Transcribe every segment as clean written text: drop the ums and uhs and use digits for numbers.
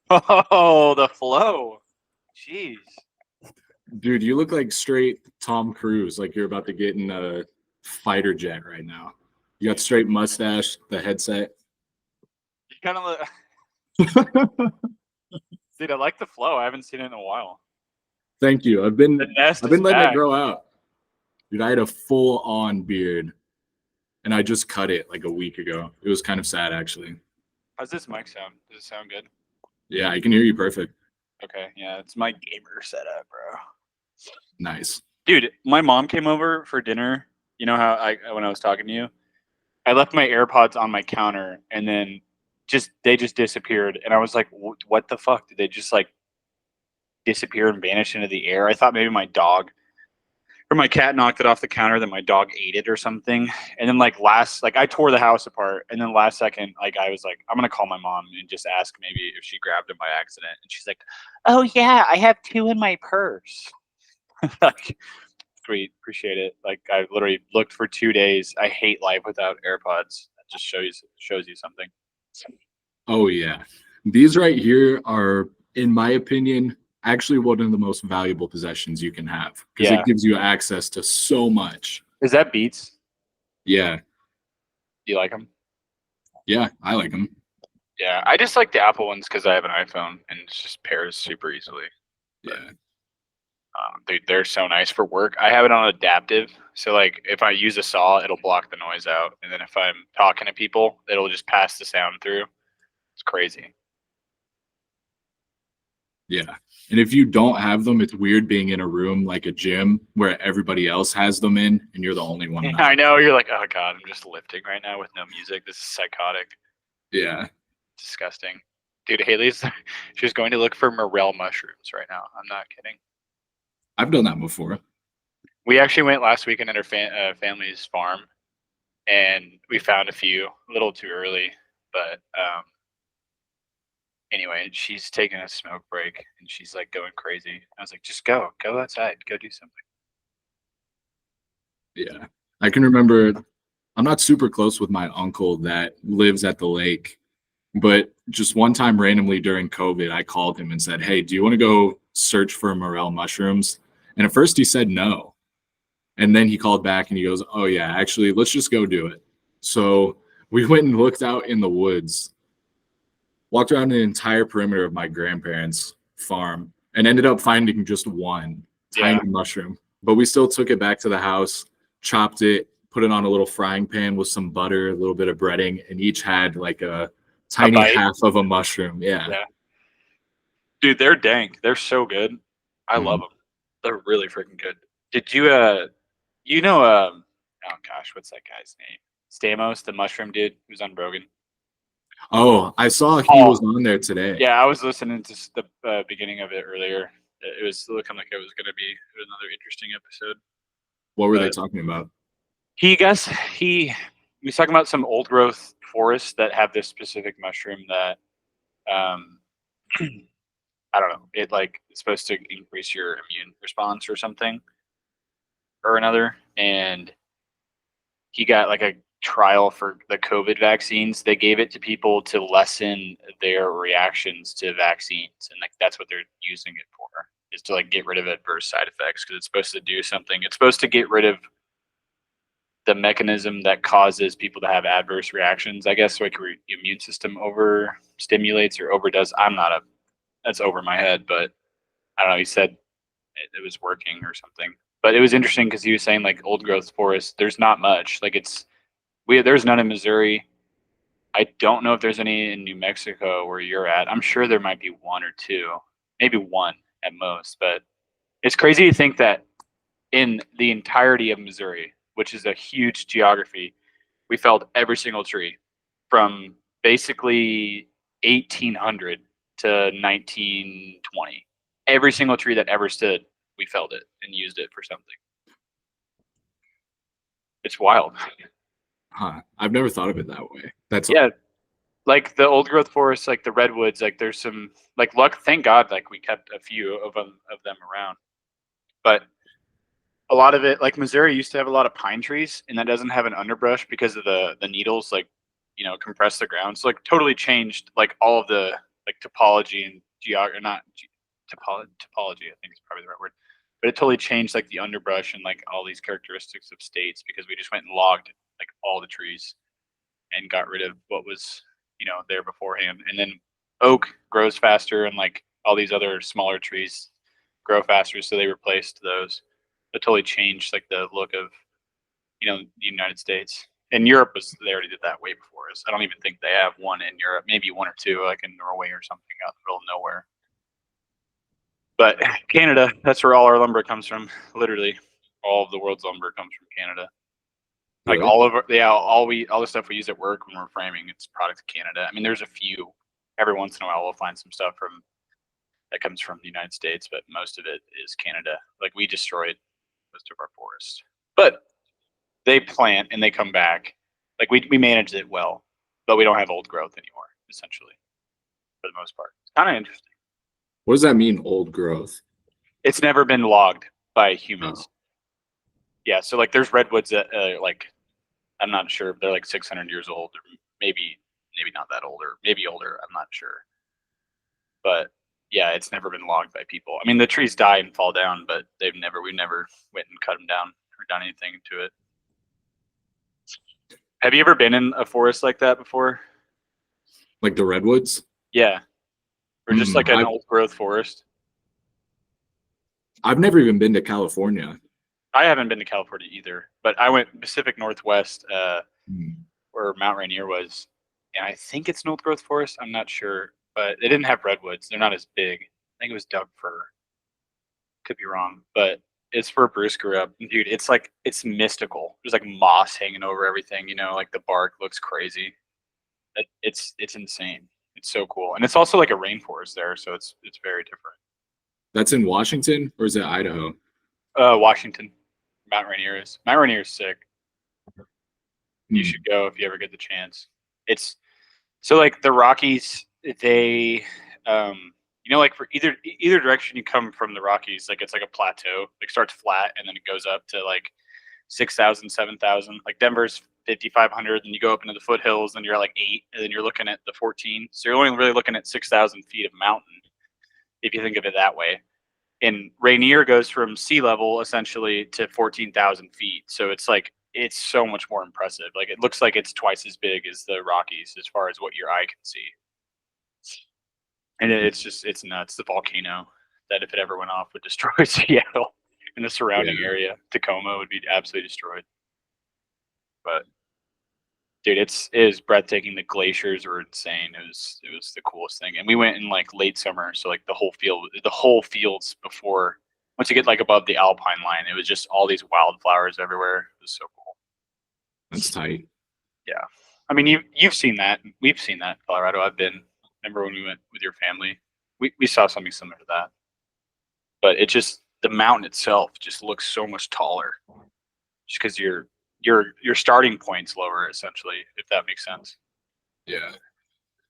Oh, the flow. Jeez. Dude, you look like straight Tom Cruise, like you're about to get in a fighter jet right now. You got straight mustache, the headset. You kind of look. Dude, I like the flow. I haven't seen it in a while. Thank you. I've been letting back. it grow out. Dude, I had a full-on beard, and I just cut it like a week ago. It was kind of sad, actually. How's this mic sound? Does it sound good? Yeah, I can hear you perfect. Okay, yeah, it's my gamer setup, bro. Nice. Dude, my mom came over for dinner. You know how when I was talking to you, I left my AirPods on my counter, and then they just disappeared. And I was like, what the fuck? Did they just like disappear and vanish into the air? I thought maybe my dog or my cat knocked it off the counter, then my dog ate it or something. And then I tore the house apart. And then last second, I was like, I'm going to call my mom and just ask maybe if she grabbed it by accident. And she's like, oh yeah, I have 2 in my purse. Like, sweet. Appreciate it. Like, I literally looked for 2 days. I hate life without AirPods. That just shows you something. Oh yeah. These right here are, in my opinion, actually one of the most valuable possessions you can have, because it gives you access to so much. Is that Beats? Yeah. Do you like them? Yeah, I like them. Yeah, I just like the Apple ones because I have an iPhone and it just pairs super easily. Yeah. They're so nice for work. I have it on adaptive, so like if I use a saw, it'll block the noise out, and then if I'm talking to people, it'll just pass the sound through. It's crazy. Yeah. And if you don't have them, it's weird being in a room like a gym where everybody else has them in and you're the only one. I know. You're like, oh God, I'm just lifting right now with no music. This is psychotic. Yeah. Disgusting. Dude, she's going to look for morel mushrooms right now. I'm not kidding. I've done that before. We actually went last weekend at her family's farm, and we found a few, a little too early, but anyway, she's taking a smoke break and she's like going crazy. I was like, just go outside, go do something. Yeah. I can remember, I'm not super close with my uncle that lives at the lake, but just one time randomly during COVID, I called him and said, hey, do you want to go search for morel mushrooms? And at first he said no. And then he called back and he goes, oh yeah, actually, let's just go do it. So we went and looked out in the woods, walked around the entire perimeter of my grandparents' farm, and ended up finding just one tiny mushroom. But we still took it back to the house, chopped it, put it on a little frying pan with some butter, a little bit of breading, and each had like a tiny half of a mushroom. Yeah. Dude, they're dank. They're so good. I love them. They're really freaking good. Did you oh gosh, what's that guy's name? Stamos, the mushroom dude who's on Rogan. Oh, I saw he was on there today. Yeah, I was listening to the beginning of it earlier. It was looking like it was going to be another interesting episode. What were they talking about? He was talking about some old growth forests that have this specific mushroom that, I don't know, it's supposed to increase your immune response or something or another. And he got like a trial for the COVID vaccines. They gave it to people to lessen their reactions to vaccines, and that's what they're using it for, is to get rid of adverse side effects, because it's supposed to do something. It's supposed to get rid of the mechanism that causes people to have adverse reactions, I guess, like your immune system overstimulates or overdoes. That's over my head, but I don't know, he said it was working or something. But it was interesting because he was saying old growth forests, there's not much. There's none in Missouri. I don't know if there's any in New Mexico where you're at. I'm sure there might be one or two, maybe one at most. But it's crazy to think that in the entirety of Missouri, which is a huge geography, we felled every single tree from basically 1800 to 1920. Every single tree that ever stood, we felled it and used it for something. It's wild. Huh. I've never thought of it that way. Like the old growth forests, like the redwoods, there's some luck. Thank God, we kept a few of them around. But a lot of it, Missouri used to have a lot of pine trees, and that doesn't have an underbrush because of the needles, compress the ground. So totally changed all of the like topology and geography, not topology, I think is probably the right word. But it totally changed like the underbrush and like all these characteristics of states because we just went and logged like all the trees and got rid of what was, there beforehand. And then oak grows faster and like all these other smaller trees grow faster. So they replaced those. It totally changed like the look of, the United States. And Europe they already did that way before us. I don't even think they have one in Europe, maybe one or two, like in Norway or something out in the middle of nowhere. But Canada, that's where all our lumber comes from. Literally, all of the world's lumber comes from Canada. Like Really? all the stuff we use at work when we're framing, it's product of Canada. I mean, there's a few. Every once in a while, we'll find some stuff that comes from the United States, but most of it is Canada. Like we destroyed most of our forest, but they plant and they come back. Like we manage it well, but we don't have old growth anymore, essentially, for the most part. It's kind of interesting. What does that mean, old growth? It's never been logged by humans. Oh. Yeah, so like there's redwoods that like I'm not sure, they're like 600 years old, or maybe not that old, or maybe older. I'm not sure, but yeah, it's never been logged by people. I mean, the trees die and fall down, but we never went and cut them down or done anything to it. Have you ever been in a forest like that before? Like the redwoods? Yeah, or just like an old growth forest? I've never even been to California. I haven't been to California either, but I went Pacific Northwest, where Mount Rainier was, and I think it's an old growth forest. I'm not sure, but they didn't have redwoods. They're not as big. I think it was Doug fir. Could be wrong, but it's where Bruce grew up. Dude, it's mystical. There's like moss hanging over everything. Like the bark looks crazy. It's insane. It's so cool, and it's also like a rainforest there, so it's very different. That's in Washington, or is it Idaho? Washington. Mount Rainier is sick. You should go if you ever get the chance. It's so like the Rockies, they like for either direction you come from the Rockies, like it's like a plateau. Like starts flat and then it goes up to like 6,000, 7,000. Like Denver's 5,500, and you go up into the foothills and you're at like 8, and then you're looking at the 14. So you're only really looking at 6,000 feet of mountain if you think of it that way. And Rainier goes from sea level essentially to 14,000 feet. So it's so much more impressive. Like it looks like it's twice as big as the Rockies as far as what your eye can see. And it's nuts. The volcano that if it ever went off would destroy Seattle and the surrounding area. Tacoma would be absolutely destroyed. But dude, it is breathtaking. The glaciers were insane. It was the coolest thing. And we went in like late summer, so like the whole fields before, once you get like above the alpine line, it was just all these wildflowers everywhere. It was so cool. That's tight. Yeah. I mean, you've seen that. We've seen that in Colorado. Remember when we went with your family? We saw something similar to that. But it just, the mountain itself just looks so much taller. Just because your starting point's lower, essentially, if that makes sense. Yeah.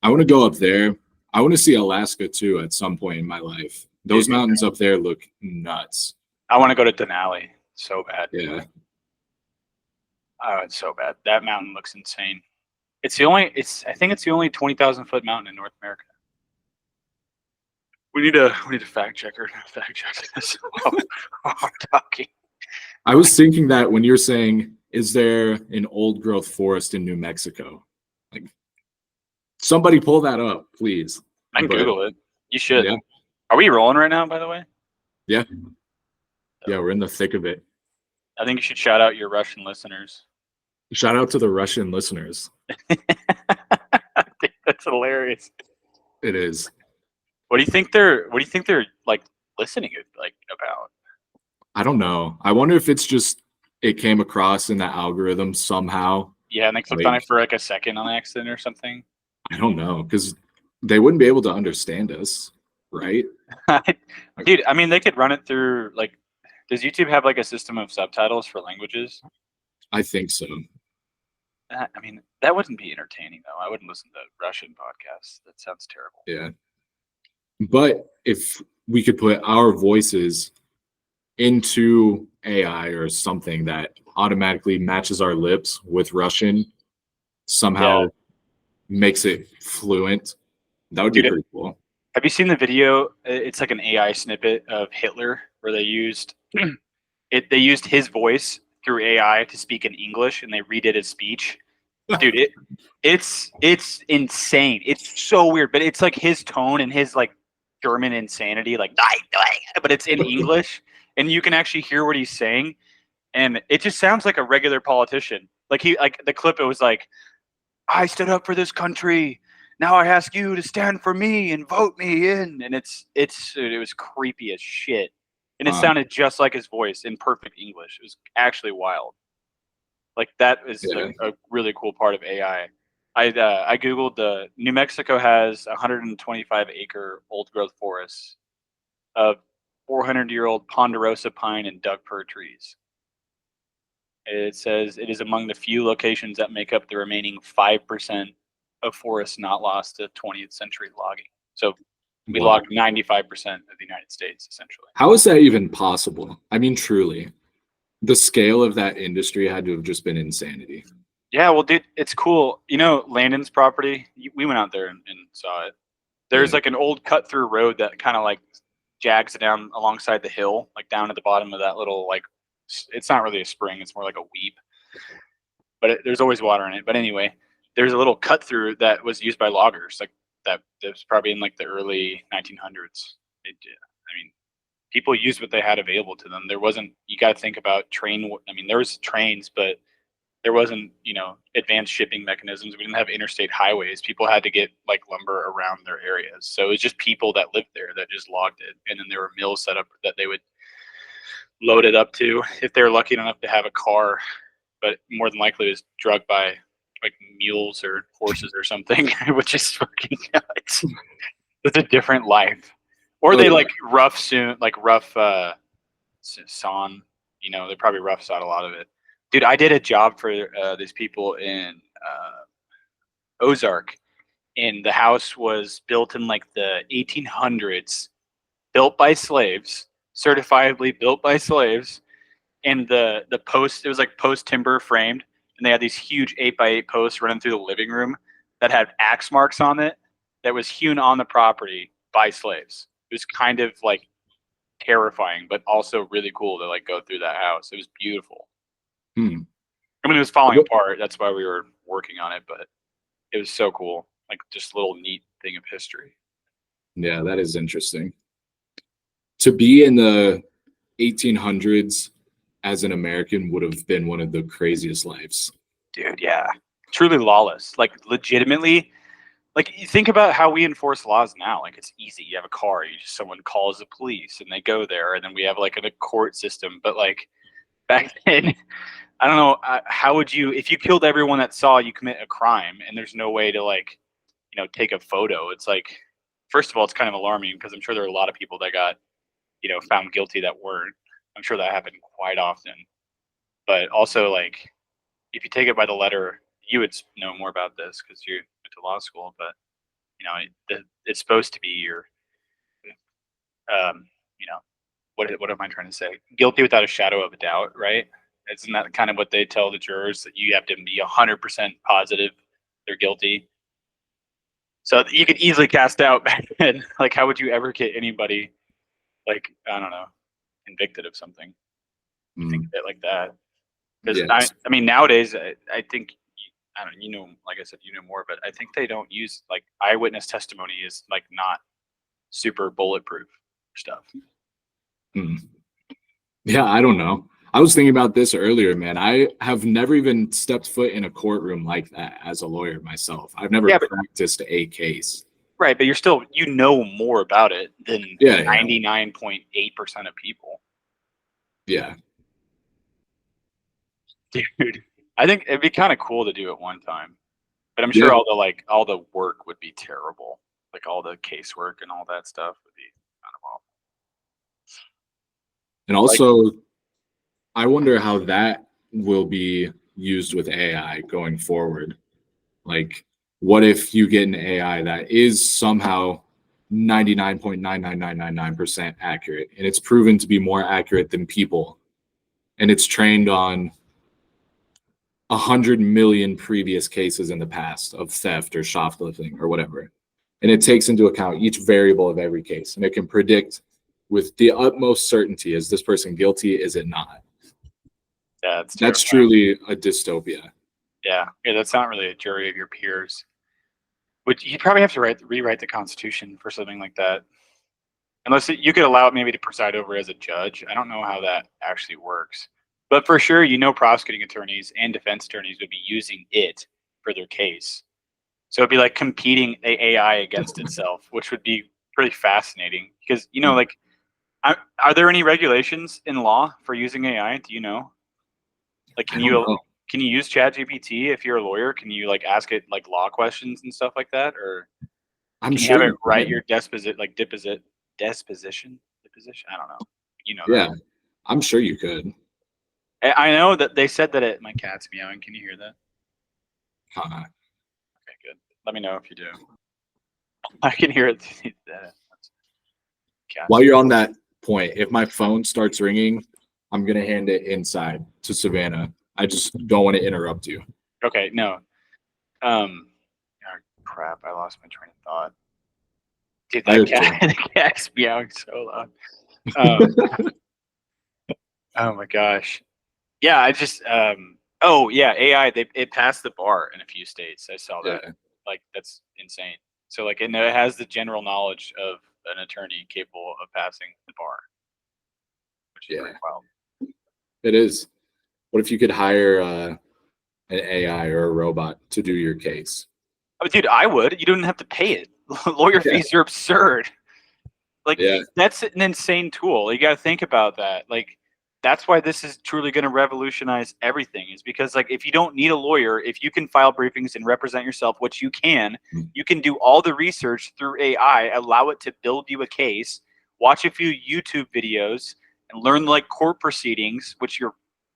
I want to go up there. I want to see Alaska too at some point in my life. Those mountains up there look nuts. I want to go to Denali so bad. Yeah. Oh, it's so bad. That mountain looks insane. I think it's the only 20,000 foot mountain in North America. We need a fact check this while I'm talking. I was thinking that when you're saying, is there an old growth forest in New Mexico? Like, somebody pull that up, please. I can Google it. You should. Yeah. Are we rolling right now, by the way? Yeah. Yeah, we're in the thick of it. I think you should shout out your Russian listeners. Shout out to the Russian listeners. That's hilarious. It is. What do you think they're like listening like about? I don't know. I wonder if it's just it came across in the algorithm somehow. Yeah, and they clicked on it for like a second on accident or something. I don't know, because they wouldn't be able to understand us, right? Dude, I mean, they could run it through like. Does YouTube have like a system of subtitles for languages? I think so. I mean, that wouldn't be entertaining though. I wouldn't listen to Russian podcasts. That sounds terrible. Yeah. But if we could put our voices into AI or something that automatically matches our lips with Russian, somehow makes it fluent, That would be Dude, pretty cool. have you seen the video? It's like an AI snippet of Hitler where they used it. They used his voice through AI to speak in English, and they redid his speech. Dude, it's insane. It's so weird, but it's like his tone and his like German insanity, like but it's in English, and you can actually hear what he's saying, and it just sounds like a regular politician. Like the clip, it was like, I stood up for this country. Now I ask you to stand for me and vote me in. And it was creepy as shit. And it sounded just like his voice in perfect English. It was actually wild. Like that is a really cool part of AI. I googled New Mexico has 125-acre old growth forests of 400-year-old ponderosa pine and Doug fir trees. It says it is among the few locations that make up the remaining 5% of forests not lost to 20th century logging. So we logged 95% of the United States, essentially. How is that even possible? I mean, truly, the scale of that industry had to have just been insanity. Yeah, well, dude, it's cool. You know, Landon's property, we went out there and saw it. There's like an old cut through road that kind of like jags down alongside the hill, like down at the bottom of that little, like, it's not really a spring, it's more like a weep, but there's always water in it. But anyway, there's a little cut through that was used by loggers, like that was probably in like the early 1900s. I mean, people used what they had available to them. There wasn't, you got to think about there was trains, but there wasn't, advanced shipping mechanisms. We didn't have interstate highways. People had to get like lumber around their areas. So it was just people that lived there that just logged it. And then there were mills set up that they would load it up to if they were lucky enough to have a car, but more than likely it was drugged by like mules or horses or something, which is fucking nuts. It's a different life. Or they like rough sawn, they probably rough sawed a lot of it. Dude, I did a job for these people in Ozark, and the house was built in like the 1800s, built by slaves, certifiably built by slaves, and the post, it was like post timber framed, and they had these huge 8x8 posts running through the living room that had axe marks on it that was hewn on the property by slaves. It was kind of like terrifying, but also really cool to like go through that house. It was beautiful. I mean, it was falling apart. That's why we were working on it, but it was so cool. Like just a little neat thing of history. Yeah, that is interesting. To be in the 1800s as an American would have been one of the craziest lives. Dude, yeah. Truly lawless. Like legitimately, like you think about how we enforce laws now. Like it's easy. You have a car, someone calls the police and they go there, and then we have like a court system. But like back then, I don't know, how would you, if you killed everyone that saw you commit a crime and there's no way to like, take a photo, it's like, first of all, it's kind of alarming because I'm sure there are a lot of people that got, found guilty that weren't. I'm sure that happened quite often. But also, like, if you take it by the letter, you would know more about this because you went to law school, but, it's supposed to be your, what am I trying to say? Guilty without a shadow of a doubt, right? Isn't that kind of what they tell the jurors, that you have to be 100% positive they're guilty? So you could easily cast out back then. Like, how would you ever get anybody, like, I don't know, convicted of something? Think of it like that. Because I mean, nowadays, I think, I don't know, like I said, more, but I think they don't use, like, eyewitness testimony is like not super bulletproof stuff. Yeah, I don't know. I was thinking about this earlier, man. I have never even stepped foot in a courtroom like that as a lawyer myself. I've never practiced a case. Right, but you're still, more about it than 99.8% of people. Yeah. Dude, I think it'd be kind of cool to do it one time. But I'm sure all the work would be terrible. Like all the casework and all that stuff would be kind of awful. And also, I wonder how that will be used with AI going forward. Like, what if you get an AI that is somehow 99.99999% accurate, and it's proven to be more accurate than people, and it's trained on 100 million previous cases in the past of theft or shoplifting or whatever. and it takes into account each variable of every case, and it can predict with the utmost certainty, is this person guilty, is it not? Yeah, that's truly a dystopia. Yeah, that's not really a jury of your peers. Which you probably have to rewrite the Constitution for something like that. Unless you could allow it maybe to preside over as a judge. I don't know how that actually works. But for sure, prosecuting attorneys and defense attorneys would be using it for their case. So it'd be like competing the AI against itself, which would be pretty fascinating. Because, like, are there any regulations in law for using AI? Do you know? Like, can you use ChatGPT if you're a lawyer? Can you like ask it like law questions and stuff like that, or I'm can sure you have it write your disposition? I don't know. Yeah, I'm sure you could. I know that they said that my cat's meowing. Can you hear that? Uh-uh. Okay, good. Let me know if you do. I can hear it. While you're on that point, if my phone starts ringing, I'm gonna hand it inside to Savannah. I just don't want to interrupt you. Okay, no. Oh, crap, I lost my train of thought. Dude, the cat's meowing so loud. Oh my gosh. Yeah, I just AI, it passed the bar in a few states. I saw that. Yeah. Like, that's insane. So like it has the general knowledge of an attorney capable of passing the bar. Which is pretty wild. It is. What if you could hire an AI or a robot to do your case? Oh, dude, I would. You don't have to pay it. Lawyer fees are absurd. Like, that's an insane tool. You got to think about that. Like, that's why this is truly going to revolutionize everything, is because, like, if you don't need a lawyer, if you can file briefings and represent yourself, which you can do all the research through AI, allow it to build you a case, watch a few YouTube videos, and learn, like, court proceedings, which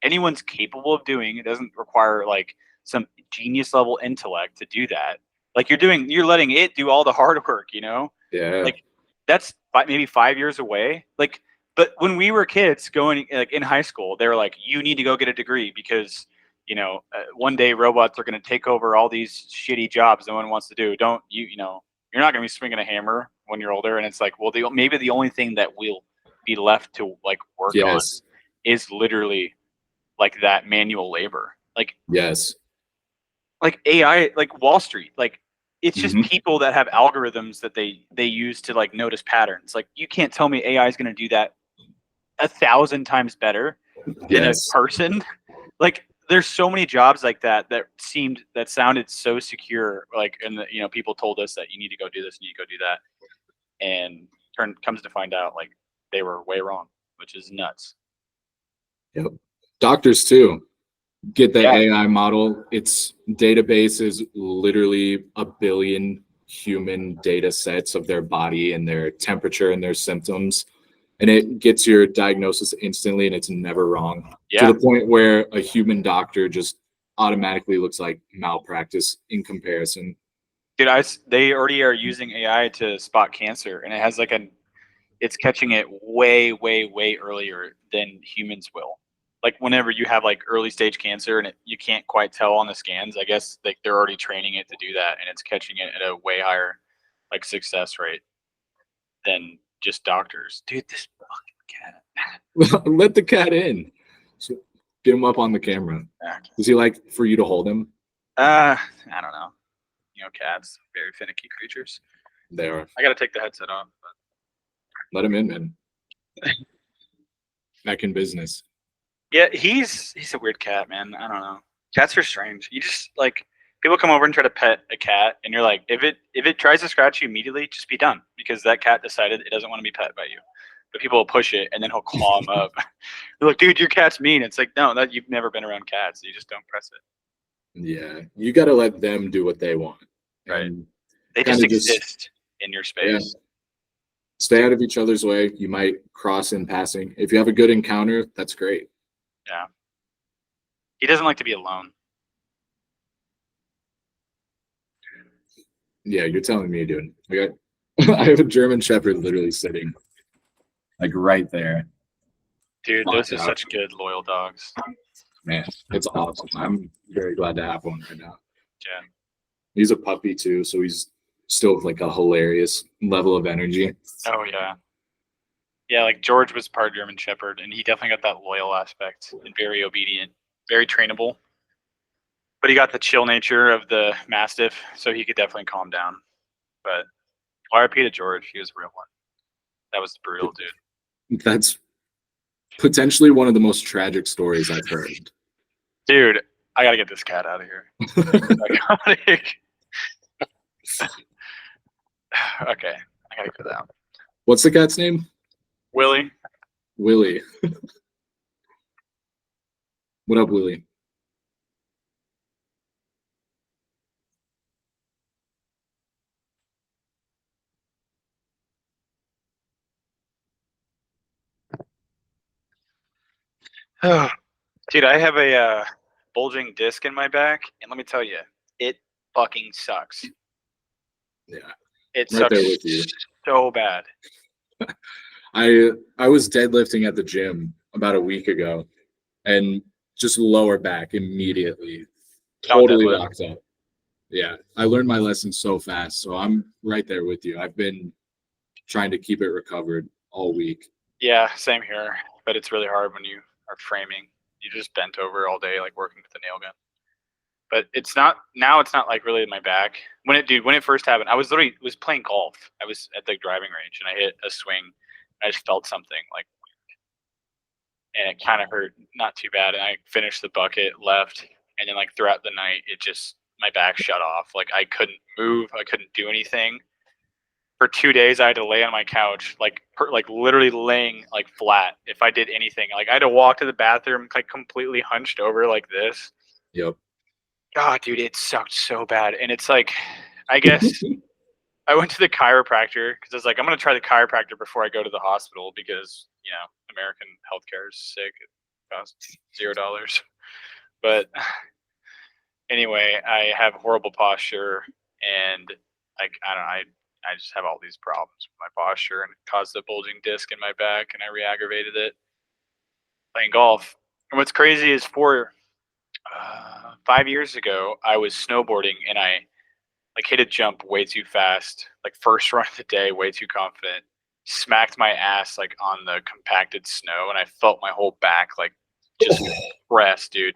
anyone's capable of doing. It doesn't require, like, some genius level intellect to do that. Like, you're letting it do all the hard work, Yeah. Like, that's maybe 5 years away. Like, but when we were kids going like in high school, they were like, you need to go get a degree because, one day robots are going to take over all these shitty jobs no one wants to do. You're not going to be swinging a hammer when you're older. And it's like, well, maybe the only thing that will be left to like work on is literally like that manual labor. Like, like AI, like Wall Street, like it's just people that have algorithms that they use to like notice patterns. Like, you can't tell me AI is going to do that 1,000 times better than a person. Like, there's so many jobs like that sounded so secure. Like, and people told us that you need to go do this, you need to go do that, and comes to find out like they were way wrong, which is nuts. Yep. Doctors too. Get the AI model. Its database is literally 1 billion human data sets of their body and their temperature and their symptoms. And it gets your diagnosis instantly, and it's never wrong. To the point where a human doctor just automatically looks like malpractice in comparison. Dude, they already are using AI to spot cancer, and it has like it's catching it way, way, way earlier than humans will. Like, whenever you have like early stage cancer and you can't quite tell on the scans, I guess like they're already training it to do that, and it's catching it at a way higher like success rate than just doctors. Dude, this fucking cat. Let the cat in. So get him up on the camera. Does he like for you to hold him? I don't know. Cats, very finicky creatures. They are. I gotta take the headset off. But... Let him in, man. Back in business. Yeah, he's a weird cat, man. I don't know. Cats are strange. You just like, people come over and try to pet a cat, and you're like, if it tries to scratch you immediately, just be done, because that cat decided it doesn't want to be pet by you. But people will push it, and then he'll claw him up. They're like, dude, your cat's mean. It's like, no, that you've never been around cats. You just don't press it. Yeah, you got to let them do what they want. Right. They just exist in your space. Yeah. Stay out of each other's way. You might cross in passing. If you have a good encounter, that's great. Yeah. He doesn't like to be alone. Yeah, you're telling me, dude. I have a German Shepherd literally sitting like right there. Dude, those are such good, loyal dogs. Man, it's awesome. I'm very glad to have one right now. Yeah. He's a puppy too, so he's still like a hilarious level of energy. Oh yeah. Yeah, like George was part German Shepherd, and he definitely got that loyal aspect and very obedient, very trainable. But he got the chill nature of the Mastiff, so he could definitely calm down. But RIP to George, he was a real one. That was brutal, dude. That's potentially one of the most tragic stories I've heard. Dude, I gotta get this cat out of here. Psychotic. Okay, I gotta get that. What's the cat's name? Willie. Willie. What up, Willie? Dude, I have a bulging disc in my back, and let me tell you, it fucking sucks. Yeah, it right sucks there with you. so bad. I was deadlifting at the gym about a week ago, and just lower back immediately, totally locked up. Yeah, I learned my lesson so fast, so I'm right there with you. I've been trying to keep it recovered all week. Yeah, same here, but it's really hard when you are framing. You just bent over all day, like working with the nail gun. But it's not like really in my back. When it first happened, I was playing golf. I was at the driving range and I hit a swing. And I just felt something like, and it kind of hurt, not too bad. And I finished the bucket, left, and then like throughout the night, my back shut off. Like I couldn't move, I couldn't do anything. For 2 days, I had to lay on my couch, like literally laying like flat. If I did anything, like I had to walk to the bathroom, like completely hunched over like this. Yep. God, dude, it sucked so bad. And it's like, I guess I went to the chiropractor because I was like, I'm going to try the chiropractor before I go to the hospital because, American healthcare is sick. It costs $0. But anyway, I have horrible posture and I just have all these problems with my posture and it caused a bulging disc in my back and I re-aggravated it playing golf. And what's crazy is 5 years ago, I was snowboarding and I hit a jump way too fast, like first run of the day, way too confident, smacked my ass like on the compacted snow and I felt my whole back like just press, dude.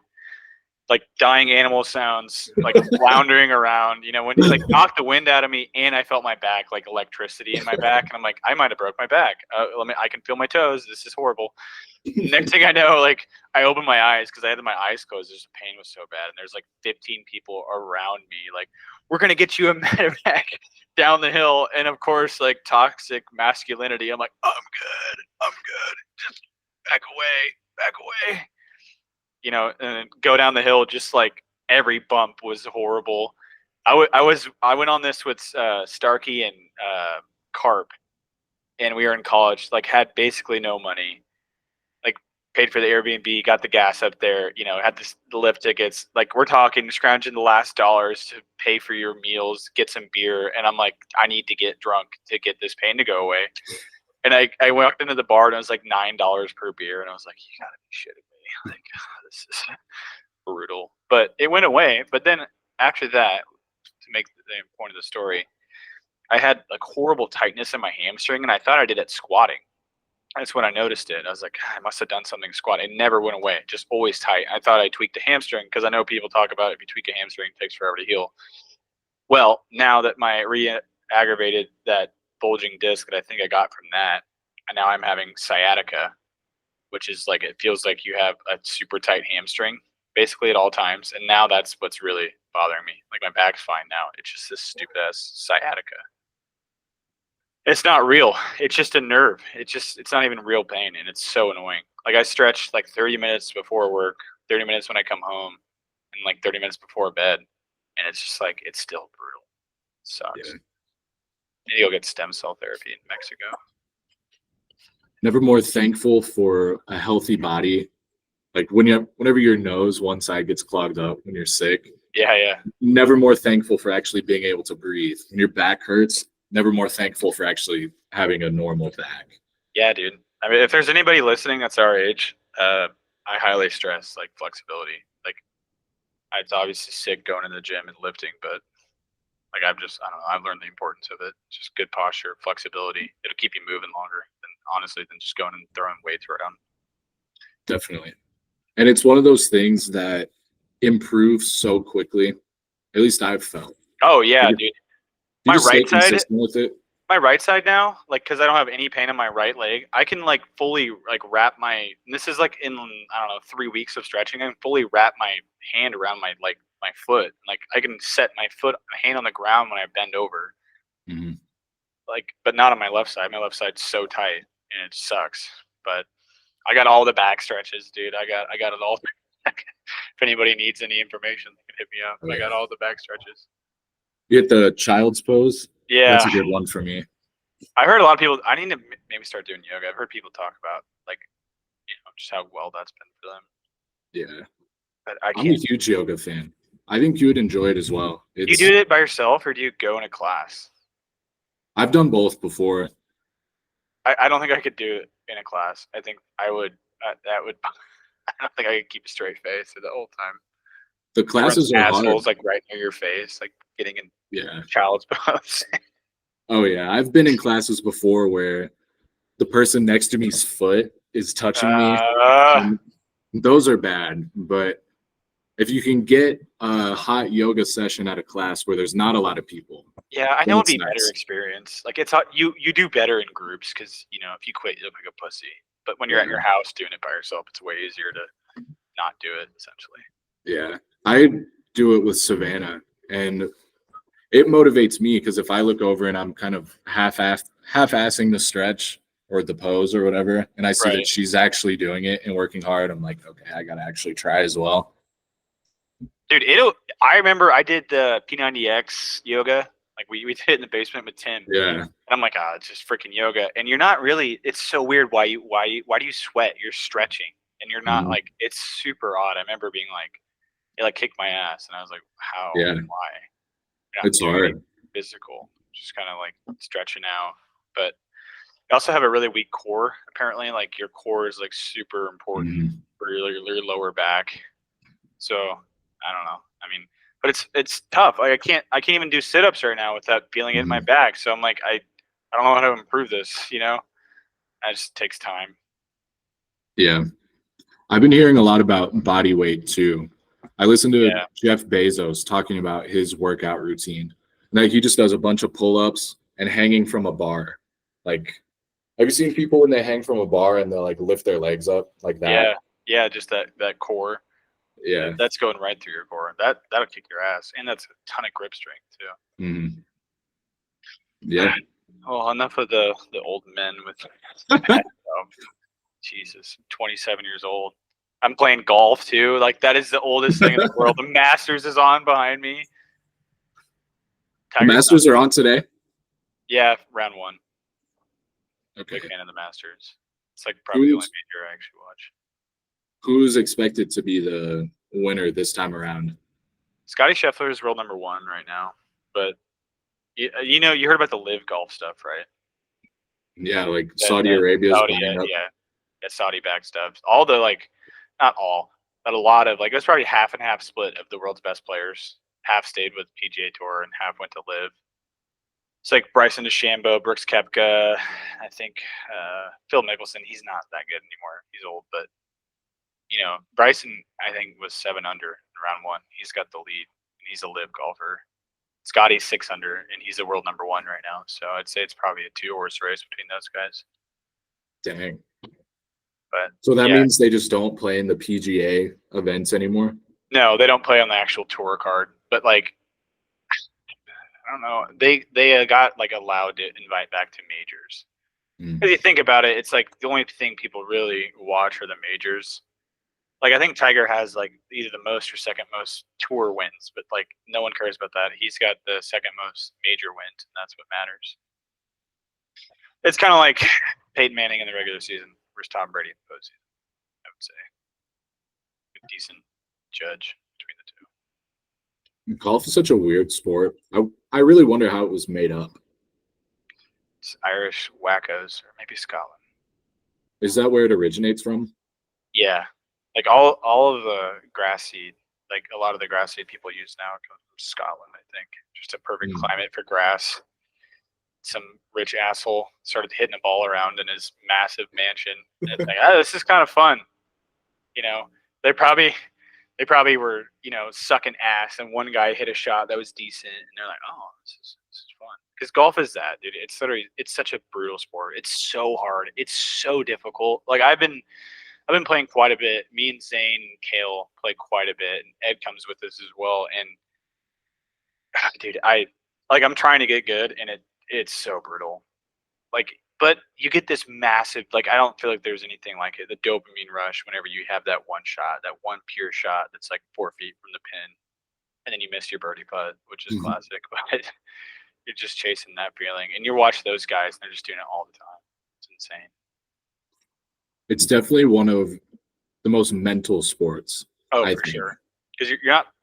Like dying animal sounds, like floundering around, when you like knocked the wind out of me and I felt my back, like electricity in my back. And I'm like, I might've broke my back. I can feel my toes. This is horrible. Next thing I know, like I opened my eyes because I had my eyes closed. The pain was so bad. And there's like 15 people around me. Like, we're going to get you a medevac down the hill. And of course, like toxic masculinity. I'm like, I'm good. Just back away. And go down the hill. Just like every bump was horrible. I went on this with Starkey and Carp, and we were in college. Like had basically no money. Like paid for the Airbnb, got the gas up there. Had the lift tickets. Like we're talking scrounging the last dollars to pay for your meals, get some beer, and I'm like, I need to get drunk to get this pain to go away. And I walked into the bar and it was like $9 per beer, and I was like, you gotta be shitting me. Like, this is brutal. But it went away. But then after that, to make the point of the story, I had like horrible tightness in my hamstring, and I thought I did it squatting. That's when I noticed it. I was like, I must have done something squatting. It never went away, just always tight. I thought I tweaked a hamstring because I know people talk about if you tweak a hamstring, it takes forever to heal. Well, now that my re-aggravated that bulging disc that I think I got from that, and now I'm having sciatica, which is like, it feels like you have a super tight hamstring basically at all times. And now that's what's really bothering me. Like my back's fine now. It's just this stupid ass sciatica. It's not real. It's just a nerve. It's not even real pain. And it's so annoying. Like I stretch like 30 minutes before work, 30 minutes when I come home, and like 30 minutes before bed. And it's just like, it's still brutal. It sucks. Yeah. Maybe you'll get stem cell therapy in Mexico. Never more thankful for a healthy body. Like whenever your nose, one side gets clogged up when you're sick. Yeah. Never more thankful for actually being able to breathe. When your back hurts, never more thankful for actually having a normal back. Yeah, dude. I mean, if there's anybody listening that's our age, I highly stress like flexibility. Like, it's obviously sick going in the gym and lifting, but Like I don't know. I've learned the importance of it. Just good posture, flexibility. It'll keep you moving longer than just going and throwing weights around. Definitely. And it's one of those things that improves so quickly. At least I've felt. Oh yeah, dude. My right side with it. My right side now, like, because I don't have any pain in my right leg, I can like fully like wrap my. And this is like in I don't know 3 weeks of stretching. I can fully wrap my hand around my foot. Like I can set my hand on the ground when I bend over. Mm-hmm. Like, but not on my left side. My left side's so tight and it sucks. But I got all the back stretches, dude. I got it all. If anybody needs any information, they can hit me up. I got all the back stretches. You get the child's pose. Yeah, that's a good one for me. I heard a lot of people. I need to maybe start doing yoga. I've heard people talk about like, just how well that's been for them. Yeah, but I'm a huge yoga fan. I think you would enjoy it as well. You do it by yourself, or do you go in a class? I've done both before. I don't think I could do it in a class. I think I would. That would. I don't think I could keep a straight face the whole time. The classes are assholes hard. Like right near your face, like getting in Yeah. child's pose. Oh yeah, I've been in classes before where the person next to me's foot is touching me. Those are bad, but if you can get a hot yoga session at a class where there's not a lot of people. Yeah, I know it'd be better experience. Like it's you do better in groups because if you quit, you look like a pussy. But when you're at your house doing it by yourself, it's way easier to not do it. Essentially. Yeah, I do it with Savannah, and it motivates me because if I look over and I'm kind of half-assing the stretch or the pose or whatever, and I see that she's actually doing it and working hard, I'm like, okay, I gotta actually try as well. Dude, I remember I did the P90X yoga. Like we did it in the basement with Tim. Yeah. And I'm like, it's just freaking yoga. And you're not really. It's so weird. Why do you sweat? You're stretching, and you're not like. It's super odd. I remember being like, it like kicked my ass, and I was like, how? Yeah. Why? It's hard. Physical, just kind of like stretching out. But you also have a really weak core. Apparently, like your core is like super important for your lower back. So I don't know. I mean, but it's tough. Like I can't even do sit-ups right now without feeling it in my back. So I'm like, I don't know how to improve this. It just takes time. Yeah, I've been hearing a lot about body weight too. I listened to Jeff Bezos talking about his workout routine. Like he just does a bunch of pull-ups and hanging from a bar. Like, have you seen people when they hang from a bar and they like lift their legs up like that? Yeah, just that core. Yeah, that's going right through your core. That'll kick your ass, and that's a ton of grip strength too. Mm-hmm. Yeah. Well, enough of the old men with Jesus, 27 years old. I'm playing golf too. Like that is the oldest thing in the world. The Masters is on behind me. The Masters are on today? Yeah, round 1. Okay. Big fan of the Masters. It's like probably the only major I actually watch. Who's expected to be the winner this time around? Scotty Scheffler is world number 1 right now. But you heard about the live golf stuff, right? Yeah, like Saudi Arabia is buying up. Yeah, Saudi backed stuff. All the not all, but a lot of it's probably half and half split of the world's best players. Half stayed with PGA Tour and half went to live. It's like Bryson DeChambeau, Brooks Koepka, I think Phil Mickelson. He's not that good anymore. He's old, but Bryson I think was 7 under in round 1. He's got the lead. And he's a live golfer. Scotty's 6 under, and he's the world number 1 right now. So I'd say it's probably a 2-horse race between those guys. Dang. But so that means they just don't play in the PGA events anymore? No, they don't play on the actual tour card. But I don't know. They got allowed to invite back to majors. If you think about it, it's like the only thing people really watch are the majors. I think Tiger has either the most or second most tour wins, but no one cares about that. He's got the second most major wins, and that's what matters. It's kind of like Peyton Manning in the regular season versus Tom Brady in the postseason, I would say. A decent judge between the two. Golf is such a weird sport. I really wonder how it was made up. It's Irish wackos, or maybe Scotland. Is that where it originates from? Yeah. All of the grass seed like a lot of the grass seed people use now comes from Scotland, I think. Just a perfect Mm. climate for grass. Some rich asshole started hitting a ball around in his massive mansion. And it's like, this is kind of fun. You know, they probably were, sucking ass, and one guy hit a shot that was decent, and they're like, oh, this is fun. Because golf is that, dude. It's such a brutal sport. It's so hard. It's so difficult. Like I've been playing quite a bit. Me and Zane and Kale play quite a bit, and Ed comes with us as well. And dude, I'm trying to get good, and it's so brutal. Like, but you get this massive, like, I don't feel like there's anything like it. The dopamine rush whenever you have that one shot, that one pure shot that's like 4 feet from the pin, and then you miss your birdie putt, which is classic. But you're just chasing that feeling, and you watch those guys, and they're just doing it all the time. It's insane. It's definitely one of the most mental sports. Oh, for sure. Because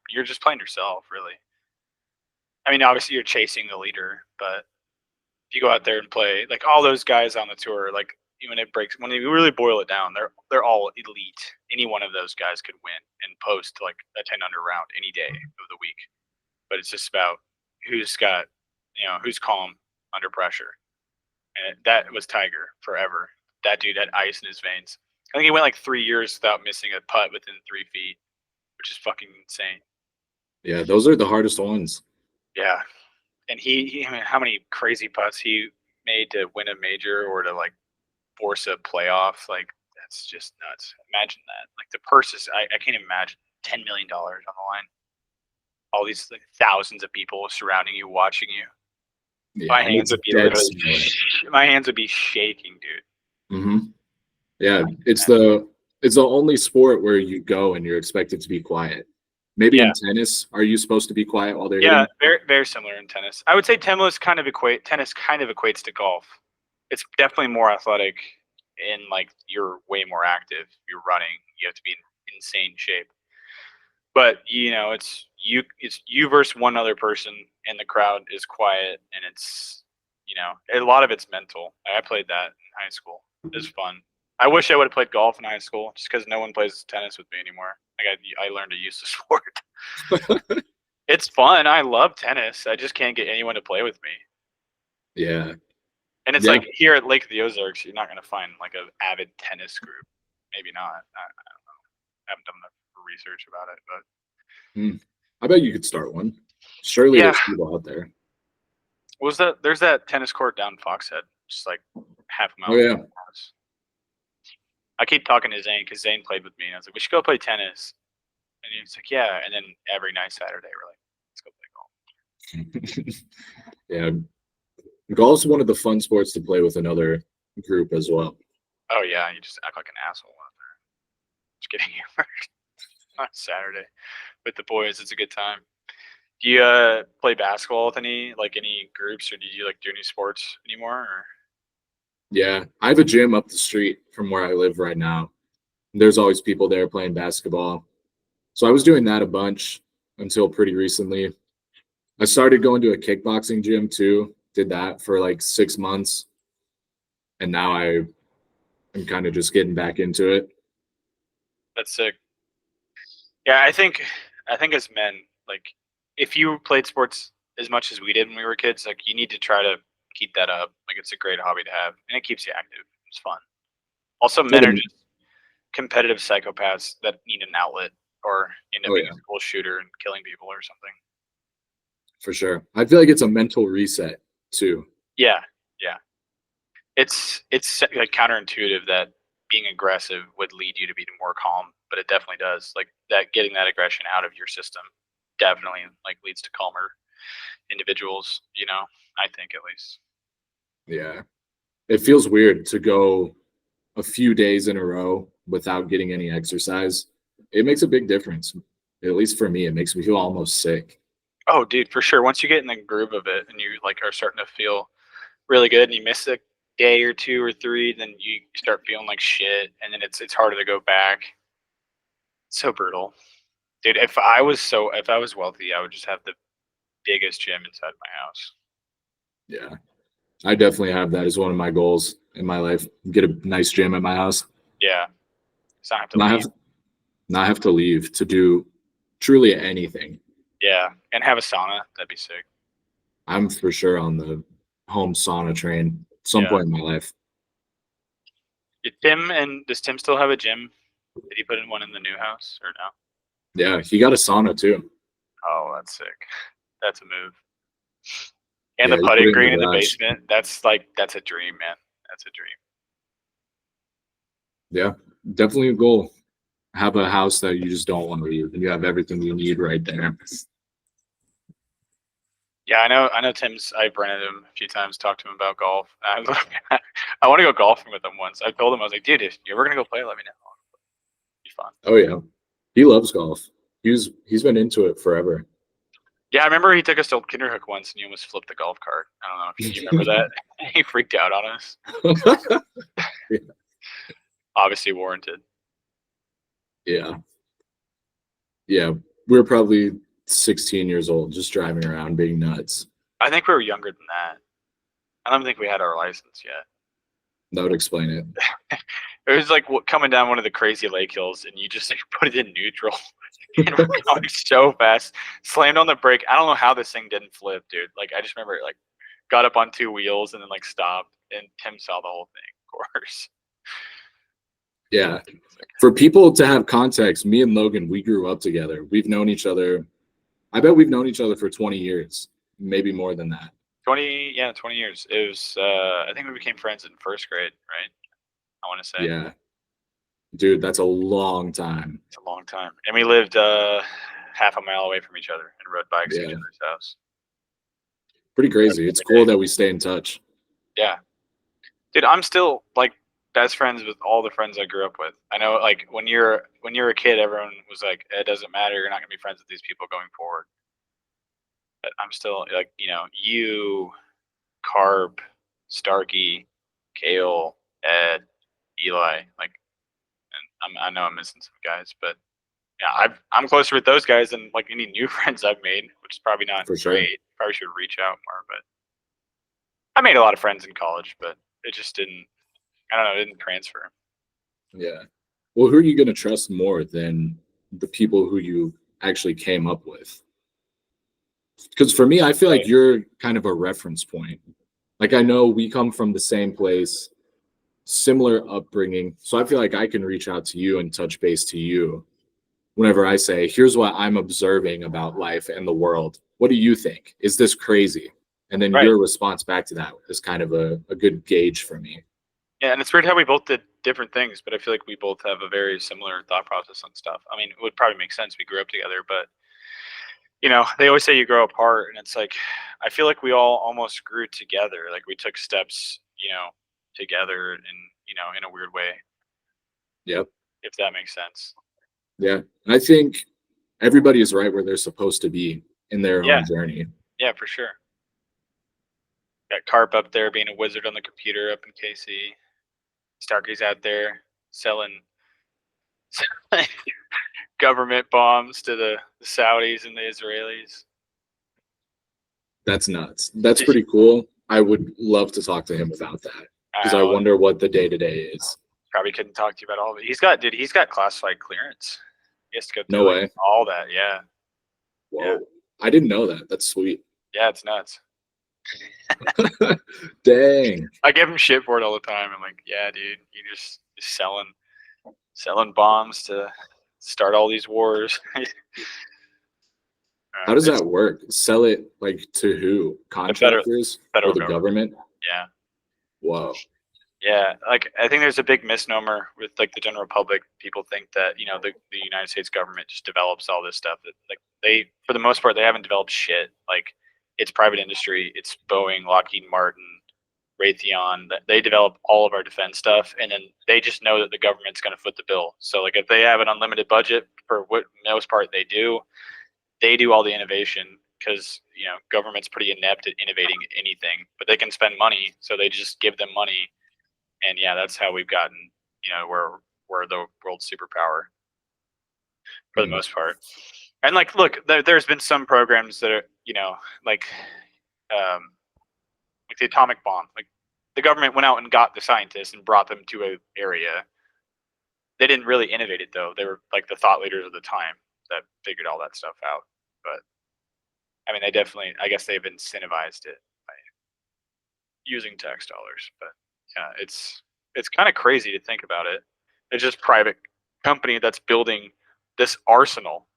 you're just playing yourself, really. I mean, obviously you're chasing the leader, but if you go out there and play, like all those guys on the tour, like when you really boil it down, they're all elite. Any one of those guys could win and post like a 10 under round any day of the week. But it's just about who's calm under pressure. And that was Tiger forever. That dude had ice in his veins. I think he went like 3 years without missing a putt within 3 feet, which is fucking insane. Yeah, those are the hardest ones. Yeah. And I mean, how many crazy putts he made to win a major or to like force a playoff? Like, that's just nuts. Imagine that. Like the purses, I can't imagine $10 million on the line. All these like, thousands of people surrounding you, watching you. Yeah, my hands would be shaking, dude. Mm-hmm. Yeah, it's the only sport where you go and you're expected to be quiet. Maybe in tennis, are you supposed to be quiet while they're hitting? very, very similar in tennis. I would say tennis kind of equates to golf. It's definitely more athletic, and like you're way more active. You're running. You have to be in insane shape. But it's you versus one other person, and the crowd is quiet, and it's a lot of it's mental. I played that in high school. It was fun. I wish I would have played golf in high school, just because no one plays tennis with me anymore. Like I learned to use the sport. It's fun. I love tennis. I just can't get anyone to play with me. Yeah. And it's like here at Lake of the Ozarks, you're not going to find like an avid tennis group. Maybe not. I don't know. I haven't done enough research about it, but I bet you could start one. Surely there's people out there. There's that tennis court down Foxhead, just like half a mile. Oh yeah. I keep talking to Zane because Zane played with me, and I was like, "We should go play tennis." And he's like, "Yeah." And then every night Saturday, we're like, "Let's go play golf." Yeah, golf's one of the fun sports to play with another group as well. Oh yeah, you just act like an asshole out there. Just getting hammered on Saturday with the boys. It's a good time. Do you play basketball with any groups, or do you do any sports anymore? Or? Yeah, I have a gym up the street from where I live right now. There's always people there playing basketball. So I was doing that a bunch until pretty recently. I started going to a kickboxing gym too. Did that for like 6 months. And now I'm kind of just getting back into it. That's sick. Yeah, I think as men, like if you played sports as much as we did when we were kids, like you need to try to keep that up. Like it's a great hobby to have, and it keeps you active. It's fun. Also, men are just competitive psychopaths that need an outlet, or end up being a school shooter and killing people or something. For sure. I feel like it's a mental reset too. Yeah. It's like counterintuitive that being aggressive would lead you to be more calm, but it definitely does. Like that, getting that aggression out of your system definitely like leads to calmer individuals. I think at least. Yeah. It feels weird to go a few days in a row without getting any exercise. It makes a big difference. At least for me, it makes me feel almost sick. Oh, dude, for sure. Once you get in the groove of it and you like are starting to feel really good, and you miss a day or 2 or 3, then you start feeling like shit, and then it's harder to go back. It's so brutal, dude. If I was wealthy, I would just have the biggest gym inside my house. Yeah, I definitely have that as one of my goals in my life. Get a nice gym at my house. Yeah, so I have to not have to leave to do truly anything. Yeah, and have a sauna. That'd be sick. I'm for sure on the home sauna train at some point in my life. Does Tim still have a gym? Did he put in one in the new house or no? Yeah, he got a sauna too. Oh, that's sick. That's a move. And Yeah, the he put it putting in the green in the garage. basement. That's a dream, man. That's a dream. Yeah, definitely a goal. Have a house that you just don't want to leave, and you have everything you need right there. Yeah, I know Tim's. I've rented him a few times, talked to him about golf. I want to go golfing with him once. I told him, I was like, dude, if you're ever gonna go play, let me know. It'd be fun. Oh yeah, he loves golf. He's been into it forever. Yeah, I remember he took us to Kinderhook once, and he almost flipped the golf cart. I don't know if you remember that. He freaked out on us. Yeah. Obviously warranted. Yeah. Yeah. We were probably 16 years old, just driving around being nuts. I think we were younger than that. I don't think we had our license yet. That would explain it. It was like coming down one of the crazy lake hills, and you just like put it in neutral, and we're going so fast. Slammed on the brake. I don't know how this thing didn't flip, dude. Like I just remember it like got up on two wheels and then like stopped, and Tim saw the whole thing, of course. Yeah. For people to have context, me and Logan, we grew up together. We've known each other. I bet we've known each other for 20 years, maybe more than that. 20 years. It was, I think we became friends in first grade, right? I want to say. Yeah. Dude, that's a long time. It's a long time. And we lived half a mile away from each other and rode bikes to each other's house. Pretty crazy. It's cool that we stay in touch. Yeah. Dude, I'm still like best friends with all the friends I grew up with. I know like when you're a kid, everyone was like, it doesn't matter, you're not gonna be friends with these people going forward. But I'm still like, you, Carp, Starkey, Kale, Ed, Eli, like, and I know I'm missing some guys, but yeah, I'm closer with those guys than like any new friends I've made, which is probably not For sure. great. Probably should reach out more, but I made a lot of friends in college, but it just didn't. I don't know. It didn't transfer. Yeah. Well, who are you going to trust more than the people who you actually came up with? Because for me, I feel like you're kind of a reference point. Like I know we come from the same place, similar upbringing. So I feel like I can reach out to you and touch base to you whenever I say, here's what I'm observing about life and the world. What do you think? Is this crazy? And then your response back to that is kind of a good gauge for me. Yeah, and it's weird how we both did different things, but I feel like we both have a very similar thought process on stuff. I mean, it would probably make sense. We grew up together, but they always say you grow apart, and it's like I feel like we all almost grew together. Like we took steps, together, and in a weird way. Yep. If that makes sense. Yeah, I think everybody is right where they're supposed to be in their own journey. Yeah, for sure. Got Carp up there being a wizard on the computer up in KC. Starkey's out there selling government bombs to the Saudis and the Israelis. That's nuts. That's pretty cool. I would love to talk to him about that because I wonder what the day-to-day is. Probably couldn't talk to you about all of it. He's got classified clearance. He has to go through No way. all that. Yeah. Whoa. Yeah. I didn't know that. That's sweet. Yeah, it's nuts. Dang. I give him shit for it all the time. I'm like, yeah, dude, you just selling bombs to start all these wars. How does that work? Sell it like to who? Contractors federal or the government? Yeah. Whoa. Yeah, like I think there's a big misnomer with like the general public. People think that the United States government just develops all this stuff. That like they, for the most part, they haven't developed shit. Like it's private industry. It's Boeing, Lockheed Martin, Raytheon. They develop all of our defense stuff, and then they just know that the government's going to foot the bill. So like if they have an unlimited budget, for what most part they do all the innovation because government's pretty inept at innovating anything, but they can spend money, so they just give them money. And yeah, that's how we've gotten, we're the world superpower for the most part. And like, look, there's been some programs that are, like the atomic bomb. Like the government went out and got the scientists and brought them to an area. They didn't really innovate it though. They were like the thought leaders of the time. that figured all that stuff out. But I mean, they definitely, I guess they've incentivized it by using tax dollars. But yeah, it's kind of crazy to think about it. It's just private company that's building this arsenal,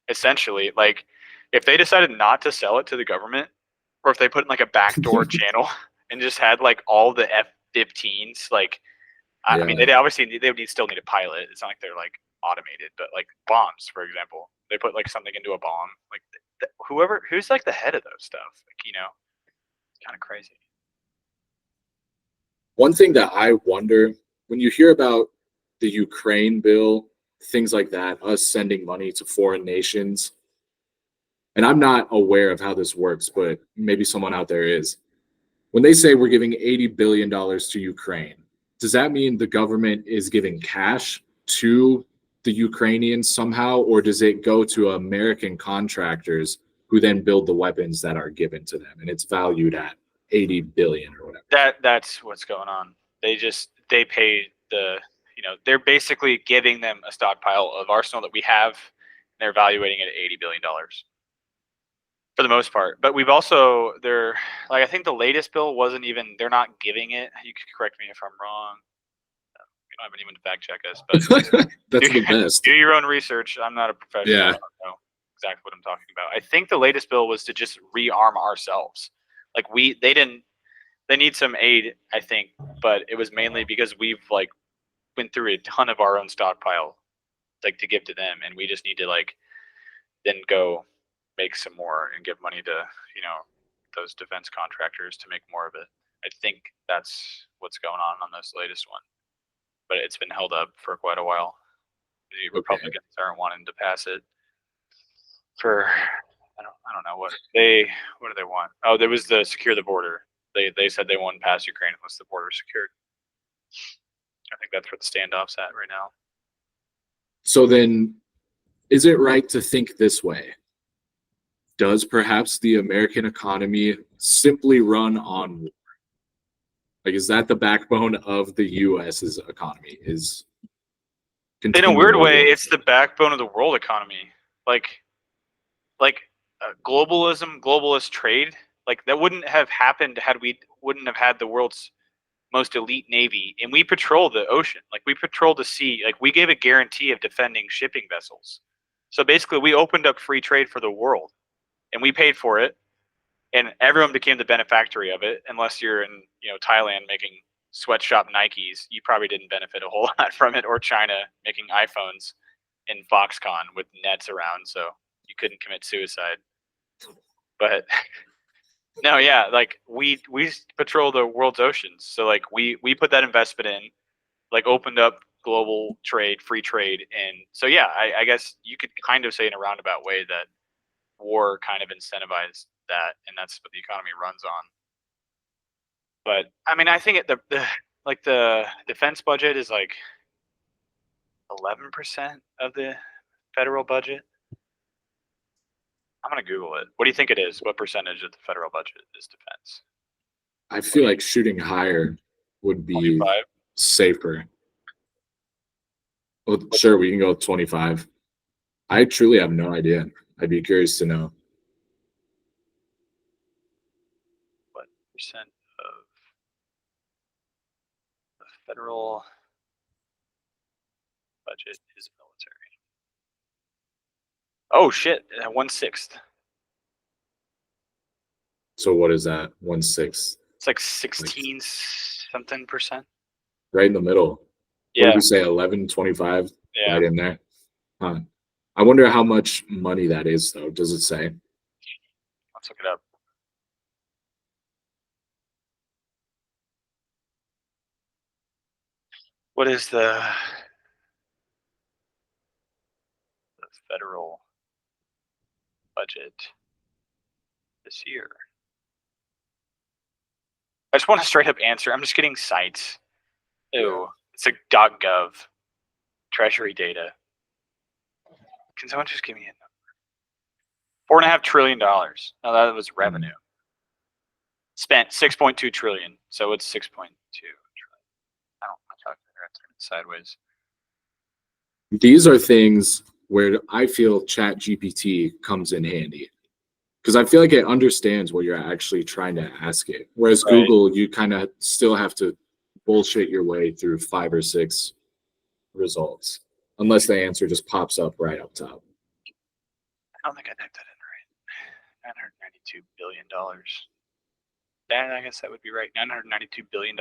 essentially. Like, if they decided not to sell it to the government, or if they put in like a backdoor channel and just had like all the F-15s, like, I mean, they obviously they would still need a pilot. It's not like they're like automated, but like bombs, for example, they put like something into a bomb, like who's like the head of those stuff, like, it's kind of crazy. One thing that I wonder, when you hear about the Ukraine bill, things like that, us sending money to foreign nations, and I'm not aware of how this works, but maybe someone out there is. When they say we're giving $80 billion to Ukraine, does that mean the government is giving cash to the Ukrainians somehow, or does it go to American contractors who then build the weapons that are given to them, and it's valued at 80 billion or whatever? That's what's going on. They pay they're basically giving them a stockpile of arsenal that we have, and they're evaluating it at $80 billion for the most part. But we've also, I think the latest bill wasn't even, they're not giving it. You could correct me if I'm wrong. You don't have anyone to fact check us, but that's the best. Do your own research. I'm not a professional. Yeah. I don't know exactly what I'm talking about. I think the latest bill was to just rearm ourselves. Like, they need some aid, I think, but it was mainly because we've like went through a ton of our own stockpile, like, to give to them, and we just need to like then go make some more and give money to those defense contractors to make more of it. I think that's what's going on this latest one, but it's been held up for quite a while. The Republicans aren't wanting to pass it for I don't know what do they want. Oh, there was the secure the border. They said they won't pass Ukraine unless the border is secured. I think that's where the standoff's at right now. So then, is it right to think this way? Does perhaps the American economy simply run on war? Like, is that the backbone of the U.S.'s economy? In a weird way, it's the backbone of the world economy. Like globalism, globalist trade, like, that wouldn't have happened had we wouldn't have had the world's most elite navy, and we patrol the ocean, like, we patrol the sea, like, we gave a guarantee of defending shipping vessels. So basically, we opened up free trade for the world, and we paid for it, and everyone became the beneficiary of it. Unless you're in Thailand making sweatshop Nikes, you probably didn't benefit a whole lot from it, or China making iPhones in Foxconn with nets around, so you couldn't commit suicide. But no, yeah, like, we patrol the world's oceans, so like we put that investment in, like, opened up global trade, free trade, and so yeah, I guess you could kind of say in a roundabout way that war kind of incentivized that, and that's what the economy runs on. But I mean, I think the defense budget is like 11% of the federal budget. I'm gonna Google it. What do you think it is? What percentage of the federal budget is defense? I feel like shooting higher would be 25? Safer. Well, sure, we can go with 25. I truly have no idea. I'd be curious to know. What percent of the federal budget is military? Oh shit, 1/6. So what is that? 1/6. It's like 16 something percent. Right in the middle. Yeah. What did we say? 11, 25? Yeah. Right in there. Huh. I wonder how much money that is, though. Does it say? Let's look it up. What is the federal budget this year? I just want a straight up answer. I'm just getting sites. Ew. It's like .gov. Treasury data. Can someone just give me a number? $4.5 trillion. No, that was revenue. Spent 6.2 trillion. So it's 6.2 trillion. I don't know. My calculator, I turned it sideways. These are things where I feel Chat GPT comes in handy. Because I feel like it understands what you're actually trying to ask it. Whereas Right. Google, you kind of still have to bullshit your way through 5 or 6 results, unless the answer just pops up right up top. I don't think I typed that in right. $992 billion. That, I guess that would be right. $992 billion.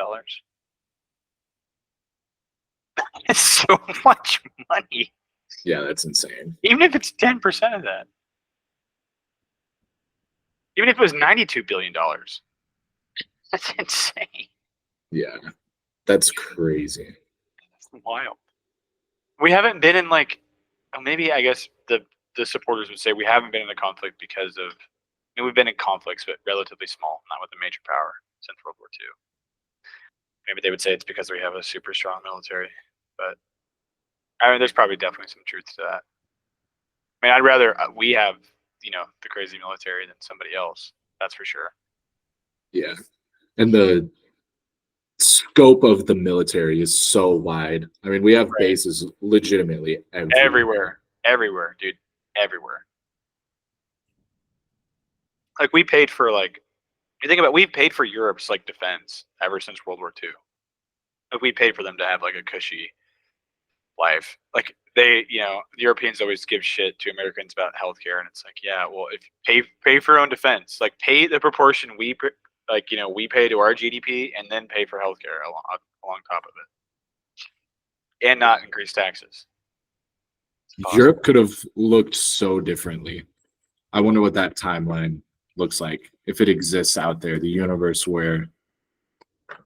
It's so much money. Yeah, that's insane. Even if it's 10% of that. Even if it was $92 billion. That's insane. Yeah, that's crazy. That's wild. We haven't been in like, maybe I guess the supporters would say we haven't been in a conflict because of, I mean, we've been in conflicts, but relatively small, not with a major power since World War II. Maybe they would say it's because we have a super strong military, but I mean, there's probably definitely some truth to that. I mean, I'd rather we have, the crazy military than somebody else. That's for sure. Yeah. And the scope of the military is so wide. I mean, we have bases legitimately everywhere, dude, everywhere. Like we paid for you think about we've paid for Europe's defense ever since World War II. Like we paid for them to have a cushy life. Like they, the Europeans always give shit to Americans about healthcare, and it's like, yeah, well, if you pay for your own defense, pay the proportion we we pay to our GDP, and then pay for healthcare along top of it, and not increase taxes. Europe could have looked so differently. I wonder what that timeline looks like, if it exists out there, the universe where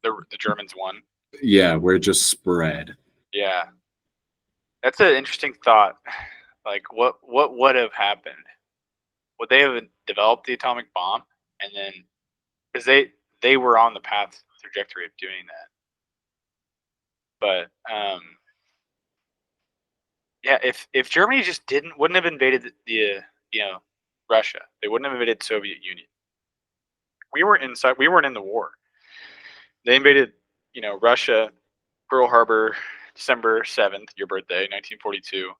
the Germans won. Yeah, where it just spread. Yeah, that's an interesting thought. What would have happened? Would they have developed the atomic bomb, and then because they were on the trajectory of doing that, but yeah, if Germany just wouldn't have invaded the Russia, they wouldn't have invaded the Soviet Union. We weren't in the war. They invaded Russia, Pearl Harbor, December 7th, your birthday, 1942.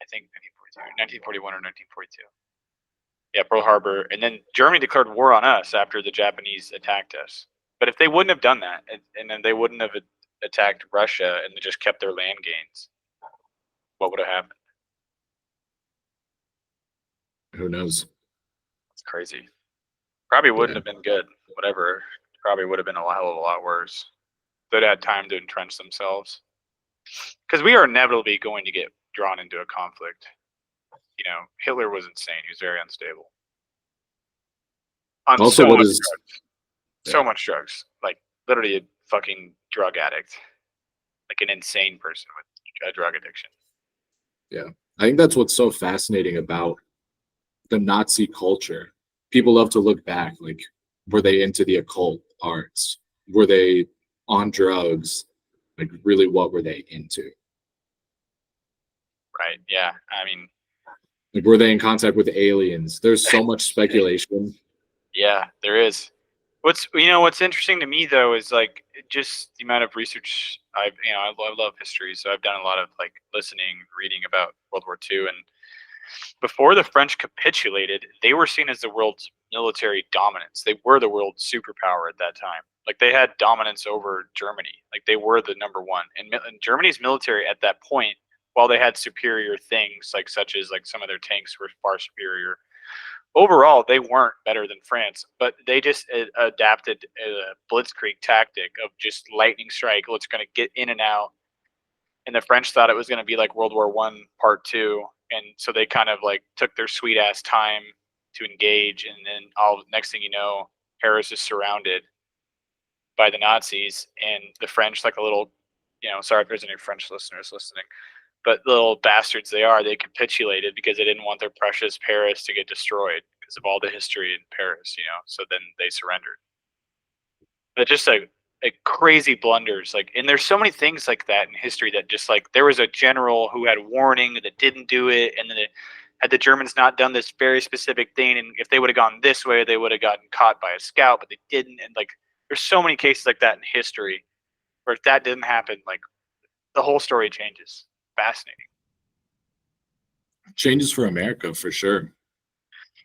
I think 1941 or 1942. Yeah, Pearl Harbor, and then Germany declared war on us after the Japanese attacked us. But if they wouldn't have done that, and then they wouldn't have attacked Russia and they just kept their land gains, what would have happened? Who knows? It's crazy. Probably wouldn't have been good. Whatever. Probably would have been a hell of a lot worse. They'd had time to entrench themselves. Because we are inevitably going to get drawn into a conflict. Hitler was insane. He was very unstable. On also, so much drugs. So much drugs. Literally a fucking drug addict. An insane person with a drug addiction. Yeah. I think that's what's so fascinating about the Nazi culture. People love to look back. Were they into the occult arts? Were they on drugs? Really, what were they into? Right. Yeah. I mean, were they in contact with aliens? There's so much speculation. Yeah, there is. What's interesting to me though is just the amount of research I love history, so I've done a lot of listening, reading about World War II, and before the French capitulated, they were seen as the world's military dominance. They were the world superpower at that time. They had dominance over Germany. They were the number one. And Germany's military at that point, while they had superior things such as some of their tanks were far superior, overall they weren't better than France. But they just adapted a blitzkrieg tactic of just lightning strike. Let's going to get in and out. And the French thought it was going to be World War I Part 2. And so they kind of took their sweet ass time to engage, and then next thing you know, Paris is surrounded by the Nazis, and the French, a little, sorry if there's any French listeners listening, but little bastards they are, they capitulated because they didn't want their precious Paris to get destroyed because of all the history in Paris, so then they surrendered. But just crazy blunders, and there's so many things like that in history that just there was a general who had warning that didn't do it, and then had the Germans not done this very specific thing, and if they would have gone this way, they would have gotten caught by a scout, but they didn't. And there's so many cases like that in history where if that didn't happen, the whole story changes. Fascinating. Changes for America for sure.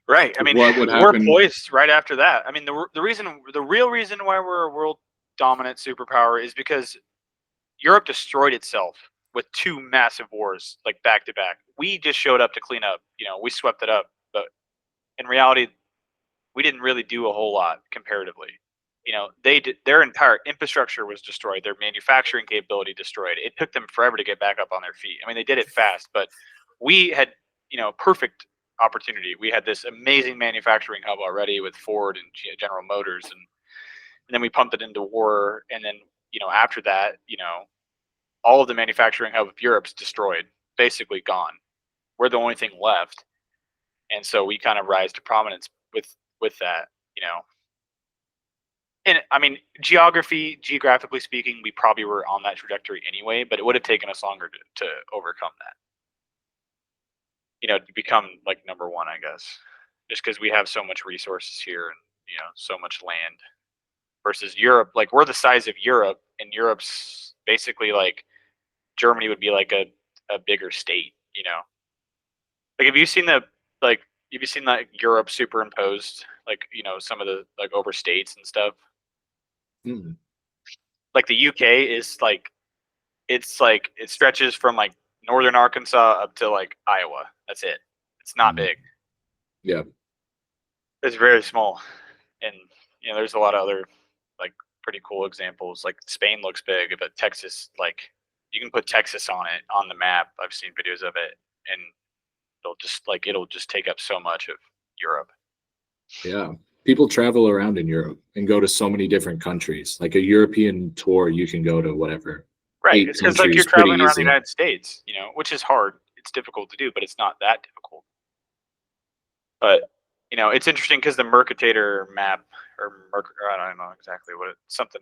Right. I mean, What would we're happen? poised right after that. I mean, the real reason why we're a world dominant superpower is because Europe destroyed itself with two massive wars, like back to back. We just showed up to clean up. We swept it up, but in reality, we didn't really do a whole lot comparatively. Their entire infrastructure was destroyed, their manufacturing capability destroyed. It took them forever to get back up on their feet. I mean, they did it fast, but we had, perfect opportunity. We had this amazing manufacturing hub already with Ford and General Motors, and then we pumped it into war. And then, after that, all of the manufacturing hub of Europe's destroyed, basically gone. We're the only thing left. And so we kind of rise to prominence with that. And I mean, geographically speaking, we probably were on that trajectory anyway, but it would have taken us longer to overcome that. To become like number one, I guess, just because we have so much resources here and so much land versus Europe. Like, we're the size of Europe, and Europe's basically like Germany would be like a bigger state. Like, have you seen like Europe superimposed, like, some of the like over states and stuff? Hmm. Like, the UK is like, it stretches from like northern Arkansas up to like Iowa. That's it. It's not big. Yeah. It's very small. And there's a lot of other like pretty cool examples. Like, Spain looks big, but Texas, like, you can put Texas on the map. I've seen videos of it, and it'll just take up so much of Europe. Yeah. People travel around in Europe and go to so many different countries. Like a European tour, you can go to whatever. Right. 8 It's because, like, you're countries pretty traveling around the easy. United States, which is hard. It's difficult to do, but it's not that difficult. But it's interesting because the Mercator map, I don't know exactly what something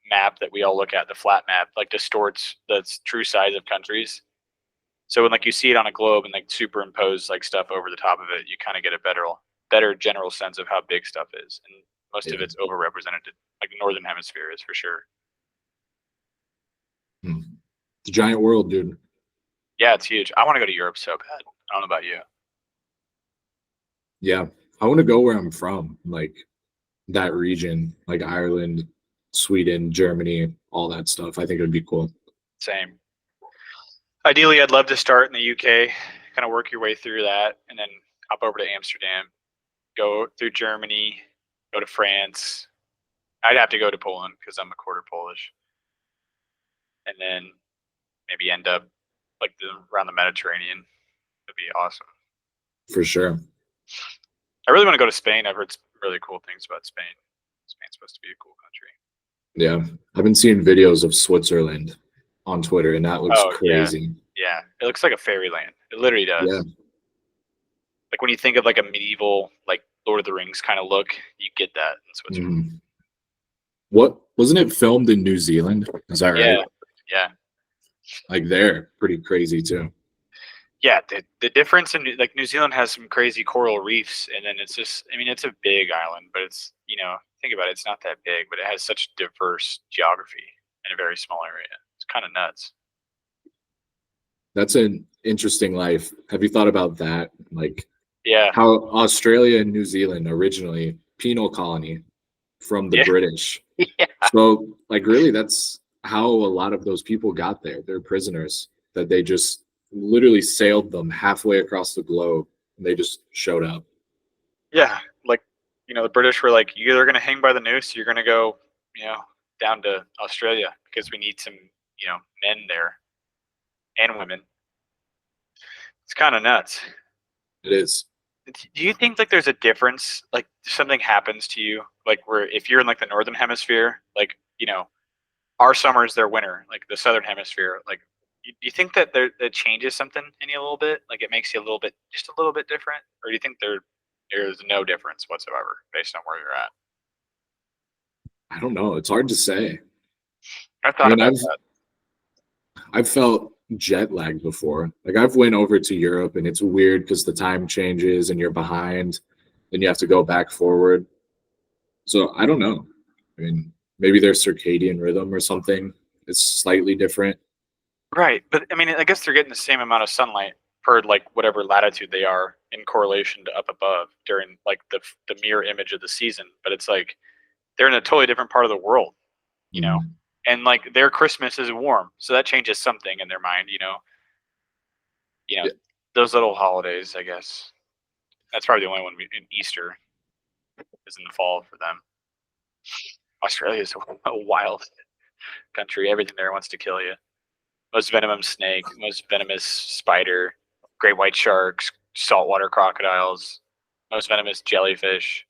map that we all look at, the flat map, like, distorts the true size of countries. So when, like, you see it on a globe and like superimpose like stuff over the top of it, you kind of get a better general sense of how big stuff is, and most of it's overrepresented. Like, the northern hemisphere is for sure. It's a giant world, dude. Yeah, it's huge. I want to go to Europe so bad. I don't know about you. Yeah. I want to go where I'm from, like that region, like Ireland, Sweden, Germany, all that stuff. I think it would be cool. Same. Ideally, I'd love to start in the UK, kind of work your way through that, and then hop over to Amsterdam, go through Germany, go to France. I'd have to go to Poland because I'm a quarter Polish, and then maybe end up like around the Mediterranean. It'd be awesome. For sure. I really want to go to Spain. I've heard really cool things about Spain. Spain's supposed to be a cool country. Yeah. I've been seeing videos of Switzerland on Twitter, and that looks crazy. Yeah. It looks like a fairyland. It literally does. Yeah. Like, when you think of like a medieval, like Lord of the Rings kind of look, you get that in Switzerland. What wasn't it filmed in New Zealand? Is that right? Yeah. Like, they're pretty crazy too. Yeah, the difference in, like, New Zealand has some crazy coral reefs, and then it's just, I mean, it's a big island, but it's, think about it, it's not that big, but it has such diverse geography in a very small area. It's kind of nuts. That's an interesting life. Have you thought about that? Like, yeah, how Australia and New Zealand originally penal colony from the British. Yeah. So, like, really, that's how a lot of those people got there. They're prisoners that they just literally sailed them halfway across the globe, and they just showed up. Yeah, like, the British were like, you're either going to hang by the noose, or you're going to go, down to Australia because we need some, men there and women. It's kind of nuts. It is. Do you think, like, there's a difference, like, something happens to you, like, where if you're in like the northern hemisphere, like, our summer is their winter, like the southern hemisphere, like, do you think that that changes something in you a little bit? Like, it makes you just a little bit different? Or do you think there's no difference whatsoever based on where you're at? I don't know. It's hard to say. I've thought about that. I've felt jet lagged before. Like, I've went over to Europe, and it's weird because the time changes and you're behind, and you have to go back forward. So I don't know. I mean, maybe their circadian rhythm or something is slightly different. Right, but I mean, I guess they're getting the same amount of sunlight per like whatever latitude they are in correlation to up above during like the mirror image of the season. But it's like they're in a totally different part of the world, you know, and like their Christmas is warm, so that changes something in their mind, you know. Yeah. Those little holidays, I guess. That's probably the only one in Easter is in the fall for them. Australia is a wild country. Everything there wants to kill you. Most venomous snake, most venomous spider, great white sharks, saltwater crocodiles, most venomous jellyfish.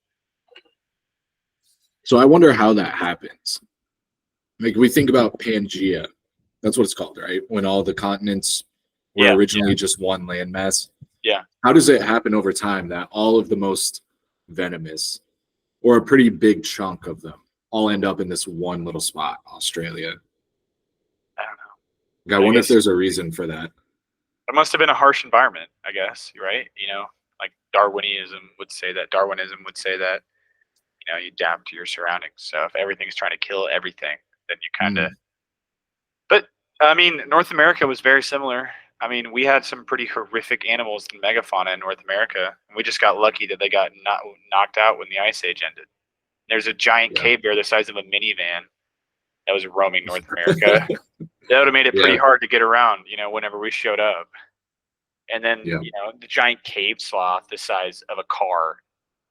So I wonder how that happens. Like we think about Pangea. That's what it's called, right? When all the continents were originally just one landmass. Yeah. How does it happen over time that all of the most venomous, or a pretty big chunk of them, all end up in this one little spot, Australia? I don't know. I wonder if there's a reason for that. It must have been a harsh environment, I guess, right? You know, like Darwinism would say that. You know, you adapt to your surroundings. So if everything's trying to kill everything, then you kind of. But I mean, North America was very similar. I mean, we had some pretty horrific animals in megafauna in North America, and we just got lucky that they got knocked out when the Ice Age ended. There's a giant cave bear the size of a minivan that was roaming North America. That would have made it pretty hard to get around, you know, whenever we showed up. And then, you know, the giant cave sloth the size of a car,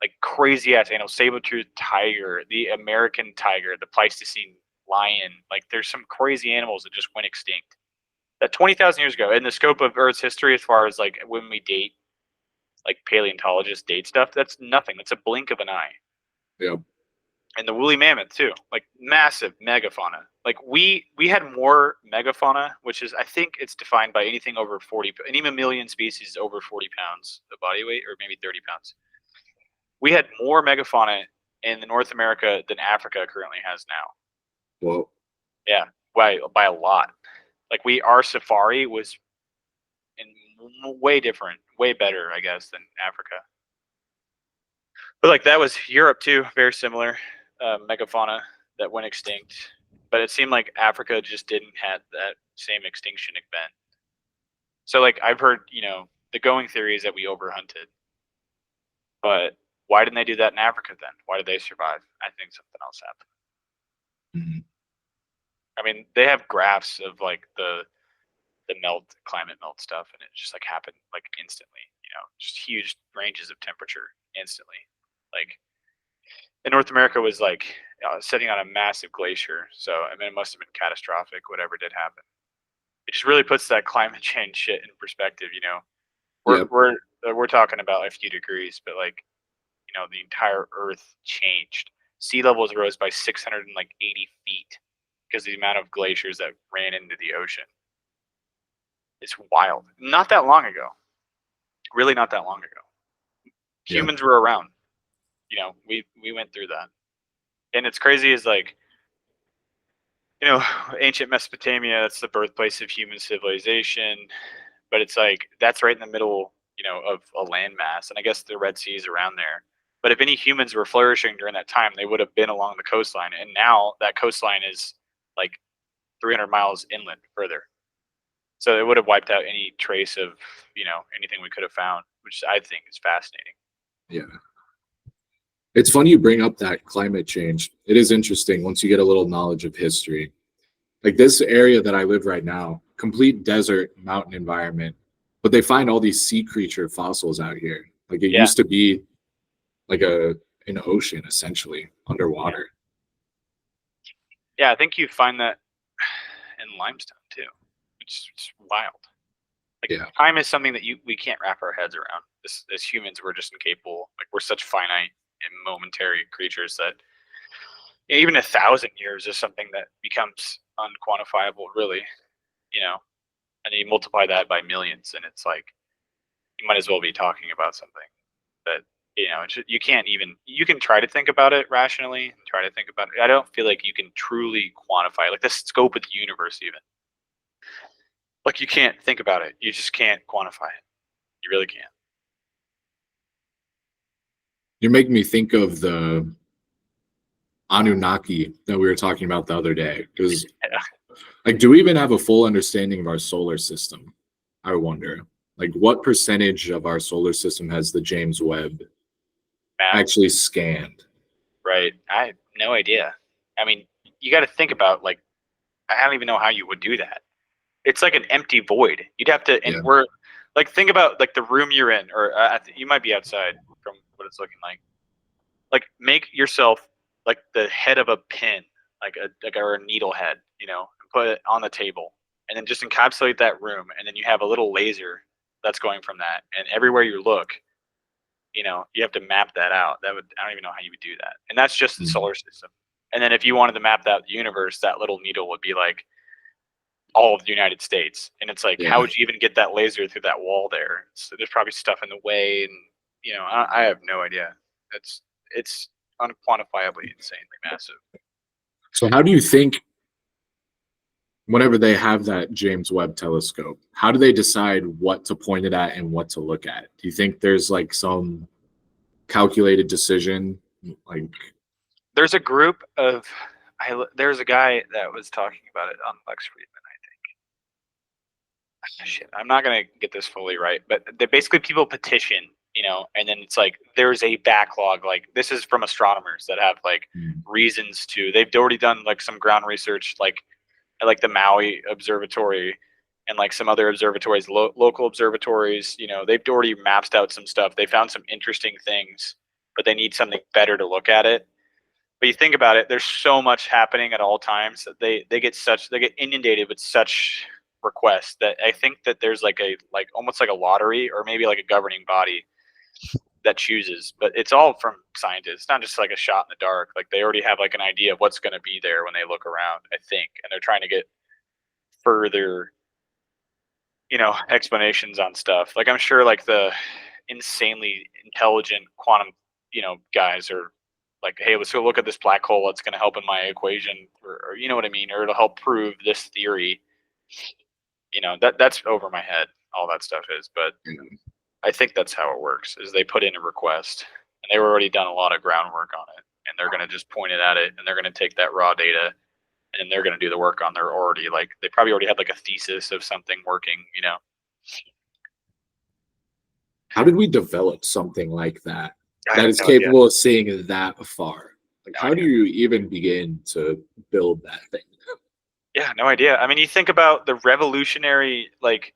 like crazy ass animals, saber-toothed tiger, the American tiger, the Pleistocene lion. Like there's some crazy animals that just went extinct. That 20,000 years ago, in the scope of Earth's history, as far as like when we date, like paleontologists date stuff, that's nothing. That's a blink of an eye. Yep. And the woolly mammoth too, like massive megafauna. Like we had more megafauna, which is, I think it's defined by anything over 40, any mammalian species over 40 pounds of body weight, or maybe 30 pounds. We had more megafauna in North America than Africa currently has now. Whoa. Yeah, by a lot. Like our safari was way different, way better, I guess, than Africa. But like that was Europe too, very similar megafauna that went extinct. But it seemed like Africa just didn't have that same extinction event. So like I've heard, you know, the going theory is that we overhunted. But why didn't they do that in Africa then? Why did they survive? I think something else happened. I mean, they have graphs of like the climate melt stuff, and it just like happened like instantly, you know, just huge ranges of temperature instantly. Like, and North America was like sitting on a massive glacier, so I mean, it must have been catastrophic, whatever did happen. It just really puts that climate change shit in perspective, you know. We're talking about a few degrees, but like, you know, the entire Earth changed. Sea levels rose by 680 feet. Because the amount of glaciers that ran into the ocean. It's wild. Not that long ago. Really not that long ago. Humans were around. You know, we went through that. And it's crazy is like, you know, ancient Mesopotamia, that's the birthplace of human civilization. But it's like, that's right in the middle, you know, of a landmass. And I guess the Red Sea is around there. But if any humans were flourishing during that time, they would have been along the coastline. And now that coastline is like 300 miles inland further. So it would have wiped out any trace of, you know, anything we could have found, which I think is fascinating. Yeah. It's funny you bring up that climate change. It is interesting once you get a little knowledge of history. Like this area that I live right now, complete desert mountain environment, but they find all these sea creature fossils out here. Like it used to be like an ocean essentially underwater. Yeah, I think you find that in limestone too, which is wild. Like time is something that we can't wrap our heads around. As humans, we're just incapable. Like we're such finite and momentary creatures that even 1,000 years is something that becomes unquantifiable, really. You know, and you multiply that by millions, and it's like you might as well be talking about something that. You know, you can't even, you can try to think about it rationally, try to think about it. I don't feel like you can truly quantify, like the scope of the universe even. Like you can't think about it. You just can't quantify it. You really can't. You're making me think of the Anunnaki that we were talking about the other day. Because, like, do we even have a full understanding of our solar system? I wonder. Like, what percentage of our solar system has the James Webb Math. actually scanned? Right. I have no idea. I mean, you got to think about, like, I don't even know how you would do that. It's like an empty void. You'd have to, and Yeah. we're like, think about like the room you're in, or you might be outside from what it's looking like. Like, make yourself like the head of a pin, or a needle head, and put it on the table, and then just encapsulate that room, and then you have a little laser that's going from that, and everywhere you look, you have to map that out. I don't even know how you would do that, and that's just the solar system. And then if you wanted to map out the universe, that little needle would be like all of the United States, and it's like, how would you even get that laser through that wall there? So there's probably stuff in the way, and I have no idea. It's unquantifiably insanely massive. So how do you think, whenever they have that James Webb telescope, how do they decide what to point it at and what to look at? Do you think there's like some calculated decision? Like, there's a group of, there's a guy that was talking about it on Lex Friedman, I think. Shit, I'm not gonna get this fully right, but they basically, people petition, and then it's like there's a backlog. Like, this is from astronomers that have like reasons to. They've already done like some ground research, like at like the Maui Observatory and like some other observatories, local observatories. They've already mapped out some stuff. They found some interesting things, but they need something better to look at it. But you think about it, there's so much happening at all times that they get inundated with such requests that I think that there's like almost like a lottery, or maybe like a governing body that chooses. But it's all from scientists. It's not just like a shot in the dark. Like, they already have like an idea of what's going to be there when they look around, I think, and they're trying to get further explanations on stuff. Like, I'm sure like the insanely intelligent quantum guys are like, hey, let's go look at this black hole. That's going to help in my equation, or you know what I mean, or it'll help prove this theory. That's over my head, all that stuff is. But I think that's how it works, is they put in a request, and they've already done a lot of groundwork on it, and they're going to just point it at it, and they're going to take that raw data, and then they're going to do the work on their already, like, they probably already had like a thesis of something working. How did we develop something like that is capable of seeing that far? Like, how do you even begin to build that thing? Yeah, no idea. I mean, you think about the revolutionary, like,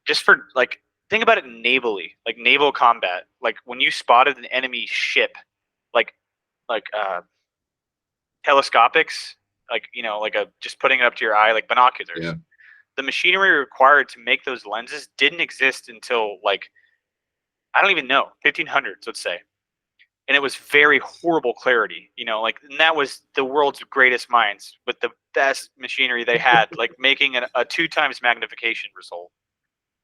just for like, think about it navally, like naval combat. Like, when you spotted an enemy ship, like telescopics, like, just putting it up to your eye, like binoculars. Yeah. The machinery required to make those lenses didn't exist until like, I don't even know, 1500s, let's say. And it was very horrible clarity, and that was the world's greatest minds with the best machinery they had, like making a 2 times magnification result.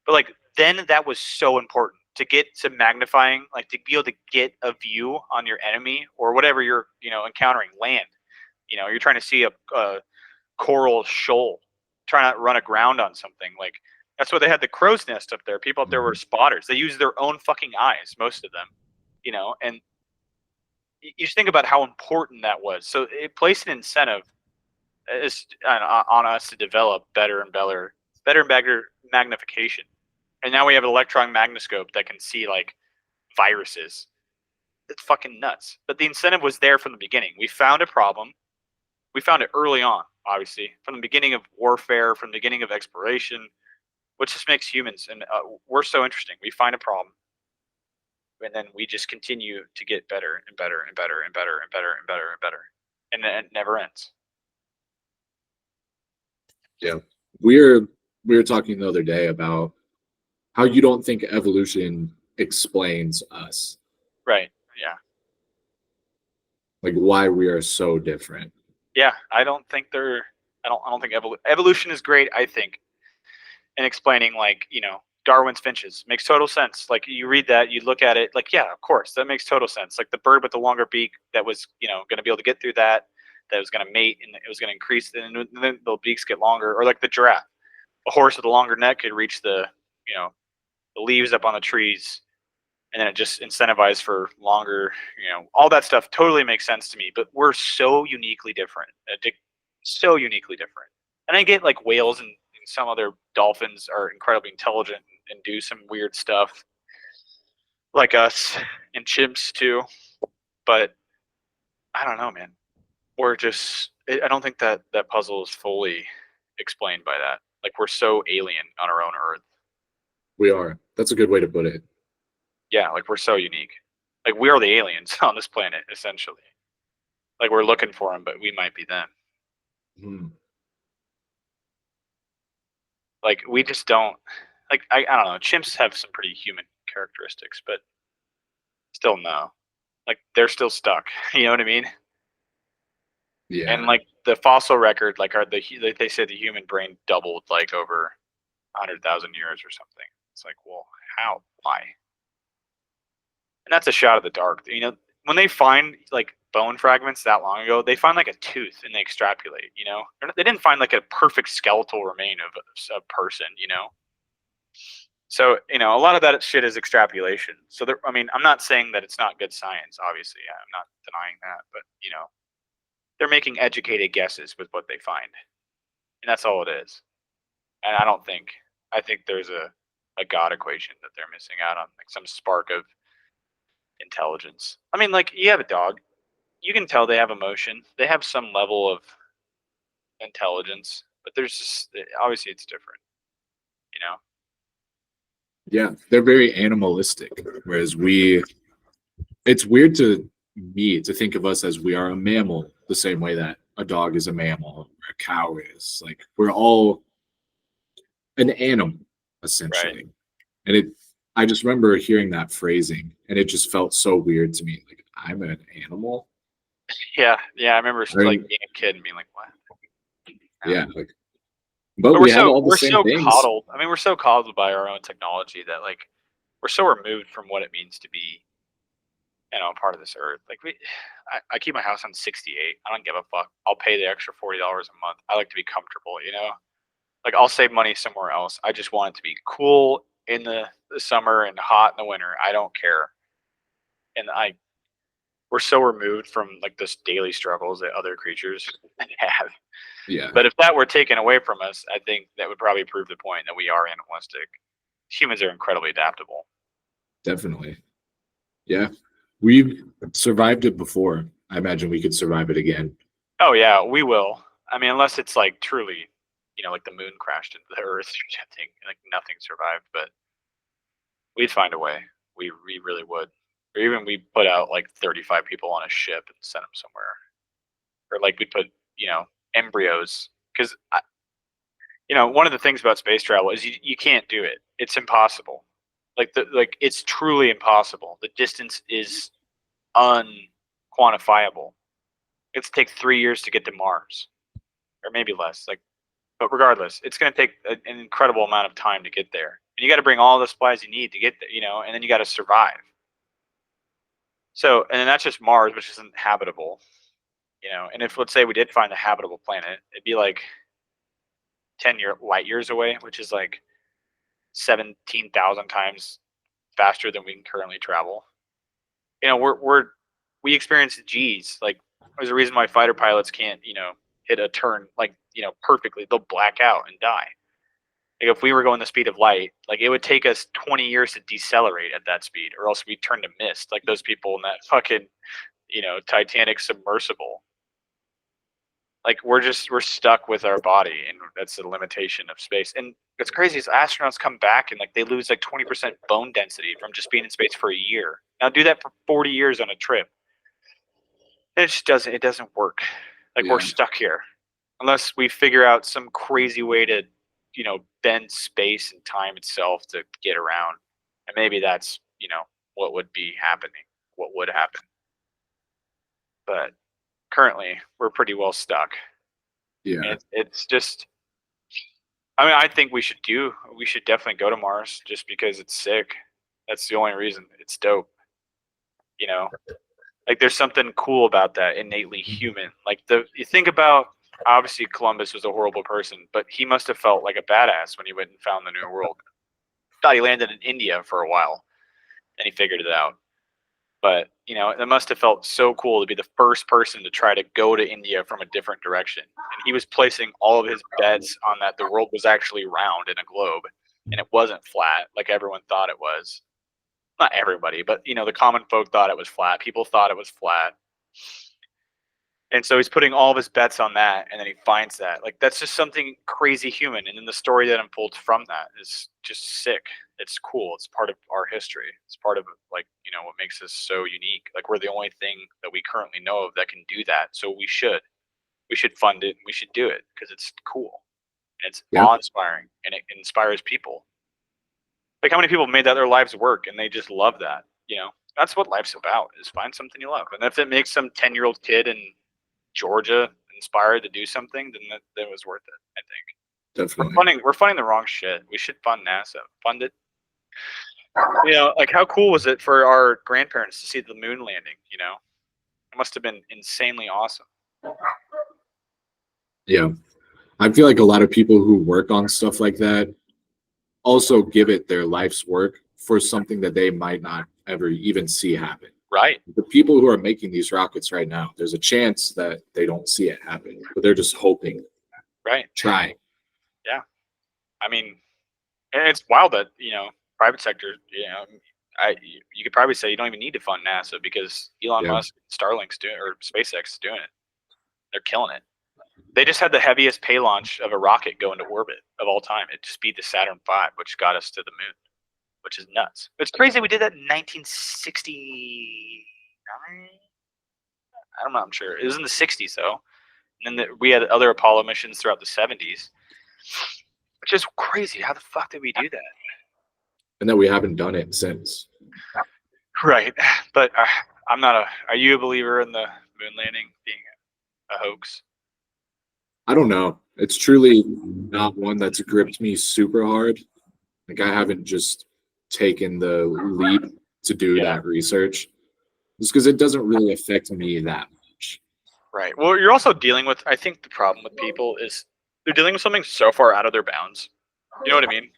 But like, then that was so important to get to magnifying, like to be able to get a view on your enemy or whatever you're, encountering, land. You're trying to see a coral shoal, trying to run aground on something. Like, that's why they had the crow's nest up there. People up there were spotters. They used their own fucking eyes, most of them, and you think about how important that was. So it placed an incentive on us to develop better and better magnification. And now we have an electron magnoscope that can see like viruses. It's fucking nuts. But the incentive was there from the beginning. We found a problem. We found it early on, obviously, from the beginning of warfare, from the beginning of exploration, which just makes humans, and we're so interesting. We find a problem, and then we just continue to get better and better and better and better and better and better and better, and it never ends. Yeah, we were talking the other day about how you don't think evolution explains us, right? Yeah, like why we are so different. Yeah, I don't think evolution is great, I think, in explaining, like, Darwin's finches makes total sense. Like, you read that, you look at it, like, yeah, of course, that makes total sense. Like, the bird with the longer beak that was, going to be able to get through that was going to mate, and it was going to increase, and then the beaks get longer. Or like the giraffe, a horse with a longer neck could reach the leaves up on the trees, and then it just incentivized for longer. All that stuff totally makes sense to me. But we're so uniquely different, so uniquely different. And I get like whales and and some other dolphins are incredibly intelligent and do some weird stuff, like us and chimps too. But I don't know, man. I don't think that puzzle is fully explained by that. Like, we're so alien on our own Earth. We are. That's a good way to put it. Yeah, like we're so unique. Like, we are the aliens on this planet, essentially. Like, we're looking for them, but we might be them. Hmm. Like, we just don't. Like, I don't know. Chimps have some pretty human characteristics, but still no. Like, they're still stuck. You know what I mean? Yeah. And like the fossil record, like they say the human brain doubled like over 100,000 years or something. It's like, well, how? Why? And that's a shot of the dark. You know, when they find like bone fragments that long ago, they find like a tooth and they extrapolate. You know, they didn't find like a perfect skeletal remain of a person. You know, so you know a lot of that shit is extrapolation. So I mean, I'm not saying that it's not good science. Obviously, I'm not denying that, but you know, they're making educated guesses with what they find, and that's all it is. And I think there's a God equation that they're missing out on, like some spark of intelligence. I mean, like, you have a dog, you can tell they have emotion, they have some level of intelligence, but there's just obviously it's different, you know. Yeah, they're very animalistic, whereas it's weird to me to think of us as we are a mammal the same way that a dog is a mammal or a cow is. Like, we're all an animal, essentially. Right. And I just remember hearing that phrasing and it just felt so weird to me. Like, I'm an animal. Yeah, I remember like being a kid and being like, what? Yeah, like, but we have all the same things. Coddled. I mean, we're so coddled by our own technology that like we're so removed from what it means to be, you know, part of this earth. Like I keep my house on 68. I don't give a fuck. I'll pay the extra $40 a month. I like to be comfortable, you know. Like, I'll save money somewhere else. I just want it to be cool in the summer and hot in the winter. I don't care. And we're so removed from like this daily struggles that other creatures have. Yeah. But if that were taken away from us, I think that would probably prove the point that we are animalistic. Humans are incredibly adaptable. Definitely. Yeah. We've survived it before. I imagine we could survive it again. Oh yeah, we will. I mean, unless it's like truly, you know, like the moon crashed into the earth or something, like nothing survived, but we'd find a way. We really would. Or even we put out like 35 people on a ship and send them somewhere. Or like we put, you know, embryos. Because, you know, one of the things about space travel is you can't do it. It's impossible. Like it's truly impossible. The distance is unquantifiable. It's take 3 years to get to Mars, or maybe less. Like, but regardless, it's going to take an incredible amount of time to get there. And you got to bring all the supplies you need to get there, you know, and then you got to survive. So, and then that's just Mars, which isn't habitable, you know. And if, let's say, we did find a habitable planet, it'd be like 10 light years away, which is like 17,000 times faster than we can currently travel. You know, we experience G's. Like, there's a reason why fighter pilots can't, you know, hit a turn like, you know, perfectly. They'll black out and die. Like, if we were going the speed of light, like, it would take us 20 years to decelerate at that speed, or else we'd turn to mist, like those people in that fucking, you know, Titanic submersible. Like, we're stuck with our body, and that's the limitation of space. And what's crazy is astronauts come back and like they lose like 20% bone density from just being in space for a year. Now do that for 40 years on a trip. And it doesn't work. Like, we're stuck here unless we figure out some crazy way to, you know, bend space and time itself to get around. And maybe that's, you know, what would be happening, what would happen. But currently we're pretty well stuck. Yeah. And it's just, I mean, I think we should definitely go to Mars just because it's sick. That's the only reason. It's dope. You know, like, there's something cool about that, innately human. Like, you think about, obviously Columbus was a horrible person, but he must have felt like a badass when he went and found the New World. Thought he landed in India for a while, and he figured it out. But, you know, it must have felt so cool to be the first person to try to go to India from a different direction. And he was placing all of his bets on that the world was actually round in a globe and it wasn't flat like everyone thought it was. Not everybody, but, you know, the common folk thought it was flat. People thought it was flat. And so he's putting all of his bets on that, and then he finds that. Like, that's just something crazy human. And then the story that unfolds from that is just sick. It's cool. It's part of our history. It's part of, like, you know, what makes us so unique. Like, we're the only thing that we currently know of that can do that. So we should. We should fund it. We should do it because it's cool. And it's awe-inspiring, and it inspires people. Like, how many people made that their lives work, and they just love that, you know? That's what life's about, is find something you love. And if it makes some 10-year-old kid in Georgia inspired to do something, then that was worth it, I think. Definitely. We're funding the wrong shit. We should fund NASA. Fund it. You know, like, how cool was it for our grandparents to see the moon landing, you know? It must have been insanely awesome. Yeah. I feel like a lot of people who work on stuff like that also give it their life's work for something that they might not ever even see happen. Right. The people who are making these rockets right now, there's a chance that they don't see it happen, but they're just hoping. Right. Trying. Yeah. I mean, and it's wild that, you know, private sector, you know, you could probably say you don't even need to fund NASA because Elon Musk, Starlink's doing, or SpaceX is doing it. They're killing it. They just had the heaviest pay launch of a rocket go into orbit of all time. It just beat the Saturn V, which got us to the moon, which is nuts. It's crazy we did that in 1969. I'm not sure. It was in the 60s, though. And then we had other Apollo missions throughout the 70s, which is crazy. How the fuck did we do that? And that we haven't done it since. Right. But I'm not a... Are you a believer in the moon landing being a hoax? I don't know. It's truly not one that's gripped me super hard. Like, I haven't just taken the leap to do that research. Just because it doesn't really affect me that much. Right. Well, you're also dealing with... I think the problem with people is they're dealing with something so far out of their bounds. You know what I mean?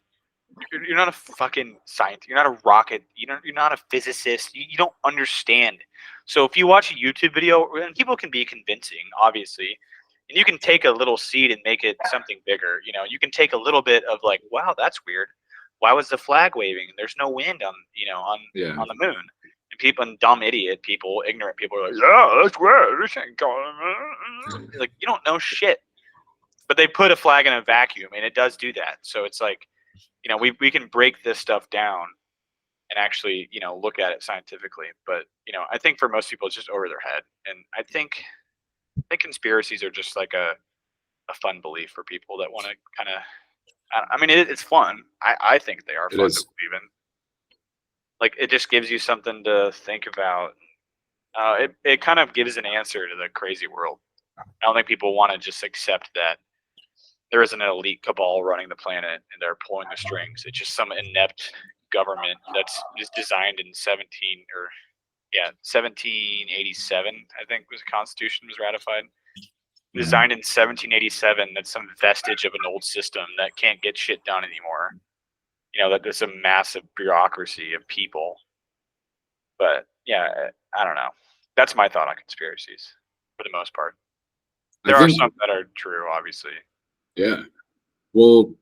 You're not a fucking scientist. You're not a rocket. You're not a physicist. You don't understand. So if you watch a YouTube video, and people can be convincing, obviously, and you can take a little seed and make it something bigger. You know, you can take a little bit of like, wow, that's weird. Why was the flag waving? There's no wind on, you know, on the moon. And people, and dumb idiot people, ignorant people are like, yeah, that's weird. This ain't going. Like, you don't know shit. But they put a flag in a vacuum, and it does do that. So it's like, you know, we can break this stuff down and actually, you know, look at it scientifically. But, you know, I think for most people, it's just over their head. And I think conspiracies are just like a fun belief for people that want to kind of, I mean, it's fun. I think they are fun to believe in. Like, it just gives you something to think about. It kind of gives an answer to the crazy world. I don't think people want to just accept that there isn't an elite cabal running the planet and they're pulling the strings. It's just some inept government that's just designed in 1787, I think, was the Constitution was ratified. Designed in 1787, that's some vestige of an old system that can't get shit done anymore. You know, that there's a massive bureaucracy of people. But yeah, I don't know. That's my thought on conspiracies for the most part. There are some that are true, obviously. Yeah. Well,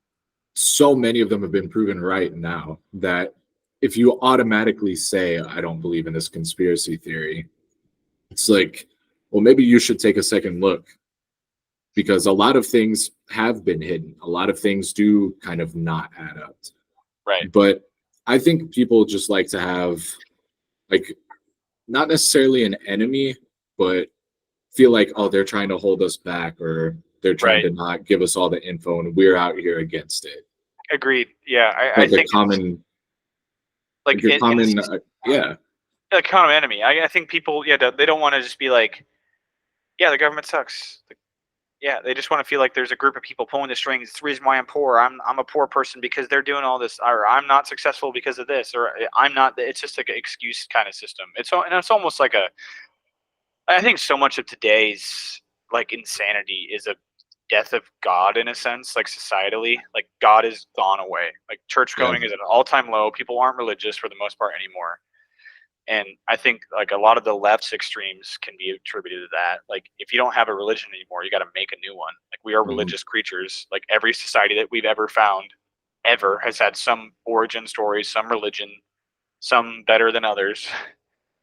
so many of them have been proven right now that if you automatically say, I don't believe in this conspiracy theory, it's like, well, maybe you should take a second look, because a lot of things have been hidden. A lot of things do kind of not add up. Right. But I think people just like to have, like, not necessarily an enemy, but feel like, oh, they're trying to hold us back, or they're trying to not give us all the info, and we're out here against it. Agreed. Yeah, I think common, like your common, a common enemy. I think people, they don't want to just be like, yeah, the government sucks. Yeah, they just want to feel like there's a group of people pulling the strings. It's the reason why I'm poor. I'm a poor person because they're doing all this, or I'm not successful because of this, or I'm not. It's just like an excuse kind of system. It's almost like I think so much of today's like insanity is a death of God in a sense, like societally. Like, God is gone away. Like, church going is at an all-time low. People aren't religious for the most part anymore. And I think like a lot of the left's extremes can be attributed to that. Like if you don't have a religion anymore, you got to make a new one. Like we are religious creatures. Like every society that we've ever found ever has had some origin story, some religion, some better than others.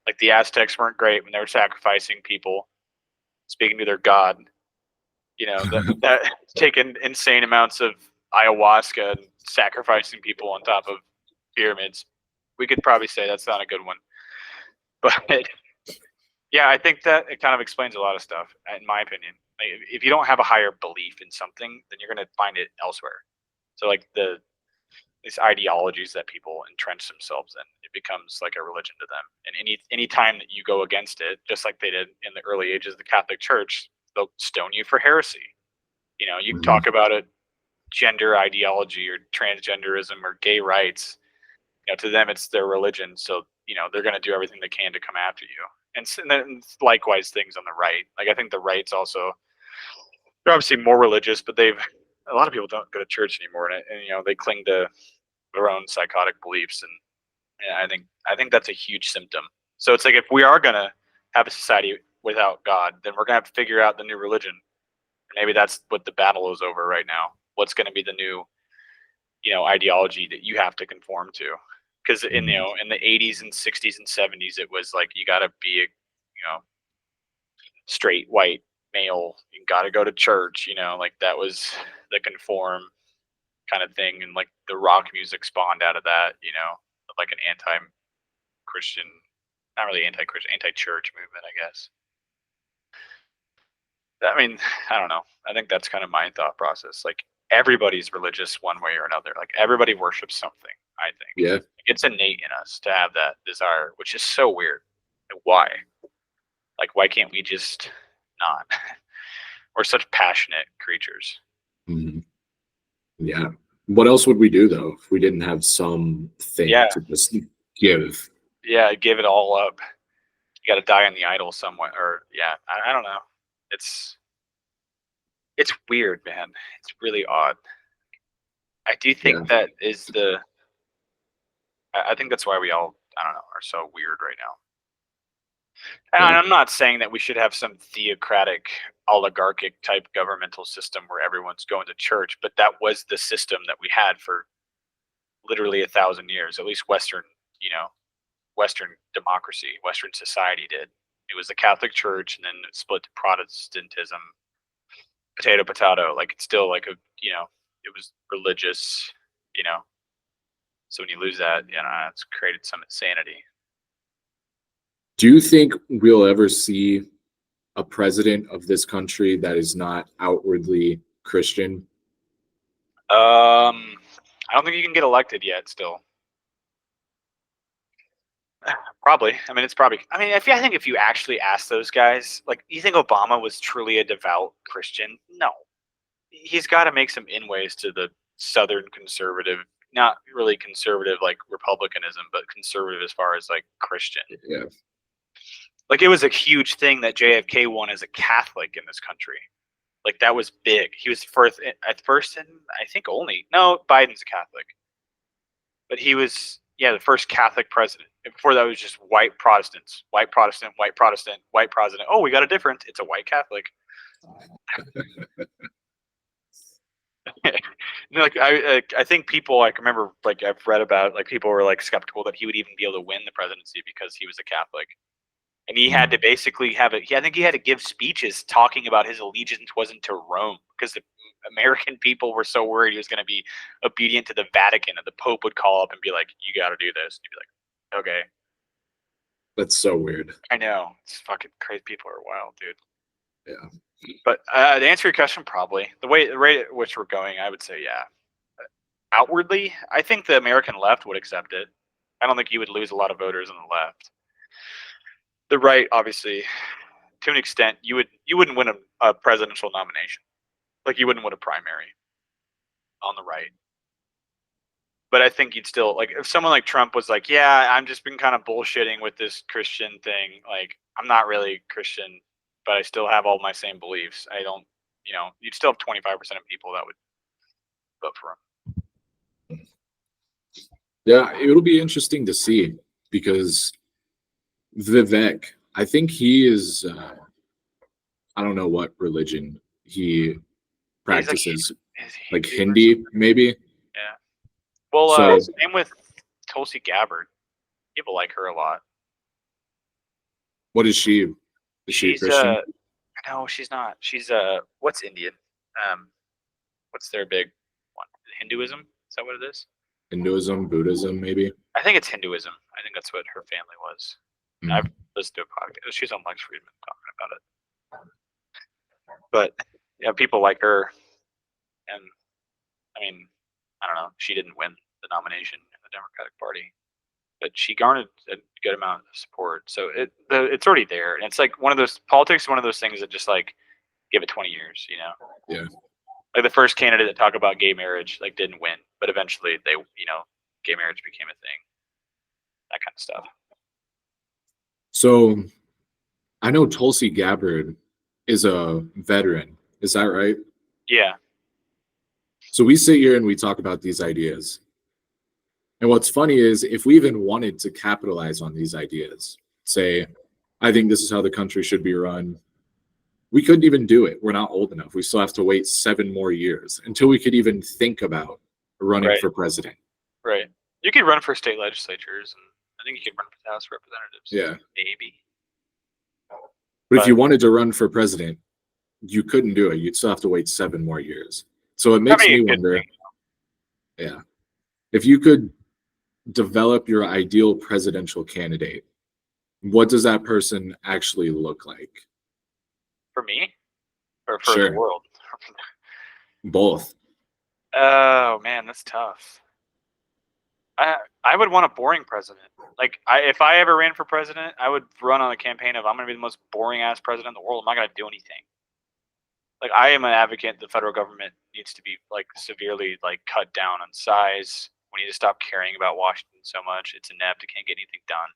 Like the Aztecs weren't great when they were sacrificing people, speaking to their god. You know, that taking insane amounts of ayahuasca and sacrificing people on top of pyramids. We could probably say that's not a good one. But yeah, I think that it kind of explains a lot of stuff, in my opinion. Like, if you don't have a higher belief in something, then you're going to find it elsewhere. So like these ideologies that people entrench themselves in, it becomes like a religion to them. And any time that you go against it, just like they did in the early ages of the Catholic Church, they'll stone you for heresy. You know, you talk about a gender ideology or transgenderism or gay rights. You know, to them it's their religion, so you know they're going to do everything they can to come after you. And then likewise things on the right. Like I think the right's also, they're obviously more religious, but a lot of people don't go to church anymore, and you know they cling to their own psychotic beliefs, and I think that's a huge symptom. So it's like if we are gonna have a society without God, then we're gonna have to figure out the new religion. Maybe that's what the battle is over right now. What's going to be the new, you know, ideology that you have to conform to? Because in you know in the 80s and 60s and 70s, it was like you got to be a straight white male. You got to go to church. You know, like that was the conform kind of thing, and like the rock music spawned out of that. You know, like an anti-Christian, not really anti-Christian, anti-church movement, I guess. I mean, I don't know. I think that's kind of my thought process. Like everybody's religious one way or another. Like everybody worships something, I think. Yeah. It's innate in us to have that desire, which is so weird. Why? Like, why can't we just not? We're such passionate creatures. Yeah. What else would we do though if we didn't have something to just give? Yeah, give it all up. You got to die on the idol somewhere, or I don't know. It's weird, man. It's really odd. I do think that is I think that's why we all, I don't know, are so weird right now. And I'm not saying that we should have some theocratic, oligarchic type governmental system where everyone's going to church, but that was the system that we had for literally 1,000 years. At least Western democracy, Western society did. It was the Catholic Church, and then it split to Protestantism. Potato. Like it's still like it was religious. So when you lose that, it's created some insanity. Do you think we'll ever see a president of this country that is not outwardly Christian? I don't think you can get elected yet still. Probably. I mean, it's probably. I mean, I think if you actually ask those guys, like, you think Obama was truly a devout Christian? No. He's got to make some inways to the Southern conservative, not really conservative like republicanism, but conservative as far as like Christian. Yeah. Like, it was a huge thing that JFK won as a Catholic in this country. Like, that was big. He was at first, and I think only. No, Biden's a Catholic. But he was, the first Catholic president. And before that, it was just white Protestants. White Protestant, white Protestant, white Protestant. Oh, we got a difference. It's a white Catholic. Like, I think people, like, remember, like, I've read about, like, people were, like, skeptical that he would even be able to win the presidency because he was a Catholic. And he had to basically I think he had to give speeches talking about his allegiance wasn't to Rome, because the American people were so worried he was going to be obedient to the Vatican, and the Pope would call up and be like, you got to do this. And he'd be like, okay. That's so weird. I know. It's fucking crazy. People are wild, dude. Yeah. But to answer your question, probably. The rate at which we're going, I would say, yeah. Outwardly, I think the American left would accept it. I don't think you would lose a lot of voters on the left. The right, obviously, to an extent, you wouldn't win a presidential nomination. Like, you wouldn't win a primary on the right. But I think you'd still, like, if someone like Trump was like, yeah, I'm just been kind of bullshitting with this Christian thing. Like, I'm not really Christian, but I still have all my same beliefs. I don't, you'd still have 25% of people that would vote for him. Yeah, it'll be interesting to see, because Vivek, I think he is. I don't know what religion he He's practices, he's like Hindu or Hindi, something. maybe. Yeah. Well, So, same with Tulsi Gabbard. People like her a lot. what is she? Is she a She's Christian? no, she's not. She's what's Indian? Um, what's their big one? Hinduism? Is that what it is? Hinduism, Buddhism, maybe. I think it's Hinduism. I think that's what her family was. Mm. I've listened to a podcast. She's on Lex Friedman talking about it. But yeah, people like her, and I mean, I don't know. She didn't win the nomination in the Democratic Party, but she garnered a good amount of support. So it's already there, and it's like one of those politics. One of those things that just like give it 20 years, you know. Yeah. Like the first candidate that talked about gay marriage like didn't win, but eventually they, gay marriage became a thing. That kind of stuff. So, I know Tulsi Gabbard is a veteran. Is that right? Yeah. So we sit here and we talk about these ideas. And what's funny is if we even wanted to capitalize on these ideas, say, I think this is how the country should be run, we couldn't even do it. We're not old enough. We still have to wait 7 more years until we could even think about running for president. Right. You could run for state legislatures, and I think you could run for the House of Representatives. Yeah. Maybe. But if you wanted to run for president, you couldn't do it. You'd still have to wait 7 more years. So it makes me wonder, if you could develop your ideal presidential candidate, what does that person actually look like? For me? Or for the world? Both. Oh, man, that's tough. I would want a boring president. Like, if I ever ran for president, I would run on a campaign of I'm going to be the most boring-ass president in the world. I'm not going to do anything. Like, I am an advocate the federal government needs to be, like, severely, like, cut down on size. We need to stop caring about Washington so much. It's inept. It can't get anything done.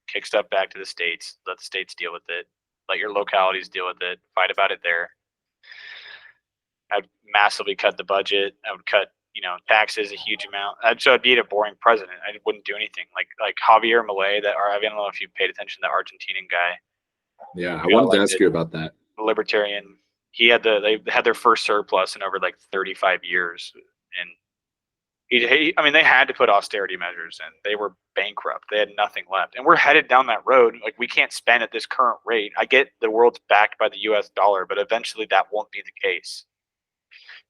Kick stuff back to the states. Let the states deal with it. Let your localities deal with it. Fight about it there. I'd massively cut the budget. I would cut, taxes a huge amount. So I'd be a boring president. I wouldn't do anything. Like Javier Milei, I don't know if you paid attention, the Argentinian guy. Yeah, I wanted to ask you about that. The libertarian. They had their first surplus in over like 35 years, and they had to put austerity measures in. They were bankrupt. They had nothing left, and we're headed down that road. Like, we can't spend at this current rate. I get the world's backed by the U.S. dollar, but eventually that won't be the case.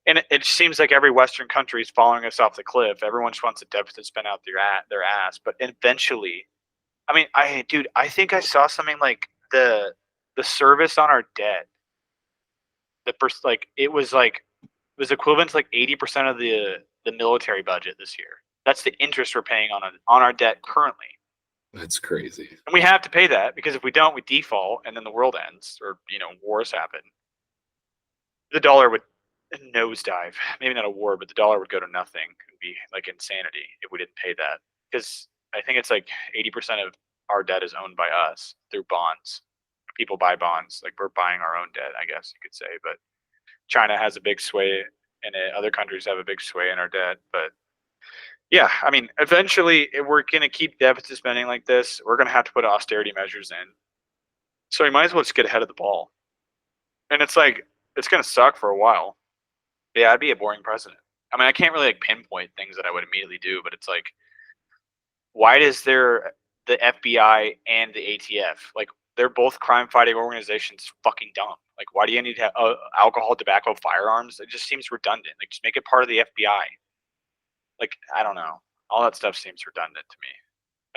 And it seems like every Western country is following us off the cliff. Everyone just wants a deficit spent out their ass, but eventually, I think I saw something like the service on our debt. It was equivalent to like 80% of the military budget this year. That's the interest we're paying on our debt currently. That's crazy. And we have to pay that, because if we don't, we default, and then the world ends, or wars happen. The dollar would nosedive. Maybe not a war, but the dollar would go to nothing. It would be like insanity if we didn't pay that, because I think it's like 80% of our debt is owned by us through bonds. People buy bonds. Like, we're buying our own debt, I guess you could say. But China has a big sway in it. Other countries have a big sway in our debt. But yeah, eventually, if we're going to keep deficit spending like this, we're going to have to put austerity measures in. So we might as well just get ahead of the ball. And it's like, it's going to suck for a while. Yeah, I'd be a boring president. I can't really pinpoint things that I would immediately do, but it's like, why does the FBI and the ATF, like, they're both crime-fighting organizations, fucking dumb. Like, why do you need to have alcohol, tobacco, firearms? It just seems redundant. Like, just make it part of the FBI. Like, I don't know. All that stuff seems redundant to me.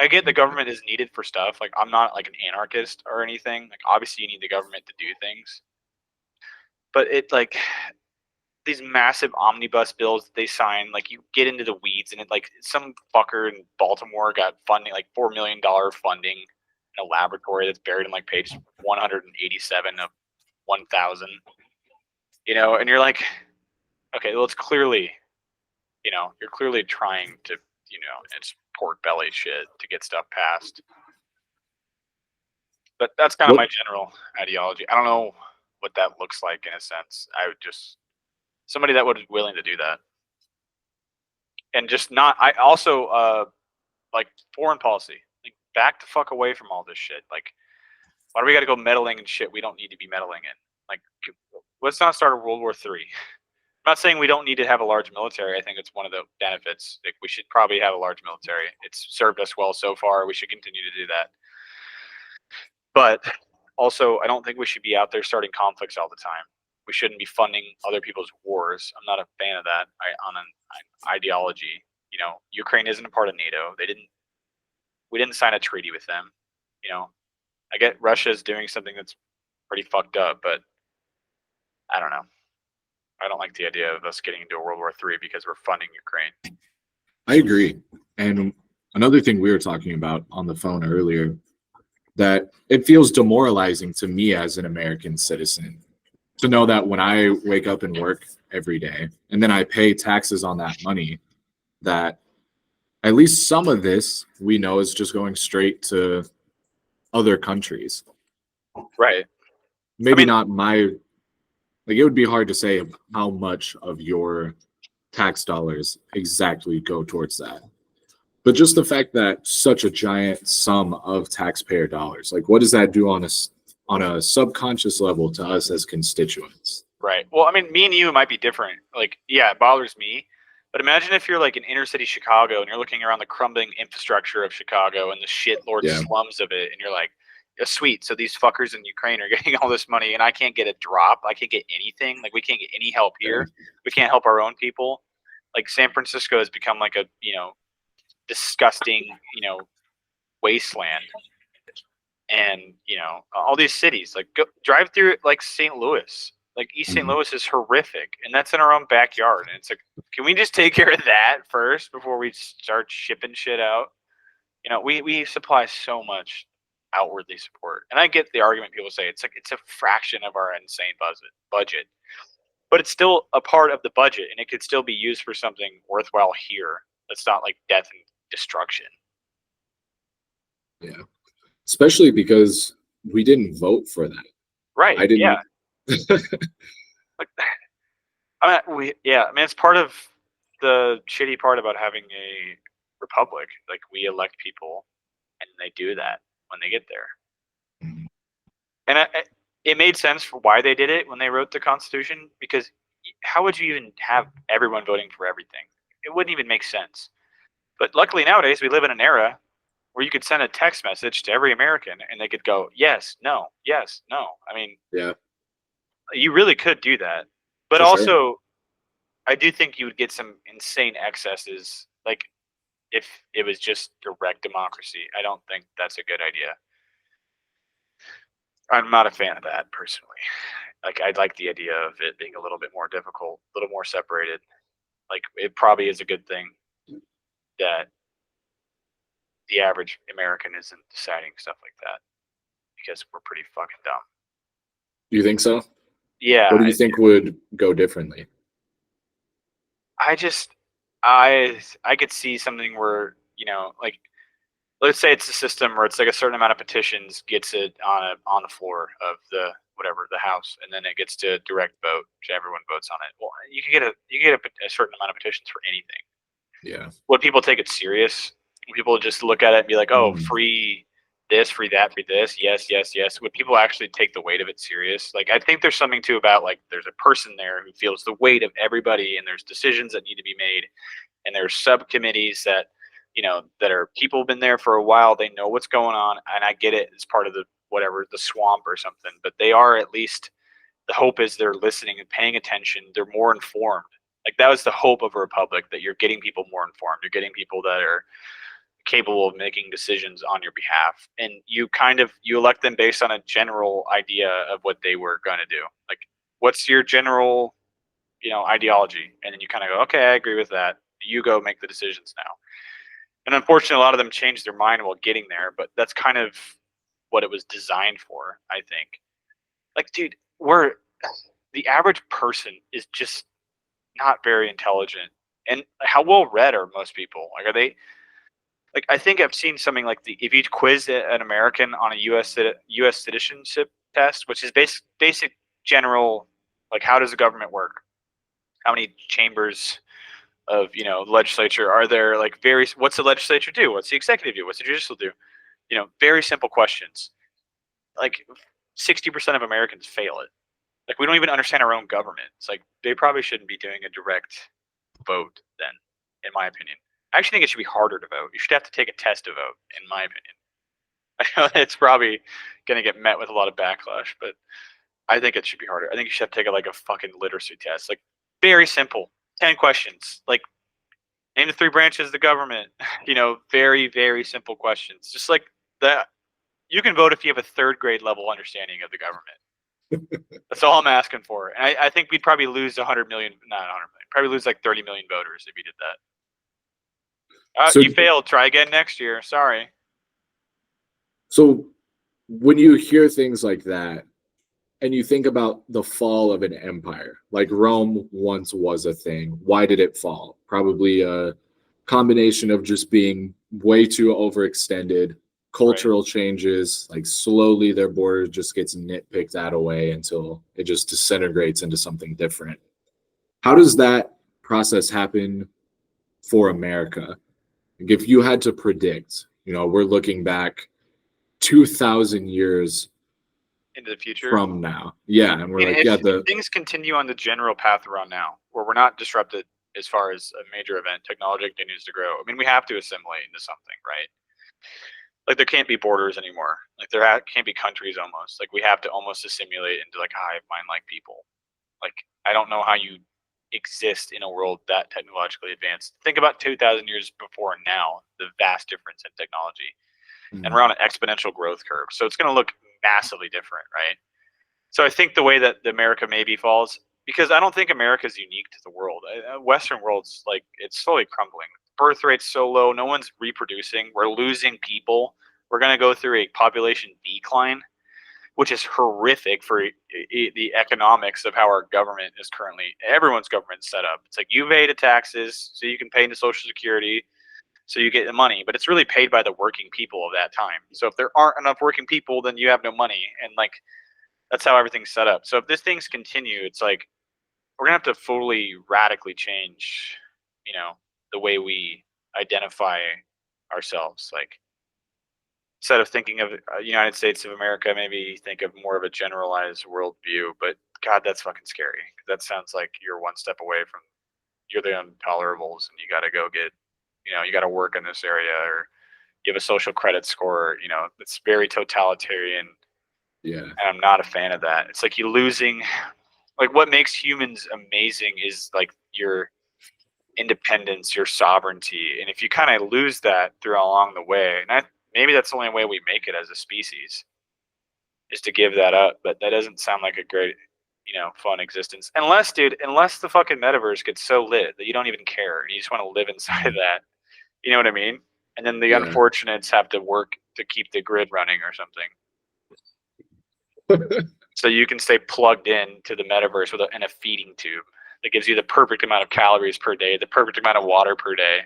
I get the government is needed for stuff. Like, I'm not like an anarchist or anything. Like, obviously you need the government to do things. But these massive omnibus bills that they sign, like, you get into the weeds, and it, like, some fucker in Baltimore got funding, like $4 million funding in a laboratory that's buried in like page 187 of 1,000. And you're like, okay, well, it's clearly, you're clearly trying to, it's pork belly shit to get stuff passed. But that's kind of my general ideology. I don't know what that looks like in a sense. I would just somebody that would be willing to do that, and just not. I also like foreign policy. Like, back the fuck away from all this shit. Like, why do we got to go meddling in shit we don't need to be meddling in? Like, let's not start a World War III. I'm not saying we don't need to have a large military. I think it's one of the benefits. Like, we should probably have a large military. It's served us well so far. We should continue to do that. But also, I don't think we should be out there starting conflicts all the time. We shouldn't be funding other people's wars. I'm not a fan of that on an ideology. You know, Ukraine isn't a part of NATO. We didn't sign a treaty with them. You know, I get Russia's doing something that's pretty fucked up, but I don't know. I don't like the idea of us getting into a World War III because we're funding Ukraine. I agree. And another thing we were talking about on the phone earlier, that it feels demoralizing to me as an American citizen to know that when I wake up and work every day and then I pay taxes on that money, that at least some of this we know is just going straight to other countries. Right. Maybe not like, it would be hard to say how much of your tax dollars exactly go towards that. But just the fact that such a giant sum of taxpayer dollars, like, what does that do on a subconscious level to us as constituents? Right. Well, I mean, me and you might be different. Like, yeah, it bothers me. But imagine if you're like in inner city Chicago and you're looking around the crumbling infrastructure of Chicago and the shitlord slums of it, and you're like, oh, sweet. So these fuckers in Ukraine are getting all this money, and I can't get a drop. I can't get anything. Like, we can't get any help here. We can't help our own people. Like, San Francisco has become like a, you know, disgusting, you know, wasteland. And, you know, all these cities, like, go drive through like St. Louis. Like, East St. Louis is horrific, and that's in our own backyard. And it's like, can we just take care of that first before we start shipping shit out? You know, we supply so much outwardly support, and I get the argument people say it's like it's a fraction of our insane budget, but it's still a part of the budget, and it could still be used for something worthwhile here. That's not like death and destruction. Yeah, especially because we didn't vote for that. Right. I didn't. Yeah. Like, I mean, it's part of the shitty part about having a republic. Like, we elect people, and they do that when they get there. And it made sense for why they did it when they wrote the Constitution, because how would you even have everyone voting for everything? It wouldn't even make sense. But luckily nowadays we live in an era where you could send a text message to every American and they could go, yes, no, yes, no. I mean, yeah, you really could do that. But for also, sure. I do think you would get some insane excesses, like if it was just direct democracy. I don't think that's a good idea. I'm not a fan of that personally. Like, I'd like the idea of it being a little bit more difficult, a little more separated. Like, it probably is a good thing that the average American isn't deciding stuff like that, because we're pretty fucking dumb. Do you think so? Yeah. What do you think would go differently? I could see something where, you know, like, let's say it's a system where it's like a certain amount of petitions gets it on the floor of the House, and then it gets to direct vote, so everyone votes on it. Well, you can get a certain amount of petitions for anything. Yeah. Would people take it serious? Would people just look at it and be like, oh, free this, free that, free this, yes, yes, yes? Would people actually take the weight of it serious? Like, I think there's something too about, like, there's a person there who feels the weight of everybody, and there's decisions that need to be made, and there's subcommittees that, you know, that are people have been there for a while. They know what's going on, and I get it. It's part of the swamp or something, but they are, at least the hope is they're listening and paying attention. They're more informed. Like, that was the hope of a republic, that you're getting people more informed. You're getting people that are capable of making decisions on your behalf, and you elect them based on a general idea of what they were going to do. Like, what's your general, you know, ideology? And then you kind of go, okay, I agree with that. You go make the decisions now. And unfortunately, a lot of them changed their mind while getting there, but that's kind of what it was designed for, I think. Like, dude, the average person is just not very intelligent. And how well read are most people? Like, are they, like, I think I've seen something like if you quiz an American on a U.S. citizenship test, which is basic general, like, how does the government work? How many chambers of, you know, legislature are there? Like, what's the legislature do? What's the executive do? What's the judicial do? Very simple questions. Like 60% of Americans fail it. Like, we don't even understand our own government. It's like they probably shouldn't be doing a direct vote then, in my opinion. I actually think it should be harder to vote. You should have to take a test to vote, in my opinion. I know it's probably going to get met with a lot of backlash, but I think it should be harder. I think you should have to take a fucking literacy test. Like, very simple. 10 questions. Like, name the 3 branches of the government. Very, very simple questions. Just like that. You can vote if you have a 3rd grade level understanding of the government. That's all I'm asking for. And I think we'd probably lose 100 million, not 100 million, probably lose like 30 million voters if you did that. You failed. Try again next year. Sorry. So when you hear things like that, and you think about the fall of an empire, like Rome once was a thing, why did it fall? Probably a combination of just being way too overextended, cultural changes, like slowly their border just gets nitpicked out away until it just disintegrates into something different. How does that process happen for America? Like, if you had to predict, we're looking back 2,000 years into the future from now. Yeah. And we're if things continue on the general path we're on now, where we're not disrupted as far as a major event, technology continues to grow. I mean, we have to assimilate into something, right? Like, there can't be borders anymore. Like, there can't be countries almost. Like, we have to almost assimilate into like hive mind like people. Like, I don't know how you exist in a world that technologically advanced. Think about 2,000 years before and now, the vast difference in technology. And we're on an exponential growth curve. So it's going to look massively different, right? So I think the way that America maybe falls, because I don't think America is unique to the world. Western world's like, it's slowly crumbling. Birth rate's so low. No one's reproducing. We're losing people. We're going to go through a population decline, which is horrific for the economics of how our government is currently, everyone's government set up. It's like, you pay the taxes so you can pay into Social Security, so you get the money, but it's really paid by the working people of that time. So if there aren't enough working people, then you have no money. And like, that's how everything's set up. So if this thing's continue, it's like, we're gonna have to fully radically change, the way we identify ourselves. Like, instead of thinking of United States of America, maybe think of more of a generalized worldview. But God, that's fucking scary. That sounds like you're one step away from, you're the intolerables, and you got to go get, you got to work in this area, or you have a social credit score. It's very totalitarian. Yeah. And I'm not a fan of that. It's like, you're losing, like, what makes humans amazing is like your independence, your sovereignty. And if you kind of lose that along the way, and maybe that's the only way we make it as a species, is to give that up. But that doesn't sound like a great, fun existence. Unless the fucking metaverse gets so lit that you don't even care and you just want to live inside of that. You know what I mean? And then the unfortunates have to work to keep the grid running or something. So you can stay plugged in to the metaverse in a feeding tube that gives you the perfect amount of calories per day, the perfect amount of water per day.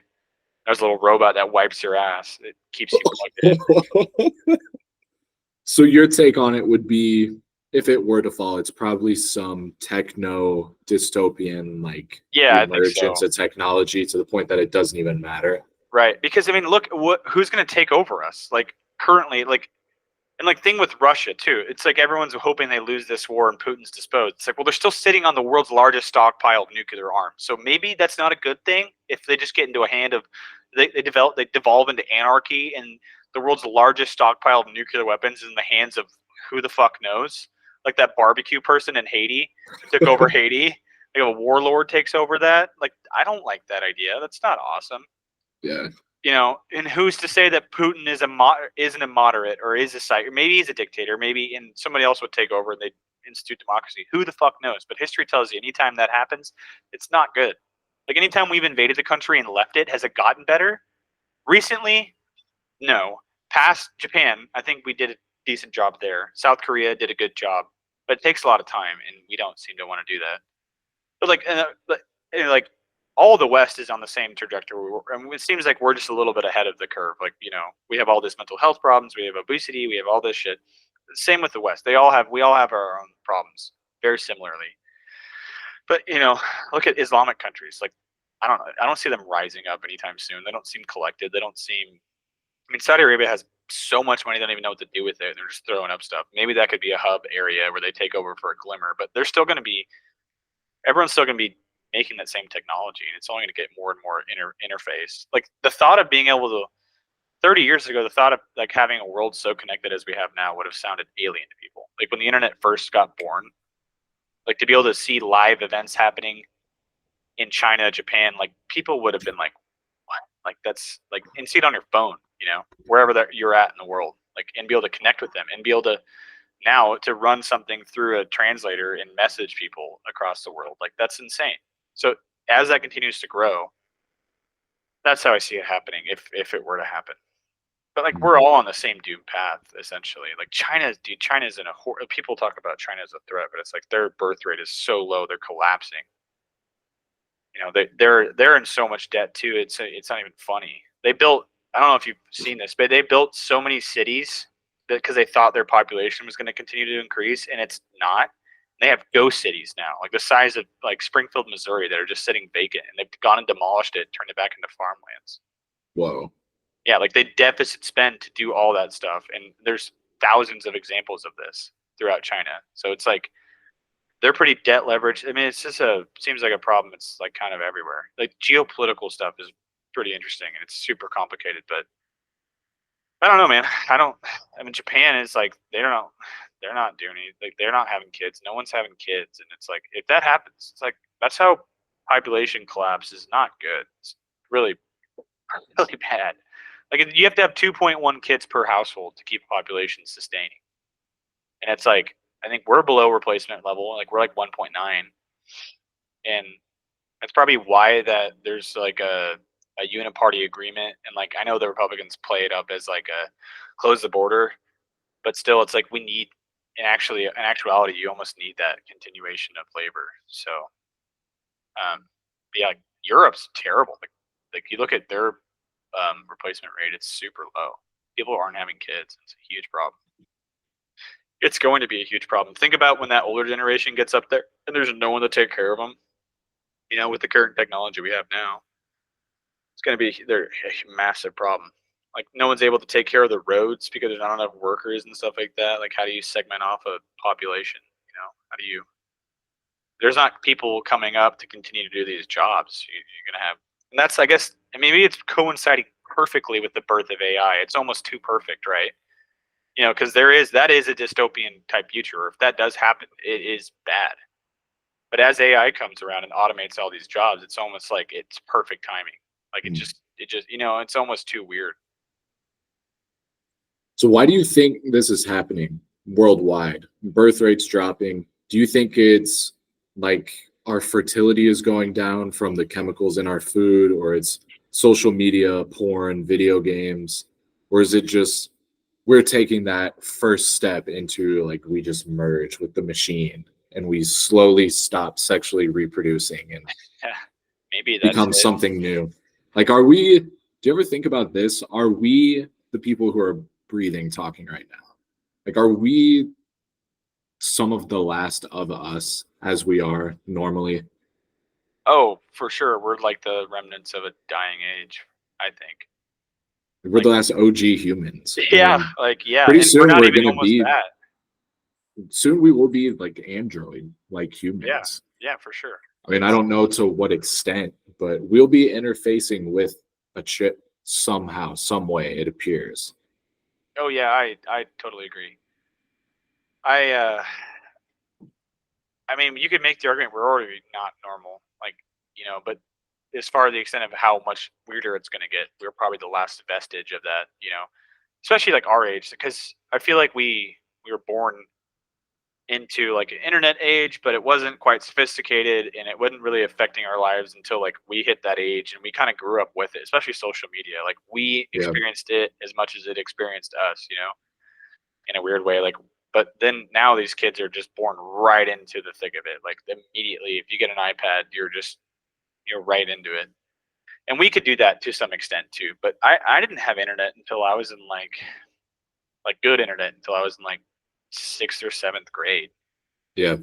There's a little robot that wipes your ass. It keeps you plugged in. So your take on it would be, if it were to fall, it's probably some techno dystopian, like, emergence of technology to the point that it doesn't even matter. Right. Because, I mean, look, who's going to take over us? Like, currently, like, and like, thing with Russia too, it's like everyone's hoping they lose this war and Putin's disposed. It's like, well, they're still sitting on the world's largest stockpile of nuclear arms. So maybe that's not a good thing if they just get into a hand of, they devolve into anarchy, and the world's largest stockpile of nuclear weapons is in the hands of who the fuck knows. Like that barbecue person in Haiti who took over Haiti. Like, a warlord takes over that. Like, I don't like that idea. That's not awesome. Yeah. And who's to say that Putin isn't a moderate, or is a psych? Maybe he's a dictator. Maybe somebody else would take over and they'd institute democracy. Who the fuck knows? But history tells you, anytime that happens, it's not good. Like, anytime we've invaded the country and left it, has it gotten better? Recently, no. Past Japan, I think we did a decent job there. South Korea did a good job, but it takes a lot of time, and we don't seem to want to do that. But like all the West is on the same trajectory. I mean, it seems like we're just a little bit ahead of the curve. Like, we have all this mental health problems, we have obesity, we have all this shit. Same with the West. We all have our own problems, very similarly. But look at Islamic countries. Like, I don't see them rising up anytime soon. They don't seem collected. They don't seem. I mean, Saudi Arabia has so much money they don't even know what to do with it. They're just throwing up stuff. Maybe that could be a hub area where they take over for a glimmer, but they're still going to be, everyone's still going to be making that same technology, and it's only going to get more and more interface. Like the thought of being able to, 30 years ago, the thought of like having a world so connected as we have now would have sounded alien to people. Like when the internet first got born, like to be able to see live events happening in China, Japan, like people would have been like, what? Like that's like, and see it on your phone, you know, wherever that you're at in the world, like, and be able to connect with them and be able to now to run something through a translator and message people across the world. Like that's insane. So as that continues to grow, that's how I see it happening if it were to happen. But like we're all on the same doom path essentially. Like China's in a people talk about China as a threat, but it's like their birth rate is so low, they're collapsing. You know, they're in so much debt too. It's not even funny. They built, I don't know if you've seen this, but they built so many cities because they thought their population was going to continue to increase, and it's not. They have ghost cities now, like the size of like Springfield, Missouri, that are just sitting vacant, and they've gone and demolished it, turned it back into farmlands. Whoa. Yeah, like they deficit spend to do all that stuff, and there's thousands of examples of this throughout China. So it's like they're pretty debt leveraged. I mean, it's just seems like a problem. It's like kind of everywhere. Like geopolitical stuff is pretty interesting, and it's super complicated. But I don't know, man. I mean, Japan is like they're not doing anything. Like they're not having kids. No one's having kids, and it's like if that happens, it's like that's how population collapse is not good. It's really really bad. Like you have to have 2.1 kids per household to keep a population sustaining, and it's like I think we're below replacement level. Like we're like 1.9, and that's probably why that there's like a uniparty agreement. And like I know the Republicans play it up as like a close the border, but still, it's like we need. And actually, in actuality, you almost need that continuation of labor. So, yeah, like Europe's terrible. Like you look at their replacement rate, it's super low. People aren't having kids. It's a huge problem. It's going to be a huge problem. Think about when that older generation gets up there and there's no one to take care of them. You know, with the current technology we have now, it's going to be a massive problem. Like no one's able to take care of the roads because there's not enough workers and stuff like that. Like how do you segment off a population? You know, how do you? There's not people coming up to continue to do these jobs. You're going to have, and that's, I guess, I mean, maybe it's coinciding perfectly with the birth of AI. It's almost too perfect, right? You know, because that is a dystopian type future. If that does happen, it is bad. But as AI comes around and automates all these jobs, it's almost like it's perfect timing. Like it just, you know, it's almost too weird. So why do you think this is happening worldwide? Birth rates dropping. Do you think it's like our fertility is going down from the chemicals in our food, or it's social media, porn, video games, or is it just we're taking that first step into like we just merge with the machine and we slowly stop sexually reproducing and maybe that's become something new? Like, do you ever think about this? Are we the people who are breathing, talking right now? Like, are we some of the last of us as we are normally? Oh, for sure. We're like the remnants of a dying age, I think. We're the last OG humans. Yeah, yeah. Pretty soon we're not we're even gonna almost be that. Soon we will be like android, like humans. Yeah, for sure. I mean, I don't know to what extent, but we'll be interfacing with a chip somehow, some way, it appears. Oh yeah, I totally agree. I mean, you could make the argument we're already not normal, like, you know, but as far as the extent of how much weirder it's going to get, we're probably the last vestige of that, you know, especially like our age, because I feel like we were born into like an internet age, but it wasn't quite sophisticated and it wasn't really affecting our lives until like we hit that age, and we kind of grew up with it, especially social media. Like we experienced it as much as it experienced us, you know, in a weird way. Like, but then now these kids are just born right into the thick of it. Like immediately, if you get an iPad, you're right into it. And we could do that to some extent too. But I didn't have internet until I was in like good internet until I was in like 6th or 7th grade. Yeah.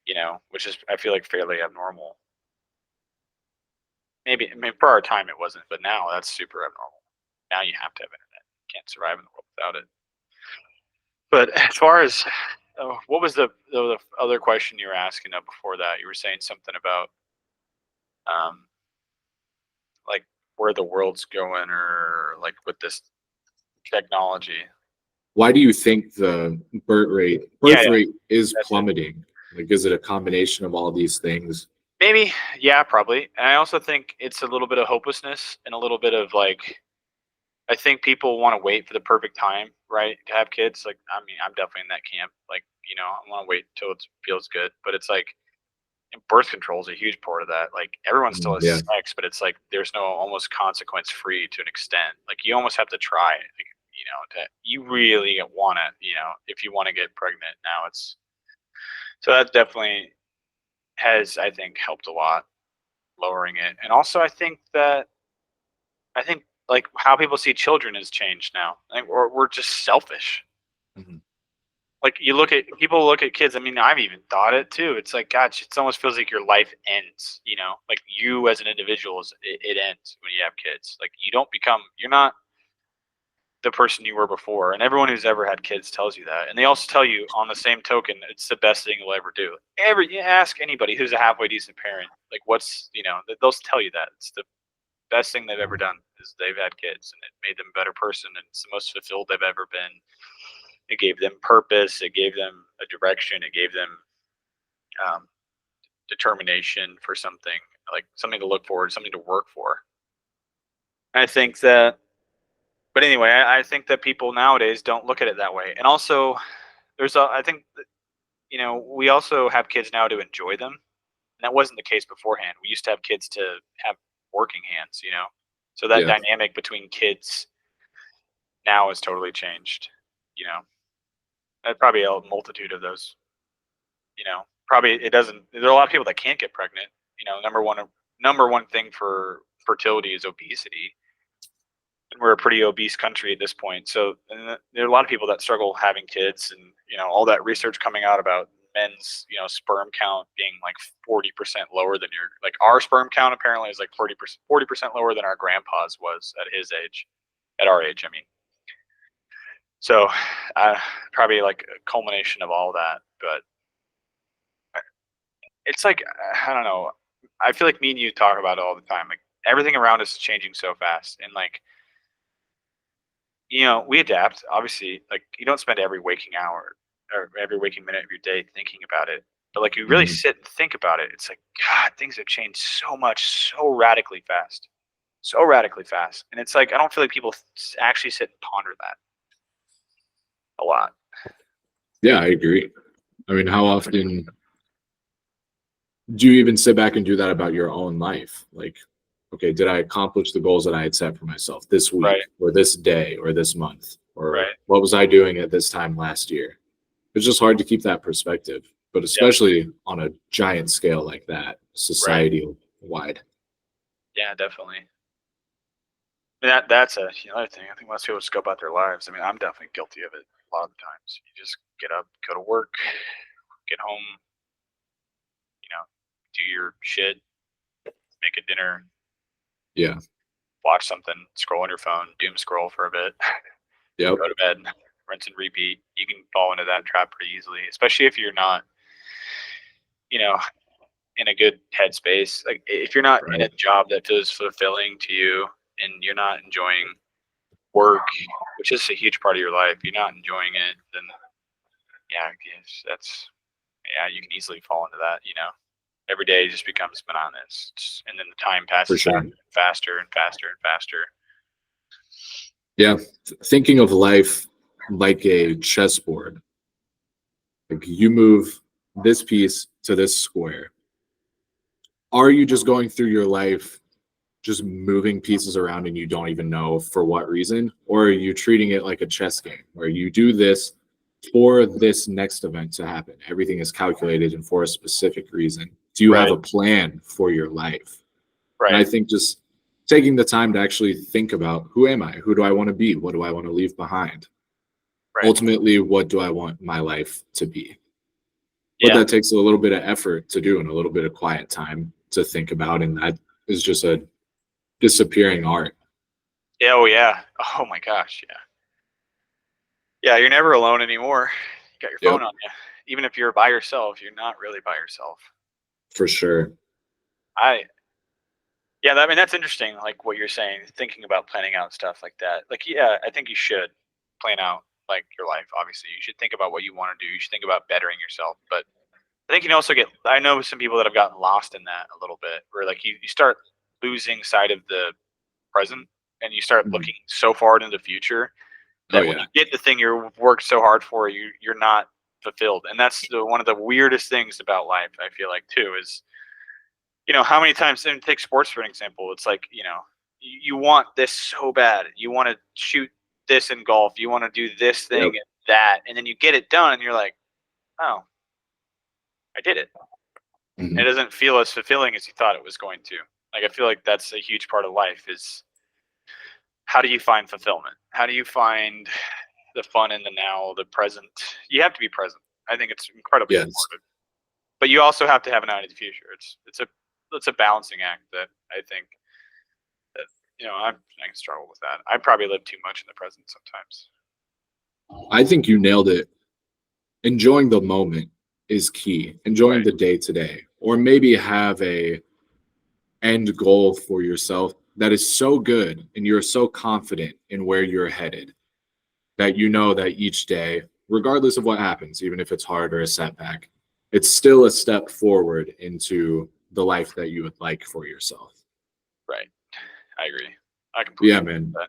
You know, which is, I feel like, fairly abnormal. Maybe, I mean, for our time it wasn't, but now that's super abnormal. Now you have to have internet. can't survive in the world without it. But as far as what was the other question you were asking before that? You were saying something about like where the world's going, or like with this technology. Why do you think the birth rate is That's it. plummeting? Like, is it a combination of all these things? Maybe, yeah, probably. And I also think it's a little bit of hopelessness and a little bit of like, I think people want to wait for the perfect time, right, to have kids. Like, I mean, I'm definitely in that camp. Like, I want to wait till it feels good. But it's like, and birth control is a huge part of that. Like, everyone still has Yeah. sex, but it's like there's no almost consequence free to an extent. Like, you almost have to try it. Like, you really want to, if you want to get pregnant now. So that definitely has, I think, helped a lot lowering it. And also I think like how people see children has changed now. I think we're just selfish. Mhm. Like people look at kids. I mean, I've even thought it too. It's like, gosh, it almost feels like your life ends, like you as an individual, it ends when you have kids. Like you're not the person you were before. And everyone who's ever had kids tells you that. And they also tell you on the same token, it's the best thing you'll ever do. You ask anybody who's a halfway decent parent, like they'll tell you that it's the best thing they've ever done is they've had kids, and it made them a better person. And it's the most fulfilled they've ever been. It gave them purpose. It gave them a direction. It gave them determination for something, like something to look forward, something to work for. I think that, but anyway, I think that people nowadays don't look at it that way. And also, I think that, we also have kids now to enjoy them. And that wasn't the case beforehand. We used to have kids to have working hands, so that dynamic between kids now has totally changed. Probably a multitude of those. Probably it doesn't. There are a lot of people that can't get pregnant. Number one thing for fertility is obesity, and we're a pretty obese country at this point. So there are a lot of people that struggle having kids, and all that research coming out about men's sperm count being like 40% lower than our sperm count apparently is like 40% lower than our grandpa's was at our age. I mean, so probably like a culmination of all that. But it's like, I don't know. I feel like me and you talk about it all the time. Like everything around us is changing so fast, and like, we adapt. Obviously, like you don't spend every waking hour or every waking minute of your day thinking about it. But like you really sit and think about it. It's like, God, things have changed so much, so radically fast. And it's like, I don't feel like people actually sit and ponder that a lot. Yeah, I agree. I mean, how often do you even sit back and do that about your own life? Like, okay, did I accomplish the goals that I had set for myself this week, or this day, or this month, or what was I doing at this time last year? It's just hard to keep that perspective, but especially on a giant scale like that, society-wide. Yeah, definitely. I mean, that's another thing. I think most people just go about their lives. I mean, I'm definitely guilty of it a lot of the times. You just get up, go to work, get home, do your shit, make a dinner. Yeah. Watch something, scroll on your phone, doom scroll for a bit. Yep. Go to bed, rinse and repeat. You can fall into that trap pretty easily, especially if you're not, in a good headspace. Like if you're not in a job that feels fulfilling to you and you're not enjoying work, which is a huge part of your life, you're not enjoying it, then you can easily fall into that, Every day just becomes monotonous, and then the time passes faster and faster and faster. Yeah, thinking of life like a chessboard. Like you move this piece to this square. Are you just going through your life just moving pieces around and you don't even know for what reason? Or are you treating it like a chess game where you do this for this next event to happen? Everything is calculated and for a specific reason. Do you have a plan for your life? And I think just taking the time to actually think about, who am I? Who do I want to be? What do I want to leave behind? Ultimately, what do I want my life to be? But that takes a little bit of effort to do and a little bit of quiet time to think about. And that is just a disappearing art. Oh, yeah. Oh, my gosh. Yeah. Yeah, you're never alone anymore. You got your Yep. phone on you. Even if you're by yourself, you're not really by yourself. For sure. Yeah, I mean, that's interesting, like what you're saying, thinking about planning out stuff like that. Like, yeah, I think you should plan out like your life. Obviously, you should think about what you want to do. You should think about bettering yourself. But I think you can also I know some people that have gotten lost in that a little bit, where like you start losing sight of the present and you start Mhm. looking so far into the future Oh that when yeah. you get the thing you've worked so hard for, you're not fulfilled. And that's one of the weirdest things about life, I feel like, too, is how many times, and take sports for an example, it's like, you want this so bad. You want to shoot this in golf. You want to do this thing Yep. and that. And then you get it done and you're like, oh, I did it. Mhm. It doesn't feel as fulfilling as you thought it was going to. Like, I feel like that's a huge part of life is how do you find fulfillment? How do you find the fun in the now, the present? You have to be present. I think it's incredibly Yes. important. But you also have to have an eye to the future. It's a balancing act that I think that I can struggle with that. I probably live too much in the present sometimes. I think you nailed it. Enjoying the moment is key. Enjoying Right. the day to day, or maybe have a end goal for yourself that is so good and you're so confident in where you're headed that you know that each day, regardless of what happens, even if it's hard or a setback, it's still a step forward into the life that you would like for yourself. Right. I agree. I completely Yeah, agree with man. that.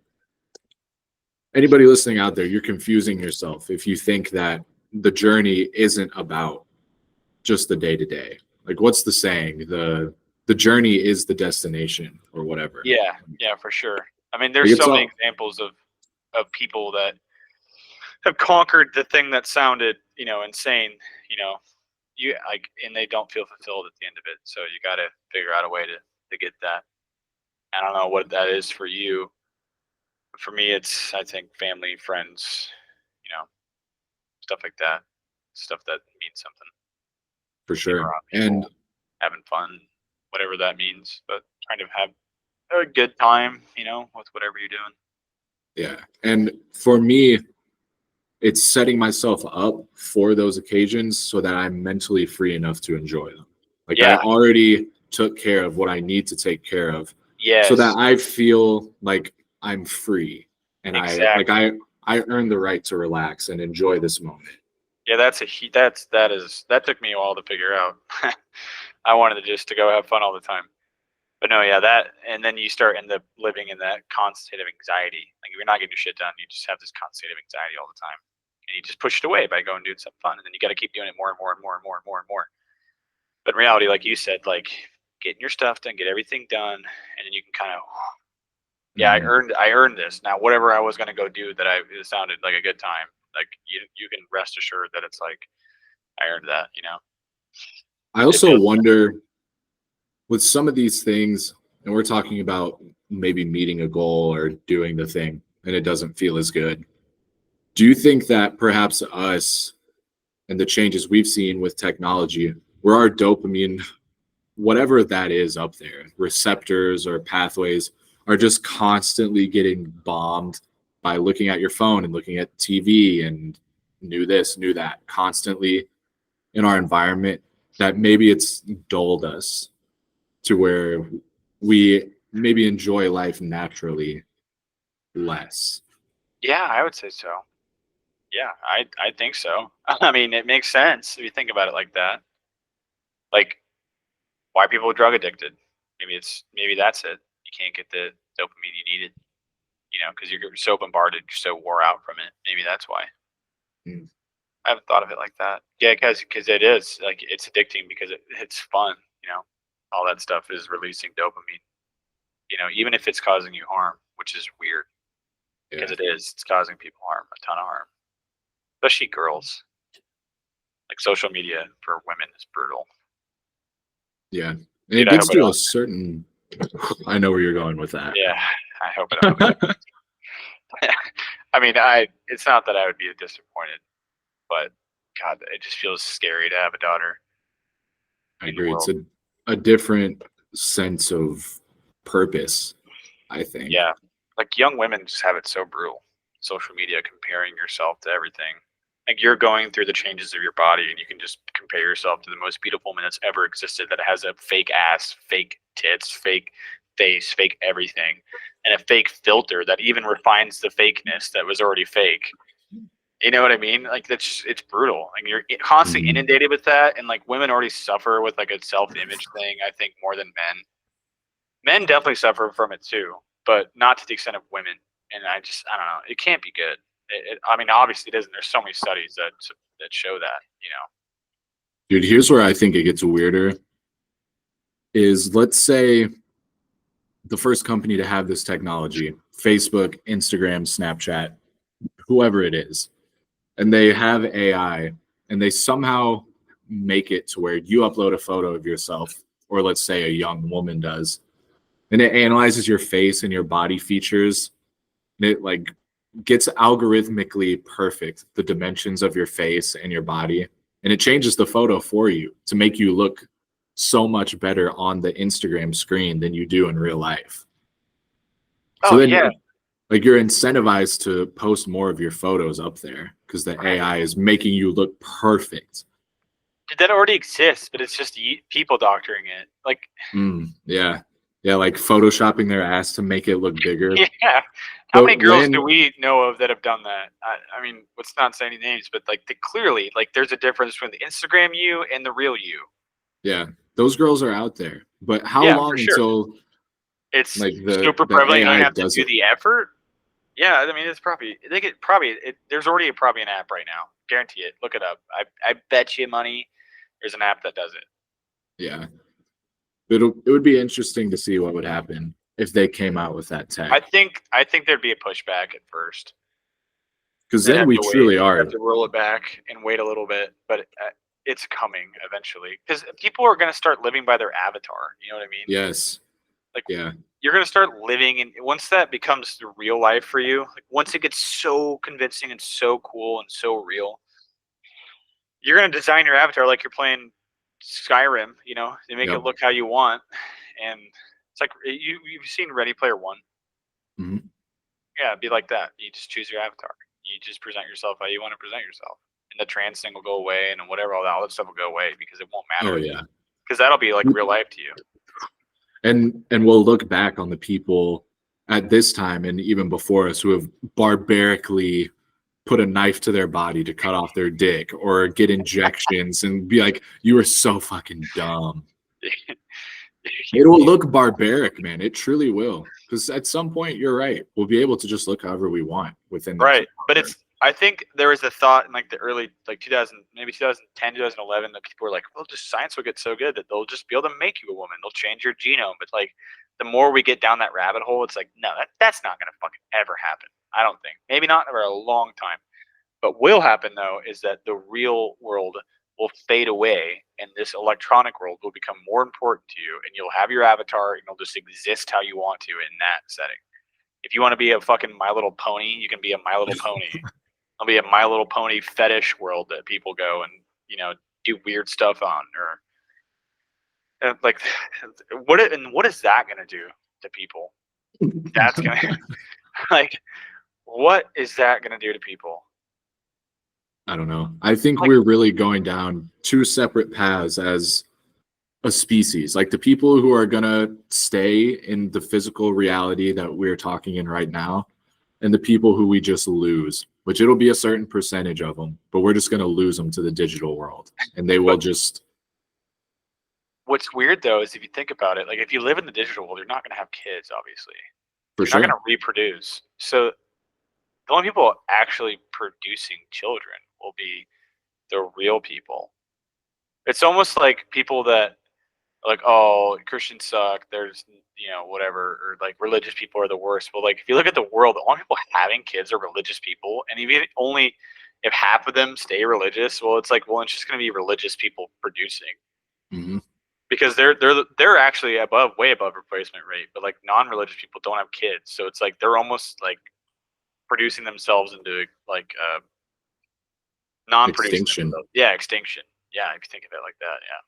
Anybody listening out there, you're confusing yourself if you think that the journey isn't about just the day to day. Like, what's the saying? The journey is the destination, or whatever. Yeah, for sure. I mean, Like, there's it's so many all. examples of people that have conquered the thing that sounded, insane, you like, and they don't feel fulfilled at the end of it. So you got to figure out a way to get that. I don't know what that is for you. For me, it's, I think, family, friends, stuff like that, stuff that means something. For Being sure. around And people, having fun, whatever that means, but trying to have a good time, with whatever you're doing. yeah. And for me, it's setting myself up for those occasions so that I'm mentally free enough to enjoy them. Like, I Yeah. already took care of what I need to take care of so that Yes. I feel like I'm free and Exactly. I earn the right to relax and enjoy this moment. Yeah, that took me a while to figure out. I wanted to go have fun all the time. But no, yeah, and then you end up living in that constant state of anxiety. Like, if you're not getting your shit done, you just have this constant state of anxiety all the time. And you just push it away by going and doing something fun. And then you got to keep doing it more and more and more and more and more and more. But in reality, like you said, like, getting your stuff done, get everything done, and then you can kind of, yeah, Mhm. I earned this. Now, whatever I was going to go do it sounded like a good time. Like, you can rest assured that it's like, I earned that. I It also feels, wonder with some of these things, and we're talking about maybe meeting a goal or doing the thing, and it doesn't feel as good. Do you think that perhaps us and the changes we've seen with technology, where our dopamine, whatever that is up there, receptors or pathways, are just constantly getting bombed by looking at your phone and looking at TV and knew this, knew that, constantly in our environment, that maybe it's dulled us to where we maybe enjoy life naturally less? yeah, I would say so. Yeah, I think so. I mean, it makes sense if you think about it like that. Like, why people are drug addicted? Maybe that's it. You can't get the dopamine you needed, because you're so bombarded, you're so wore out from it. Maybe that's why. Mm. I haven't thought of it like that. Yeah, because it is like it's addicting because it's fun. All that stuff is releasing dopamine. Even if it's causing you harm, which is weird because Yeah. it is. It's causing people harm, a ton of harm, especially girls. Like, social media for women is brutal. Yeah. And Dude, it I hope gets it to a don't. certain, I know where you're going with that. Yeah, I hope it don't. I mean, it's not that I would be disappointed, but God, it just feels scary to have a daughter I in the agree. It's world. a different sense of purpose, I think. Yeah, like, young women just have it so brutal. social media comparing yourself to everything. Like you're going through the changes of your body and you can just compare yourself to the most beautiful woman that's ever existed that has a fake ass, fake tits, fake face, fake everything, and a fake filter that even refines the fakeness that was already fake. You know what I mean? Like it's brutal. Like you're constantly inundated with that, and like women already suffer with like a self-image thing. I think more than men. Men definitely suffer from it too, but not to the extent of women. And I don't know. It can't be good. I mean, obviously it isn't. There's so many studies that show that. You know. Dude, here's where I think it gets weirder. Is let's say the first company to have this technology, Facebook, Instagram, Snapchat, whoever it is, and they have AI, and they somehow make it to where you upload a photo of yourself, or let's say a young woman does, and it analyzes your face and your body features, and it like gets algorithmically perfect the dimensions of your face and your body, and it changes the photo for you to make you look so much better on the Instagram screen than you do in real life. So then, yeah. like you're incentivized to post more of your photos up there because the AI is making you look perfect. That already exists, but it's just people doctoring it. Like, yeah, like photoshopping their ass to make it look bigger. Yeah. How many girls do we know of that have done that? I mean, let's not say any names, but like clearly, like there's a difference between the Instagram you and the real you. Yeah, those girls are out there, but how long until it's like super prevalent? You don't have to do the effort. Yeah, I mean, it's probably there's already probably an app right now. Guarantee it. Look it up. I bet you money there's an app that does it. Yeah, it would be interesting to see what would happen if they came out with that tech. I think there'd be a pushback at first. Because then we truly are. Have to roll it back and wait a little bit, but it's coming eventually. Because people are going to start living by their avatar. You know what I mean? Yes. Like, yeah, you're going to start living, and once that becomes the real life for you, like once it gets so convincing and so cool and so real, you're going to design your avatar like you're playing Skyrim. You know, they make it look how you want, and it's like you've seen Ready Player One. Mm-hmm. Yeah, it'd be like that. You just choose your avatar. You just present yourself how you want to present yourself, and the trans thing will go away, and whatever all that stuff will go away because it won't matter. Oh yeah, because that'll be like real life to you. And we'll look back on the people at this time and even before us who have barbarically put a knife to their body to cut off their dick or get injections and be like, you were so fucking dumb. It will look barbaric, man. It truly will. Because at some point, you're right. We'll be able to just look however we want within the right. But I think there was a thought in like the early, like 2000, maybe 2010, 2011, that people were like, well, just science will get so good that they'll just be able to make you a woman. They'll change your genome. But like the more we get down that rabbit hole, it's like, no, that's not going to fucking ever happen. I don't think. Maybe not for a long time. But what will happen, though, is that the real world will fade away and this electronic world will become more important to you, and you'll have your avatar and you'll just exist how you want to in that setting. If you want to be a fucking My Little Pony, you can be a My Little Pony. There'll be a My Little Pony fetish world that people go and, you know, do weird stuff on, or like what is that going to do to people? That's going to like, what is that going to do to people? I don't know. I think we're really going down two separate paths as a species. Like the people who are going to stay in the physical reality that we're talking in right now, and the people who we just lose, which it'll be a certain percentage of them, but we're just going to lose them to the digital world, and they will just. What's weird though is if you think about it, like if you live in the digital world, you're not going to have kids, obviously. For you're not going to reproduce. So the only people actually producing children will be the real people. It's almost like people that are like, oh, Christians suck. There's, you know, whatever, or like religious people are the worst. But like, if you look at the world, the only people having kids are religious people. And even only if half of them stay religious, well, it's like, well, it's just going to be religious people producing. Mm-hmm. Because they're actually way above replacement rate. But like non-religious people don't have kids. So it's like they're almost like producing themselves into like non-producing extinction. Themselves. Yeah, extinction. Yeah, if you think of it like that, yeah.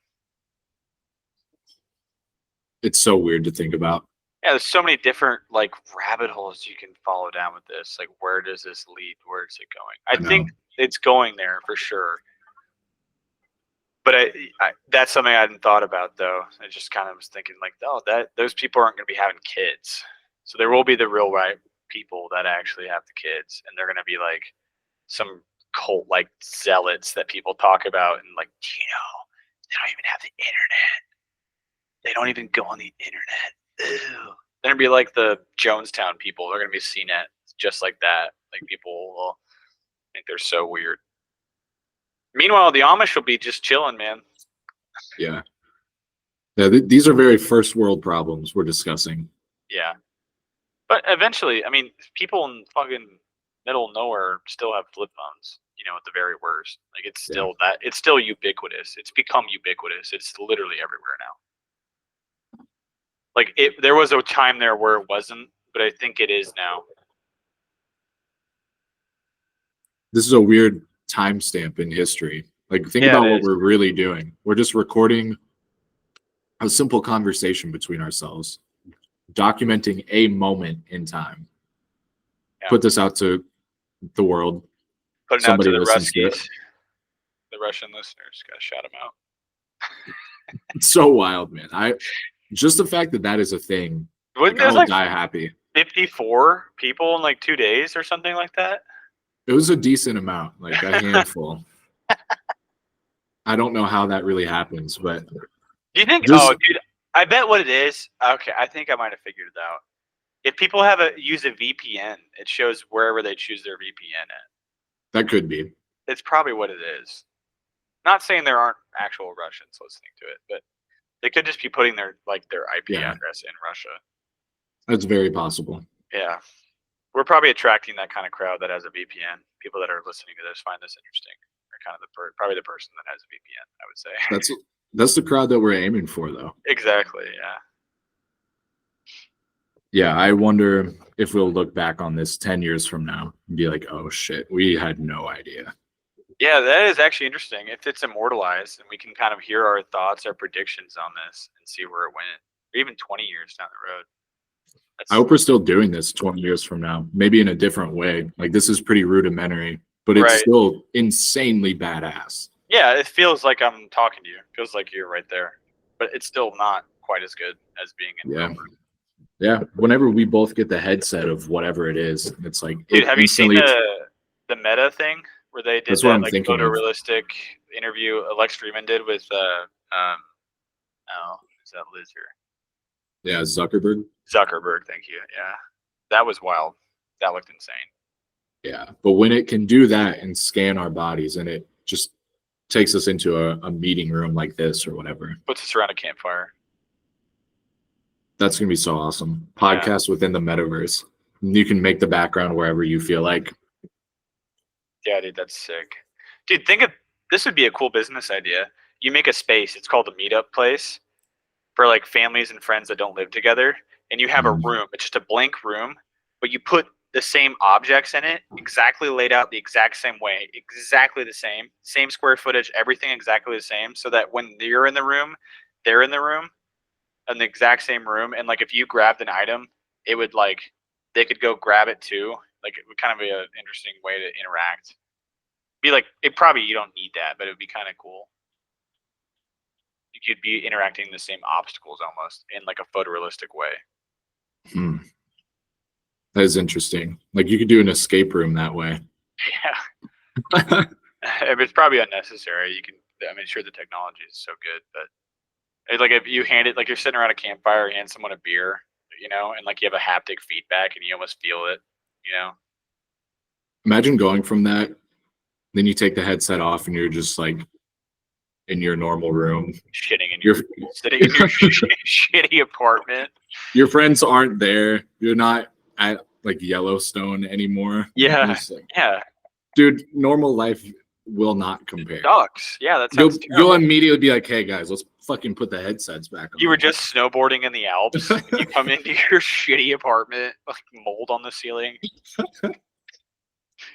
It's so weird to think about. Yeah, there's so many different like rabbit holes you can follow down with this. Like, where does this lead? Where is it going? I I think know. it's going there for sure. But that's something I hadn't thought about though. I just kind of was thinking like, oh, that those people aren't going to be having kids, so there will be the real right people that actually have the kids, and they're going to be like some cult like zealots that people talk about, and like, they don't even have the internet. They don't even go on the internet. Ew. They're gonna be like the Jonestown people. They're gonna be seen at just like that. Like people will think they're so weird. Meanwhile, the Amish will be just chilling, man. Yeah. Yeah, these are very first world problems we're discussing. Yeah. But eventually, I mean, people in fucking middle of nowhere still have flip phones, at the very worst. Like it's still it's still ubiquitous. It's become ubiquitous. It's literally everywhere now. Like there was a time there where it wasn't, but I think it is now. This is a weird timestamp in history. Like, think about what we're really doing. We're just recording a simple conversation between ourselves, documenting a moment in time. Yeah. Put this out to the world. Put it out to the Ruskies, the Russian listeners. Gotta shout them out. It's so wild, man. Just the fact that is a thing. Wouldn't I would die happy. 54 people in like 2 days or something like that? It was a decent amount, like a handful. I don't know how that really happens, but do you think? Dude, I bet what it is. Okay, I think I might have figured it out. If people use a VPN, it shows wherever they choose their VPN at. That could be. It's probably what it is. Not saying there aren't actual Russians listening to it, but they could just be putting their IP address in Russia. That's very possible. Yeah. We're probably attracting that kind of crowd that has a VPN. People that are listening to this find this interesting. They're kind of probably the person that has a VPN, I would say. That's the crowd that we're aiming for, though. Exactly, yeah. Yeah, I wonder if we'll look back on this 10 years from now and be like, oh shit, we had no idea. Yeah, that is actually interesting. If it's immortalized and we can kind of hear our thoughts, our predictions on this and see where it went, or even 20 years down the road. I hope we're still doing this 20 years from now, maybe in a different way. Like, this is pretty rudimentary, but it's still insanely badass. Yeah, it feels like I'm talking to you. It feels like you're right there, but it's still not quite as good as being in Palmer. Yeah, whenever we both get the headset of whatever it is, it's like... Dude, have you seen the Meta thing where they did that like photorealistic interview Lex Friedman did with, is that Lizard? Yeah, Zuckerberg. Zuckerberg, thank you. Yeah, that was wild. That looked insane. Yeah, but when it can do that and scan our bodies, and it just takes us into a meeting room like this or whatever, puts us around a campfire. That's gonna be so awesome. Podcast within the metaverse. You can make the background wherever you feel like. Yeah, dude, that's sick. Dude, think of this would be a cool business idea. You make a space. It's called a meetup place for like families and friends that don't live together, and you have a room. It's just a blank room, but you put the same objects in it, exactly laid out the exact same way, exactly the same square footage, everything exactly the same, so that when you're in the room, they're in the room, in the exact same room, and like if you grabbed an item, it would like they could go grab it too. Like it would kind of be an interesting way to interact. Be like you don't need that, but it would be kind of cool. You'd be interacting the same obstacles almost in like a photorealistic way. That is interesting. Like you could do an escape room that way. Yeah. It's probably unnecessary. Sure the technology is so good, but it's like if you hand it, like you're sitting around a campfire, hand someone a beer, and like you have a haptic feedback and you almost feel it, Imagine going from that, then you take the headset off and you're just like in your normal room. Shitting in your sitting in your shitty apartment. Your friends aren't there. You're not at like Yellowstone anymore. Yeah. Yeah. Dude, normal life will not compare. It sucks. Yeah, that sounds terrible. You'll immediately be like, hey guys, let's fucking put the headsets back on. You were just snowboarding in the Alps. You come into your shitty apartment, like mold on the ceiling.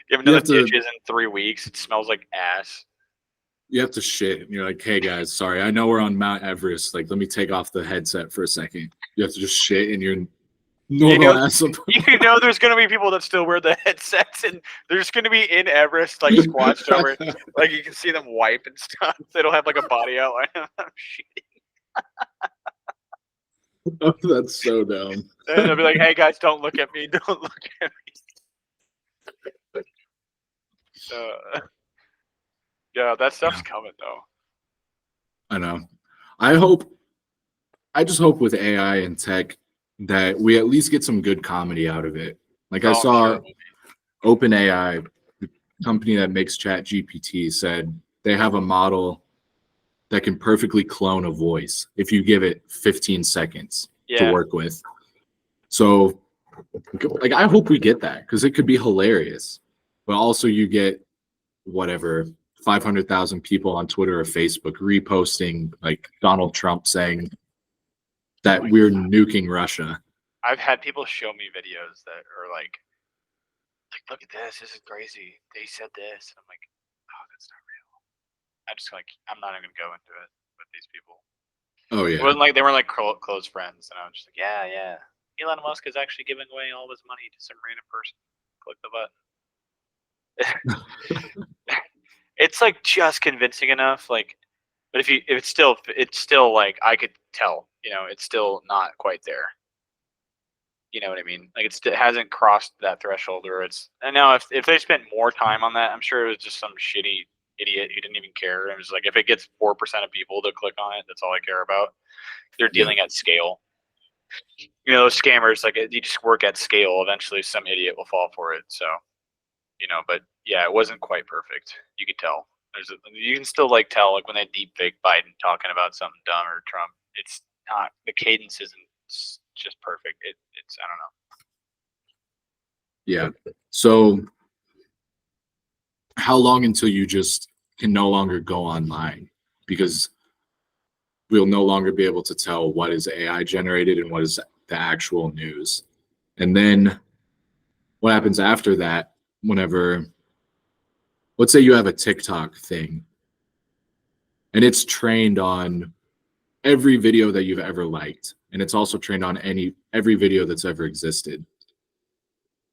You haven't done the dishes in 3 weeks. It smells like ass. You have to shit. And you're like, hey guys, sorry. I know we're on Mount Everest. Like, let me take off the headset for a second. You have to just shit in your Normal ass. You know, there's gonna be people that still wear the headsets, and there's gonna be in Everest like squashed over, like you can see them wipe and stuff. They don't have like a body outline. I'm shitting. Oh, that's so dumb. And they'll be like, "Hey guys, don't look at me! Don't look at me!" Yeah, that stuff's coming though. I know. I just hope with AI and tech that we at least get some good comedy out of it. Like I saw OpenAI, the company that makes ChatGPT, said they have a model that can perfectly clone a voice if you give it 15 seconds to work with. So like I hope we get that because it could be hilarious. But also you get whatever 500,000 people on Twitter or Facebook reposting like Donald Trump saying that we're nuking Russia. I've had people show me videos that are like, look at this is crazy. They said this. And I'm like, oh, that's not real. I'm not even going to go into it with these people. Oh yeah. It wasn't like they weren't like close friends, and I was just like, yeah. Elon Musk is actually giving away all his money to some random person. Click the button. It's like just convincing enough, like, but if it's still like I could tell, it's still not quite there. You know what I mean? Like it hasn't crossed that threshold, or and now if they spent more time on that, I'm sure it was just some shitty idiot who didn't even care. It was like if it gets 4% of people to click on it, that's all I care about. They're dealing at scale. Those scammers, like you just work at scale. Eventually, some idiot will fall for it. So, but yeah, it wasn't quite perfect. You could tell. You can still tell when they deep fake Biden talking about something dumb or Trump. It's not, the cadence isn't just perfect. It's I don't know. Yeah. So, how long until you just can no longer go online? Because we'll no longer be able to tell what is AI generated and what is the actual news. And then what happens after that, whenever, let's say you have a TikTok thing and it's trained on every video that you've ever liked. And it's also trained on every video that's ever existed.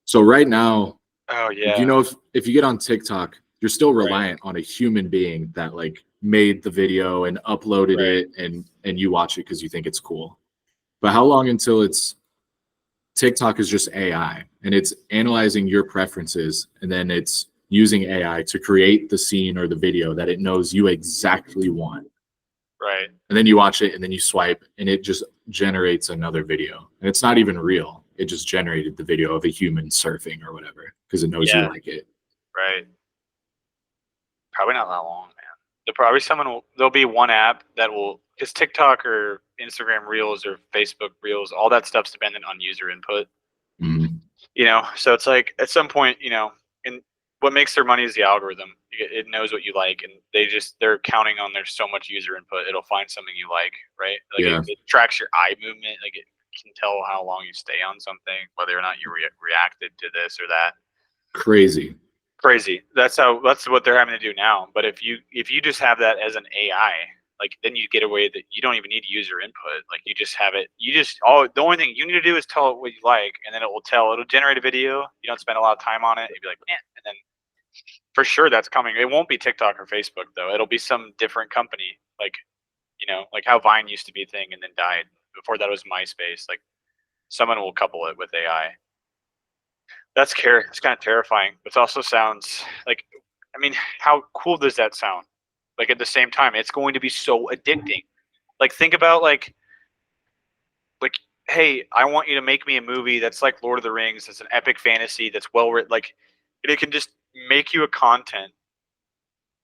So right now, if you get on TikTok, you're still reliant on a human being that made the video and uploaded it and you watch it because you think it's cool. But how long until TikTok is just AI and it's analyzing your preferences and then it's using AI to create the scene or the video that it knows you exactly want. Right. And then you watch it and then you swipe and it just generates another video. And it's not even real. It just generated the video of a human surfing or whatever because it knows you like it. Right. Probably not that long, man. There'll be one app that will, because TikTok or Instagram Reels or Facebook Reels, all that stuff's dependent on user input. Mm-hmm. So it's like at some point, and what makes their money is the algorithm. It knows what you like, and they're counting on there's so much user input. It'll find something you like, right? It tracks your eye movement. It can tell how long you stay on something, whether or not you reacted to this or that. Crazy. That's what they're having to do now. But if you just have that as an AI, then you get away that you don't even need user input. You just have it. The only thing you need to do is tell it what you like, and then it'll generate a video. You don't spend a lot of time on it. You'd be like, man, and then for sure that's coming. It won't be TikTok or Facebook though. It'll be some different company, like how Vine used to be a thing and then died. Before that was MySpace. Someone will couple it with AI. That's scary. It's kind of terrifying. But it also sounds how cool does that sound? At the same time, it's going to be so addicting. Think about hey, I want you to make me a movie that's like Lord of the Rings. That's an epic fantasy. That's well written. It can just make you a content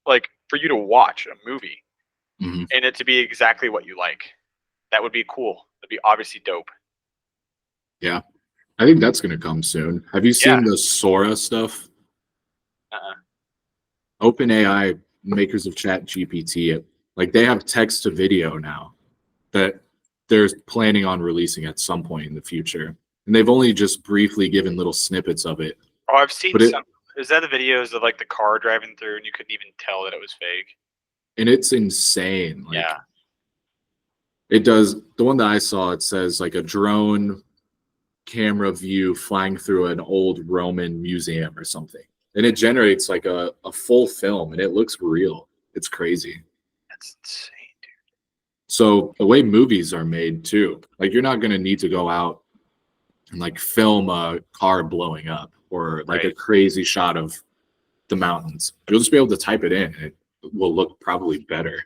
for you to watch a movie, mm-hmm. and it to be exactly what you like. That would be cool. That'd be obviously dope. Yeah. I think that's going to come soon. Have you seen the Sora stuff? OpenAI, makers of ChatGPT, they have text to video now that they're planning on releasing at some point in the future. And they've only just briefly given little snippets of it. Oh, I've seen some. Is that the videos of the car driving through and you couldn't even tell that it was fake? And it's insane. It does. The one that I saw, it says a drone camera view flying through an old Roman museum or something. And it generates like a full film and it looks real. It's crazy. That's insane, dude. So the way movies are made too, like you're not going to need to go out and like film a car blowing up or like a crazy shot of the mountains. You'll just be able to type it in and it will look probably better.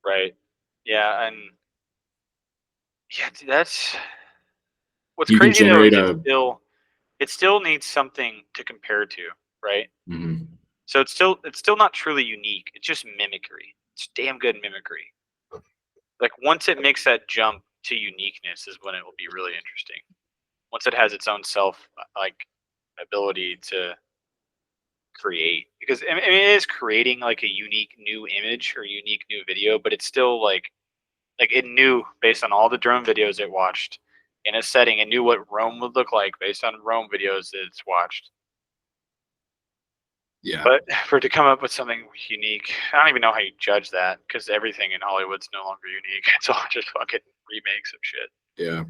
Right. Yeah. And yeah, dude, that's what's You can crazy though. generate It still needs something to compare to, right? Mhm. So it's still not truly unique. It's just mimicry. It's damn good mimicry. Like once it makes that jump to uniqueness is when it will be really interesting. Once it has its own self like ability to create, because I mean, it is creating like a unique new image or unique new video, but it's still like it knew based on all the drone videos it watched in a setting, it knew what Rome would look like based on Rome videos that it's watched. Yeah. But for it to come up with something unique, I don't even know how you judge that because everything in Hollywood's no longer unique. It's all just fucking remakes of shit. Yeah.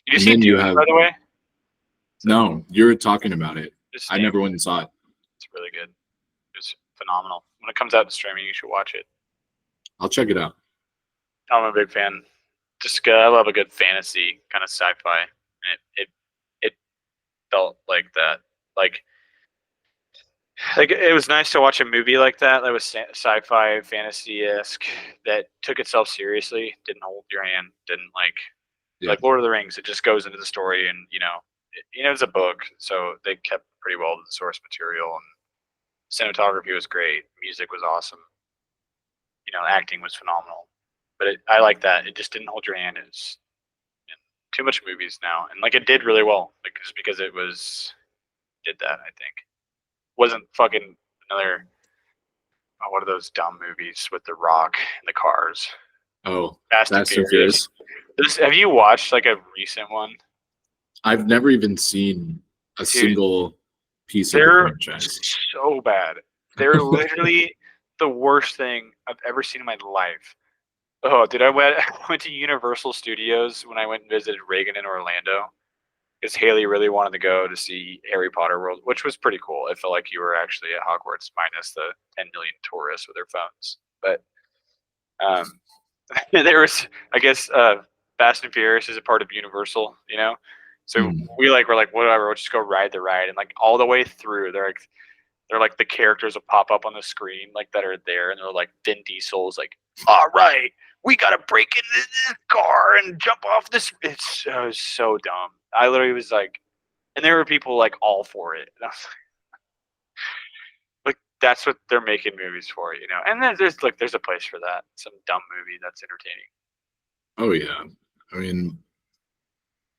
Did you see Dune, by the way? No, you were talking about it. Just I never went and saw it. It's really good. It's phenomenal. When it comes out to streaming, you should watch it. I'll check it out. I'm a big fan. Just I love a good fantasy kind of sci-fi. And it felt like that. Like it was nice to watch a movie like that was sci-fi fantasy-esque that took itself seriously, didn't hold your hand, didn't like Lord of the Rings. It just goes into the story, and it's a book, so they kept pretty well to the source material, and cinematography was great, music was awesome, acting was phenomenal. But I like that it just didn't hold your hand. It's too much movies now, and like it did really well, like just because it did that. I think wasn't fucking another what are those dumb movies with The Rock and the cars? Oh, Fast and Furious. Have you watched like a recent one? I've never even seen a single piece of the franchise. So bad. They're literally the worst thing I've ever seen in my life. Oh, dude, I went to Universal Studios when I went and visited Reagan in Orlando. Because Haley really wanted to go to see Harry Potter World, which was pretty cool. It felt like you were actually at Hogwarts minus the 10 million tourists with their phones. But there was, I guess, Fast and Furious is a part of Universal, So we're like, whatever, we'll just go ride the ride. And like all the way through, they're like the characters will pop up on the screen like that are there, and they're like Vin Diesel's like, all right, we gotta break into this car and jump off this. It's so dumb. I literally was like, and there were people like all for it. And I was like, that's what they're making movies for, And then there's a place for that. Some dumb movie that's entertaining. Oh yeah, I mean,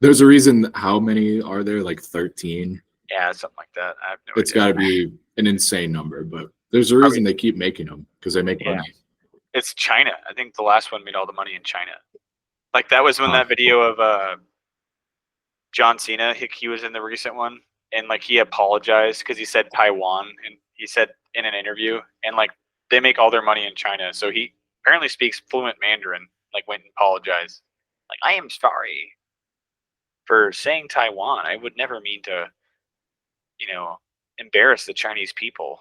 there's a reason. How many are there? Like 13. Yeah, something like that. I have no idea. It's got to be an insane number, but there's a reason they keep making them because they make money. It's China. I think the last one made all the money in China. Like that was when that video of John Cena, he was in the recent one, and like he apologized because he said Taiwan, and he said in an interview, and like they make all their money in China, so he apparently speaks fluent Mandarin. Like went and apologized, like I am sorry for saying Taiwan. I would never mean to, embarrass the Chinese people.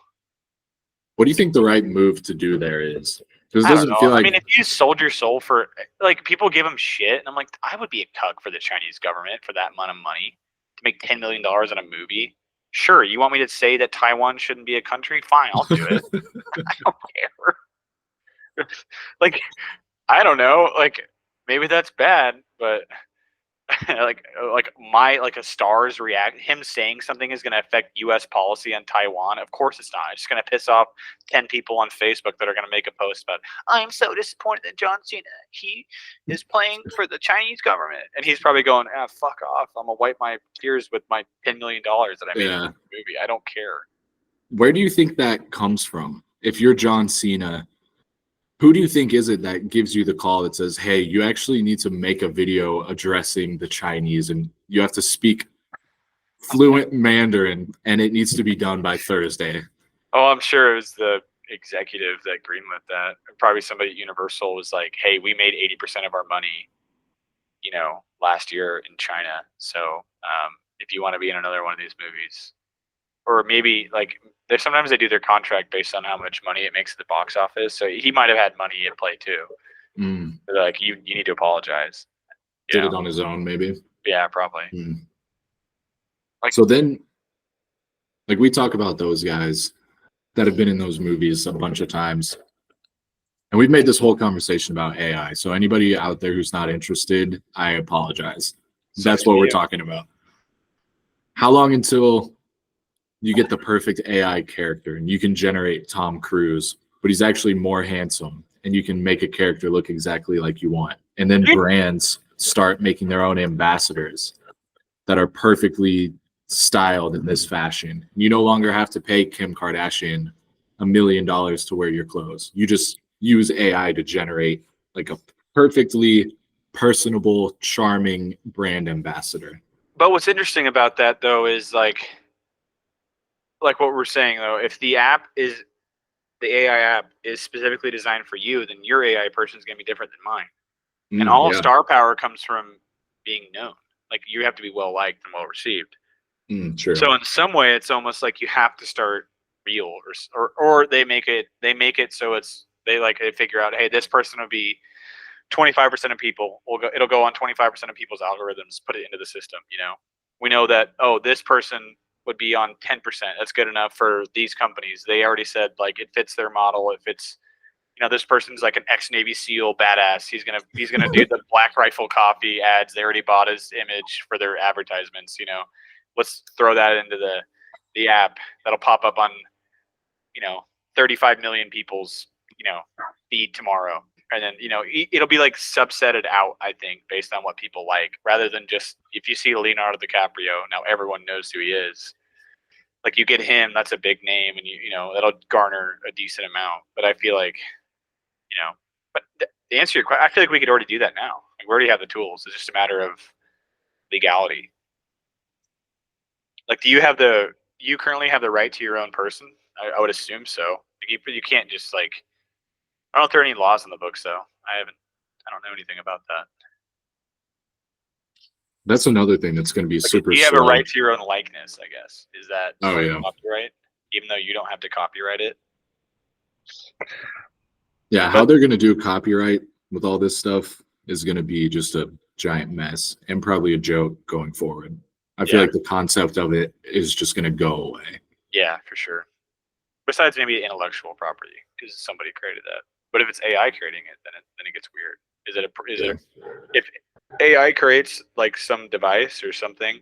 What do you think the right move to do there is? Because it I doesn't feel like. I mean, if you sold your soul for like people give them shit, and I'm like, I would be a cuck for the Chinese government for that amount of money to make $10 million on a movie. Sure, you want me to say that Taiwan shouldn't be a country? Fine, I'll do it. I don't care. Like, I don't know. Like, maybe that's bad, but like a star's him saying something is going to affect U.S. policy on Taiwan. Of course it's not. It's going to piss off 10 people on Facebook that are going to make a post about, I'm so disappointed that John Cena, he is playing for the Chinese government. And he's probably going, fuck off. I'm going to wipe my tears with my $10 million that I made in the movie. I don't care. Where do you think that comes from? If you're John Cena, who do you think is it that gives you the call that says, hey, you actually need to make a video addressing the Chinese and you have to speak fluent Mandarin and it needs to be done by Thursday? Oh, I'm sure it was the executive that greenlit that. Probably somebody at Universal was like, hey, we made 80% of our money, last year in China. So if you want to be in another one of these movies. Or maybe like sometimes they do their contract based on how much money it makes at the box office. So he might have had money at play too. They're like, you need to apologize. Did it on his own, maybe. Yeah, probably. Like, so then, like, we talk about those guys that have been in those movies a bunch of times, and we've made this whole conversation about AI. So anybody out there who's not interested, I apologize. That's what we're talking about. How long until you get the perfect AI character and you can generate Tom Cruise, but he's actually more handsome and you can make a character look exactly like you want? And then brands start making their own ambassadors that are perfectly styled in this fashion. You no longer have to pay Kim Kardashian $1 million to wear your clothes. You just use AI to generate like a perfectly personable, charming brand ambassador. But what's interesting about that though is like what we're saying though, if the AI app is specifically designed for you, then your AI person is going to be different than mine. And all star power comes from being known. Like you have to be well liked and well received. True. So in some way, it's almost like you have to start real, or they make it so they figure out, hey, this person will be 25% of people it'll go on 25% of people's algorithms, put it into the system. We know that, this person would be on 10%. That's good enough for these companies. They already said like it fits their model. It fits, this person's like an ex-Navy SEAL badass. He's gonna do the Black Rifle Coffee ads. They already bought his image for their advertisements. Let's throw that into the app that'll pop up on 35 million people's feed tomorrow. And then, it'll be like subsetted out, I think, based on what people like, rather than just if you see Leonardo DiCaprio, now everyone knows who he is. Like you get him, that's a big name, and that'll garner a decent amount. But I feel like, but the answer to your question, I feel like we could already do that now. Like we already have the tools. It's just a matter of legality. Like, do you currently have the right to your own person? I would assume so. Like you can't just like. I don't know if there are any laws in the books, though. I don't know anything about that. That's another thing that's going to be super. You have a right to your own likeness, I guess. Is that copyright? Even though you don't have to copyright it? Yeah, how they're going to do copyright with all this stuff is going to be just a giant mess and probably a joke going forward. I feel like the concept of it is just going to go away. Yeah, for sure. Besides maybe intellectual property, because somebody created that. But if it's AI creating it, then it gets weird. If AI creates like some device or something,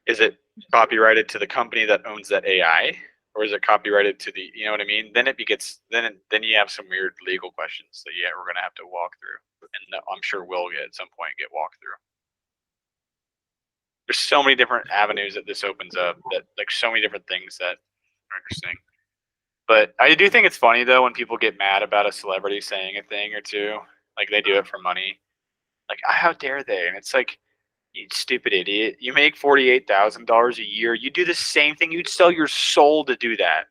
is it copyrighted to the company that owns that AI, or is it copyrighted to the, you know what I mean? Then then you have some weird legal questions that we're gonna have to walk through, and I'm sure we'll at some point get walked through. There's so many different avenues that this opens up, that like so many different things that are interesting. But I do think it's funny, though, when people get mad about a celebrity saying a thing or two. Like, they do it for money. Like, how dare they? And it's like, you stupid idiot. You make $48,000 a year. You do the same thing. You'd sell your soul to do that.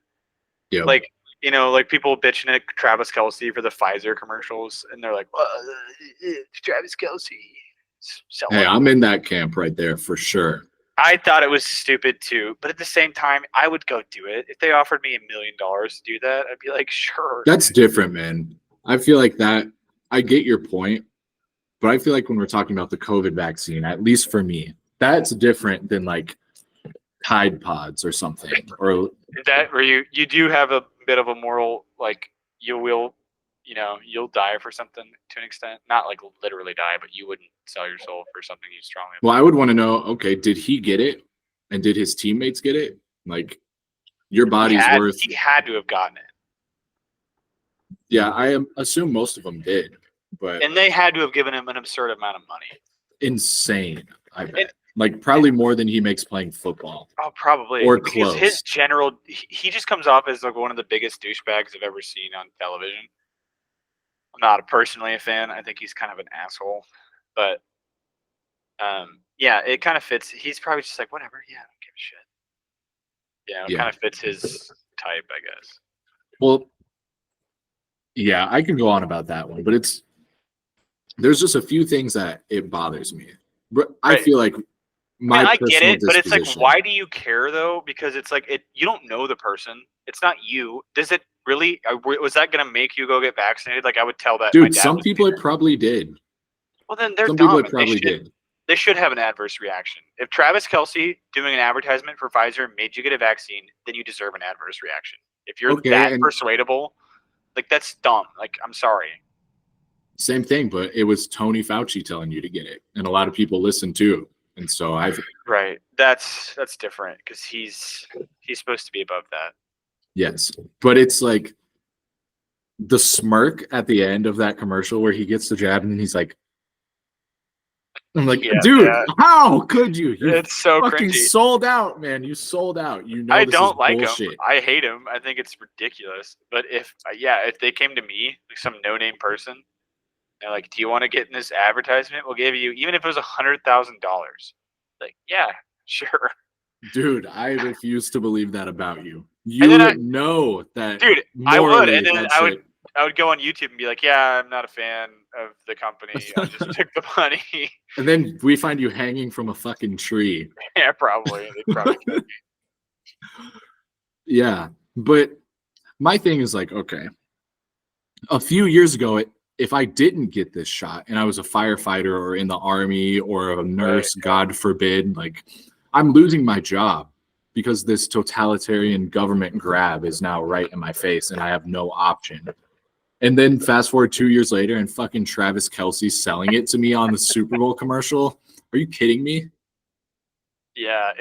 Yeah. Like, like people bitching at Travis Kelce for the Pfizer commercials. And they're like, Travis Kelce. Hey, I'm in that camp right there for sure. I thought it was stupid too, but at the same time, I would go do it. If they offered me $1 million to do that, I'd be like, sure. That's different, man. I feel like that. I get your point, but I feel like when we're talking about the COVID vaccine, at least for me, that's different than like Tide Pods or something. Or that where you do have a bit of a moral, like you'll die for something to an extent. Not like literally die, but you wouldn't sell your soul for something you strongly believe. Well, I would want to know, okay, did he get it? And did his teammates get it? Like, your body's worth... He had to have gotten it. Yeah, I assume most of them did. And they had to have given him an absurd amount of money. Insane, I bet. Like, probably more than he makes playing football. Oh, probably. Or because close. He just comes off as like one of the biggest douchebags I've ever seen on television. I'm not personally a fan. I think he's kind of an asshole. But, it kind of fits. He's probably just like, whatever. Yeah, I don't give a shit. It kind of fits his type, I guess. Well, yeah, I can go on about that one. But there's just a few things that it bothers me. I feel like my I get personal it, but it's like, disposition. why do you care though? Because it's like you don't know the person. It's not you. Does it really? Was that gonna make you go get vaccinated? Like I would tell that. My Dude, dad some was people it probably did. well, then they're Some dumb. people it probably did. They should have an adverse reaction. If Travis Kelce doing an advertisement for Pfizer made you get a vaccine, then you deserve an adverse reaction. If you're that persuadable, like that's dumb. Like I'm sorry. Same thing, but it was Tony Fauci telling you to get it, and a lot of people listen too. And so right. That's different because he's supposed to be above that. Yes, but it's like the smirk at the end of that commercial where he gets the jab and he's like, I'm like, dude, how could you? It's so fucking cringy. Sold out, man. You sold out. You know, I this don't is like bullshit. him. I hate him. I think it's ridiculous. But if they came to me, like some no-name person, they're like, "Do you want to get in this advertisement? We'll give you, even if it was $100,000." Like, yeah, sure. Dude, I refuse to believe that about you. You know that. Dude, I would, and then I would go on YouTube and be like, "Yeah, I'm not a fan of the company. I just took the money." And then we find you hanging from a fucking tree. Yeah, probably. They'd probably kill me. Yeah, but my thing is like, okay, a few years ago, if I didn't get this shot and I was a firefighter or in the army or a nurse, right, God forbid, like I'm losing my job because this totalitarian government grab is now right in my face and I have no option. And then fast forward 2 years later and fucking Travis Kelce selling it to me on the Super Bowl commercial. Are you kidding me? Yeah,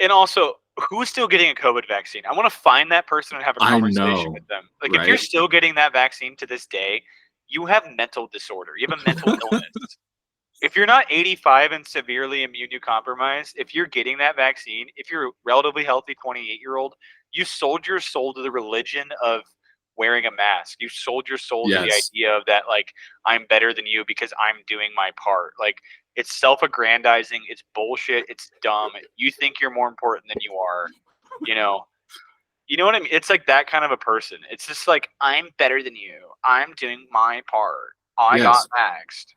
and also, who's still getting a COVID vaccine? I want to find that person and have a conversation with them. Like, right? If you're still getting that vaccine to this day, you have mental disorder. You have a mental illness. If you're not 85 and severely immunocompromised, if you're getting that vaccine, if you're a relatively healthy 28-year-old, you sold your soul to the religion of wearing a mask. You sold your soul to the idea of that, like, I'm better than you because I'm doing my part. Like, it's self-aggrandizing. It's bullshit. It's dumb. You think you're more important than you are. You know what I mean? It's like that kind of a person. It's just like, I'm better than you. I'm doing my part. I got maxed.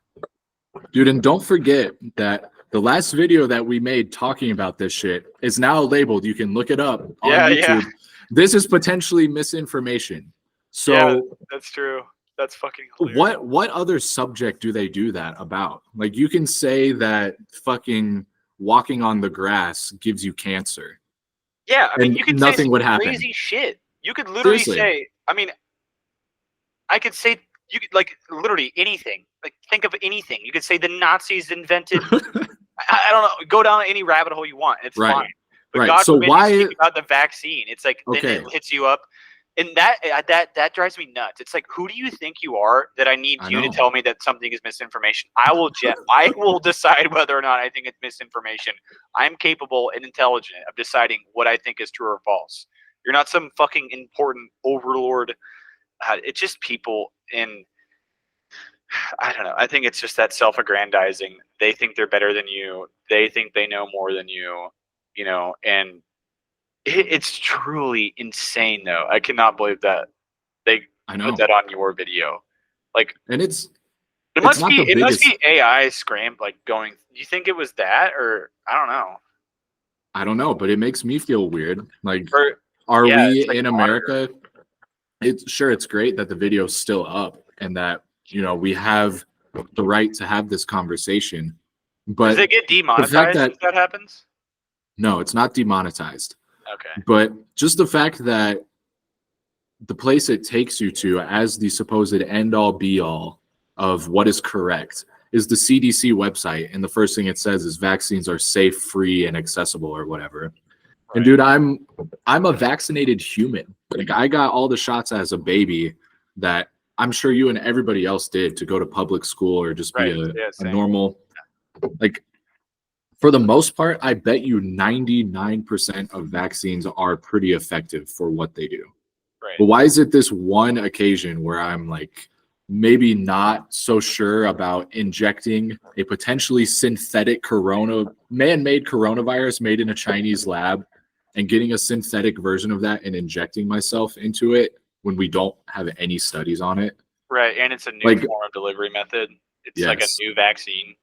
Dude, and don't forget that the last video that we made talking about this shit is now labeled. You can look it up on YouTube. Yeah. This is potentially misinformation. So yeah, that's true. That's fucking hilarious. What other subject do they do that about? Like, you can say that fucking walking on the grass gives you cancer. Yeah, I mean, you could nothing say would happen. Crazy shit. You could literally say, I mean, I could say, you could, like, literally anything. Like, think of anything. You could say the Nazis invented. I don't know. Go down any rabbit hole you want. It's fine. But God forbid you speak about the vaccine. It's like then it hits you up, and that drives me nuts. It's like, who do you think you are that I need you to tell me that something is misinformation? I will decide whether or not I think it's misinformation. I'm capable and intelligent of deciding what I think is true or false. You're not some fucking important overlord. It's just people in. I don't know. I think it's just that self-aggrandizing. They think they're better than you. They think they know more than you. And it's truly insane, though. I cannot believe that they put that on your video. Like, and it must be AI scram, like, going. Do you think it was that, or I don't know? I don't know, but it makes me feel weird. Like, are we in America? It's great that the video's still up and that we have the right to have this conversation. But does it get demonetized if that happens? No, it's not demonetized. Okay. But just the fact that the place it takes you to as the supposed end-all be-all of what is correct is the CDC website, and the first thing it says is vaccines are safe, free, and accessible, or whatever. Right. And dude, I'm a vaccinated human. Like, I got all the shots as a baby that I'm sure you and everybody else did to go to public school or just be a normal, like, for the most part, I bet you 99% of vaccines are pretty effective for what they do. Right. But why is it this one occasion where I'm like maybe not so sure about injecting a potentially synthetic man-made coronavirus made in a Chinese lab and getting a synthetic version of that and injecting myself into it when we don't have any studies on it? Right, and it's a new form of delivery method. It's like a new vaccine.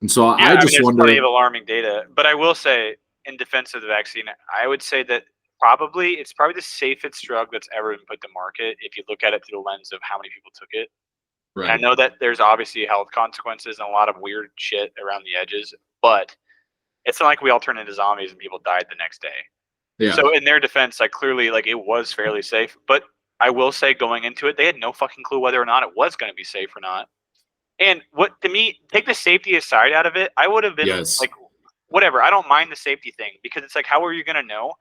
And so Yeah, I just there's wonder. plenty of alarming data. But I will say, in defense of the vaccine, I would say that it's probably the safest drug that's ever been put to market if you look at it through the lens of how many people took it. And I Right. know that there's obviously health consequences and a lot of weird shit around the edges, but it's not like we all turned into zombies and people died the next day. Yeah. So in their defense, like clearly, like it was fairly safe. But I will say, going into it, they had no fucking clue whether or not it was going to be safe or not. And what to me, take the safety aside out of it, I would have been Yes. like, whatever. I don't mind the safety thing because it's like, how are you going to know?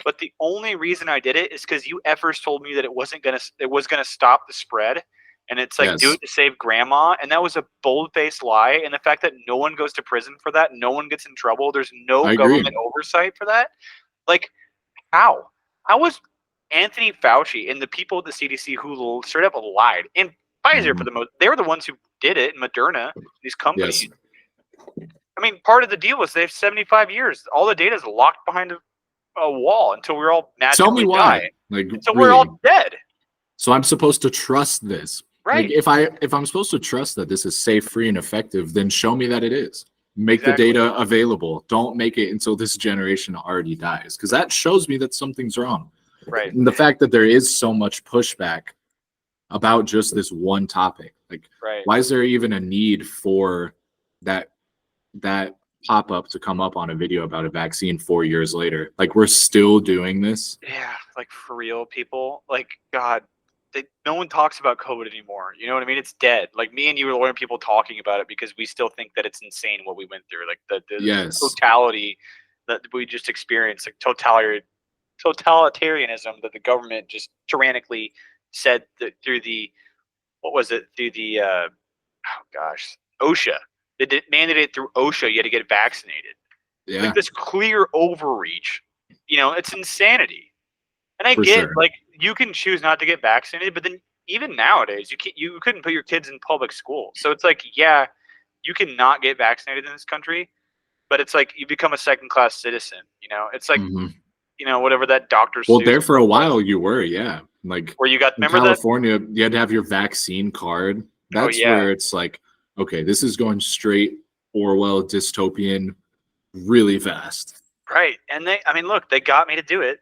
But the only reason I did it is because you effers told me that it was gonna stop the spread, and it's like do Yes. it to save grandma, and that was a bold-faced lie. And the fact that no one goes to prison for that, no one gets in trouble, there's no I agree. government oversight for that. Like, how? How was Anthony Fauci and the people at the CDC who straight up lied, and Pfizer for the most, they were the ones who did it, and Moderna, these companies. Yes. I mean, part of the deal was they have 75 years. All the data is locked behind a wall until we're all magically Tell me why. die. Like, So really. we're all dead. So I'm supposed to trust this. Right. Like if I'm supposed to trust that this is safe, free, and effective, then show me that it is. Make Exactly. the data available. Don't make it until this generation already dies, because that shows me that something's wrong. Right. And the fact that there is so much pushback about just this one topic, like, Right. why is there even a need for that pop-up to come up on a video about a vaccine 4 years later? Like, we're still doing this. Yeah, like for real, people. Like, God, no one talks about COVID anymore. You know what I mean? It's dead. Like me and you are people talking about it because we still think that it's insane what we went through. Like the Yes. totality that we just experienced, like totalitarianism that the government just tyrannically said that through the OSHA. They mandated it through OSHA. You had to get vaccinated. Yeah. Like this clear overreach. You know, it's insanity. And I For get sure. like you can choose not to get vaccinated, but then even nowadays you couldn't put your kids in public school. So it's like, yeah, you can not get vaccinated in this country, but it's like you become a second-class citizen. You know, it's like you know, whatever that Dr. Well, Seuss there for a book was, while you were, yeah. Like where you got in remember that? California, you had to have your vaccine card. That's yeah. where it's like, okay, this is going straight Orwell dystopian really fast. Right. And look, they got me to do it.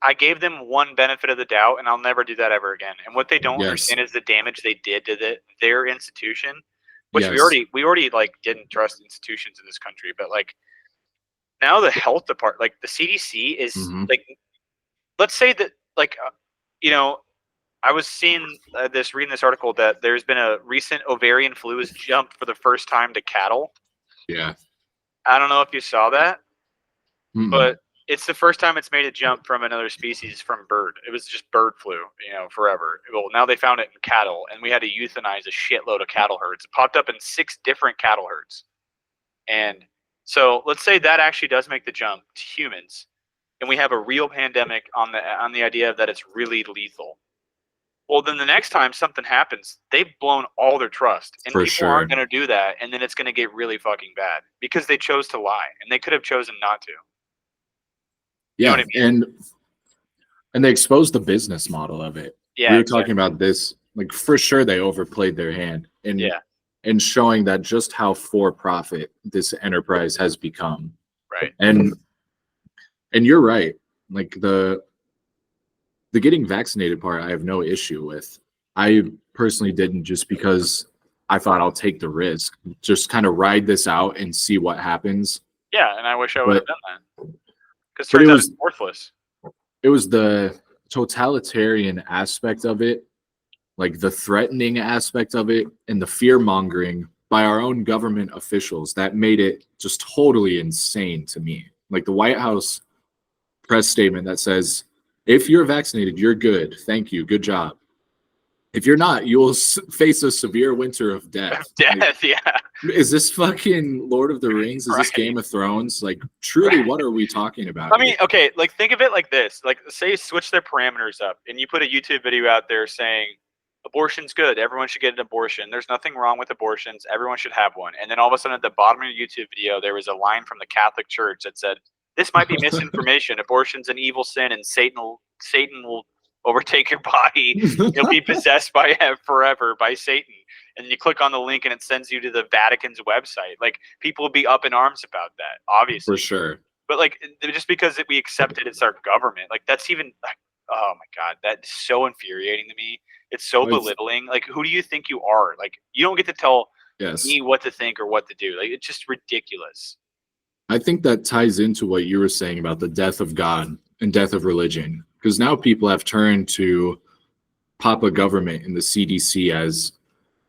I gave them one benefit of the doubt, and I'll never do that ever again. And what they don't understand is the damage they did to their institution, which we already like didn't trust institutions in this country. But like now the health department, like the CDC is like, let's say that like, you know, I was seeing reading this article that there's been a recent ovarian flu has jumped for the first time to cattle. Yeah. I don't know if you saw that. Mm-mm. But it's the first time it's made a jump from another species from bird. It was just bird flu, you know, forever. Well, now they found it in cattle, and we had to euthanize a shitload of cattle herds. It popped up in 6 different cattle herds. And so let's say that actually does make the jump to humans, and we have a real pandemic on the idea that it's really lethal. Well, then the next time something happens, they've blown all their trust, and people aren't going to do that, and then it's going to get really fucking bad because they chose to lie, and they could have chosen not to. Yeah, you know what I mean? and they exposed the business model of it. Yeah, we were talking about this, like for sure they overplayed their hand in showing that just how for profit this enterprise has become. Right. And you're right. Like the getting vaccinated part, I have no issue with. I personally didn't, just because I thought I'll take the risk, just kind of ride this out and see what happens. Yeah, and I wish I would have done that. Because But turns out it's worthless. It was the totalitarian aspect of it, like the threatening aspect of it, and the fear mongering by our own government officials that made it just totally insane to me. Like the White House press statement that says, if you're vaccinated, you're good. Thank you. Good job. If you're not, you will face a severe winter of death. Death, yeah. Is this fucking Lord of the Rings? Is this Game of Thrones? Like, truly, what are we talking about? I mean, okay, like think of it like this. Like, say switch their parameters up, and you put a YouTube video out there saying, abortion's good. Everyone should get an abortion. There's nothing wrong with abortions. Everyone should have one. And then all of a sudden at the bottom of your YouTube video, there was a line from the Catholic Church that said, this might be misinformation. Abortion's an evil sin, and Satan will overtake your body. You'll be possessed by forever by Satan. And you click on the link and it sends you to the Vatican's website. Like, people will be up in arms about that, obviously. For sure. But like, just because we accept it, it's our government. Like, that's even like, oh my God, that's so infuriating to me. It's so belittling. Like, who do you think you are? Like, you don't get to tell me what to think or what to do. Like, it's just ridiculous. I think that ties into what you were saying about the death of God and death of religion, because now people have turned to Papa government and the CDC as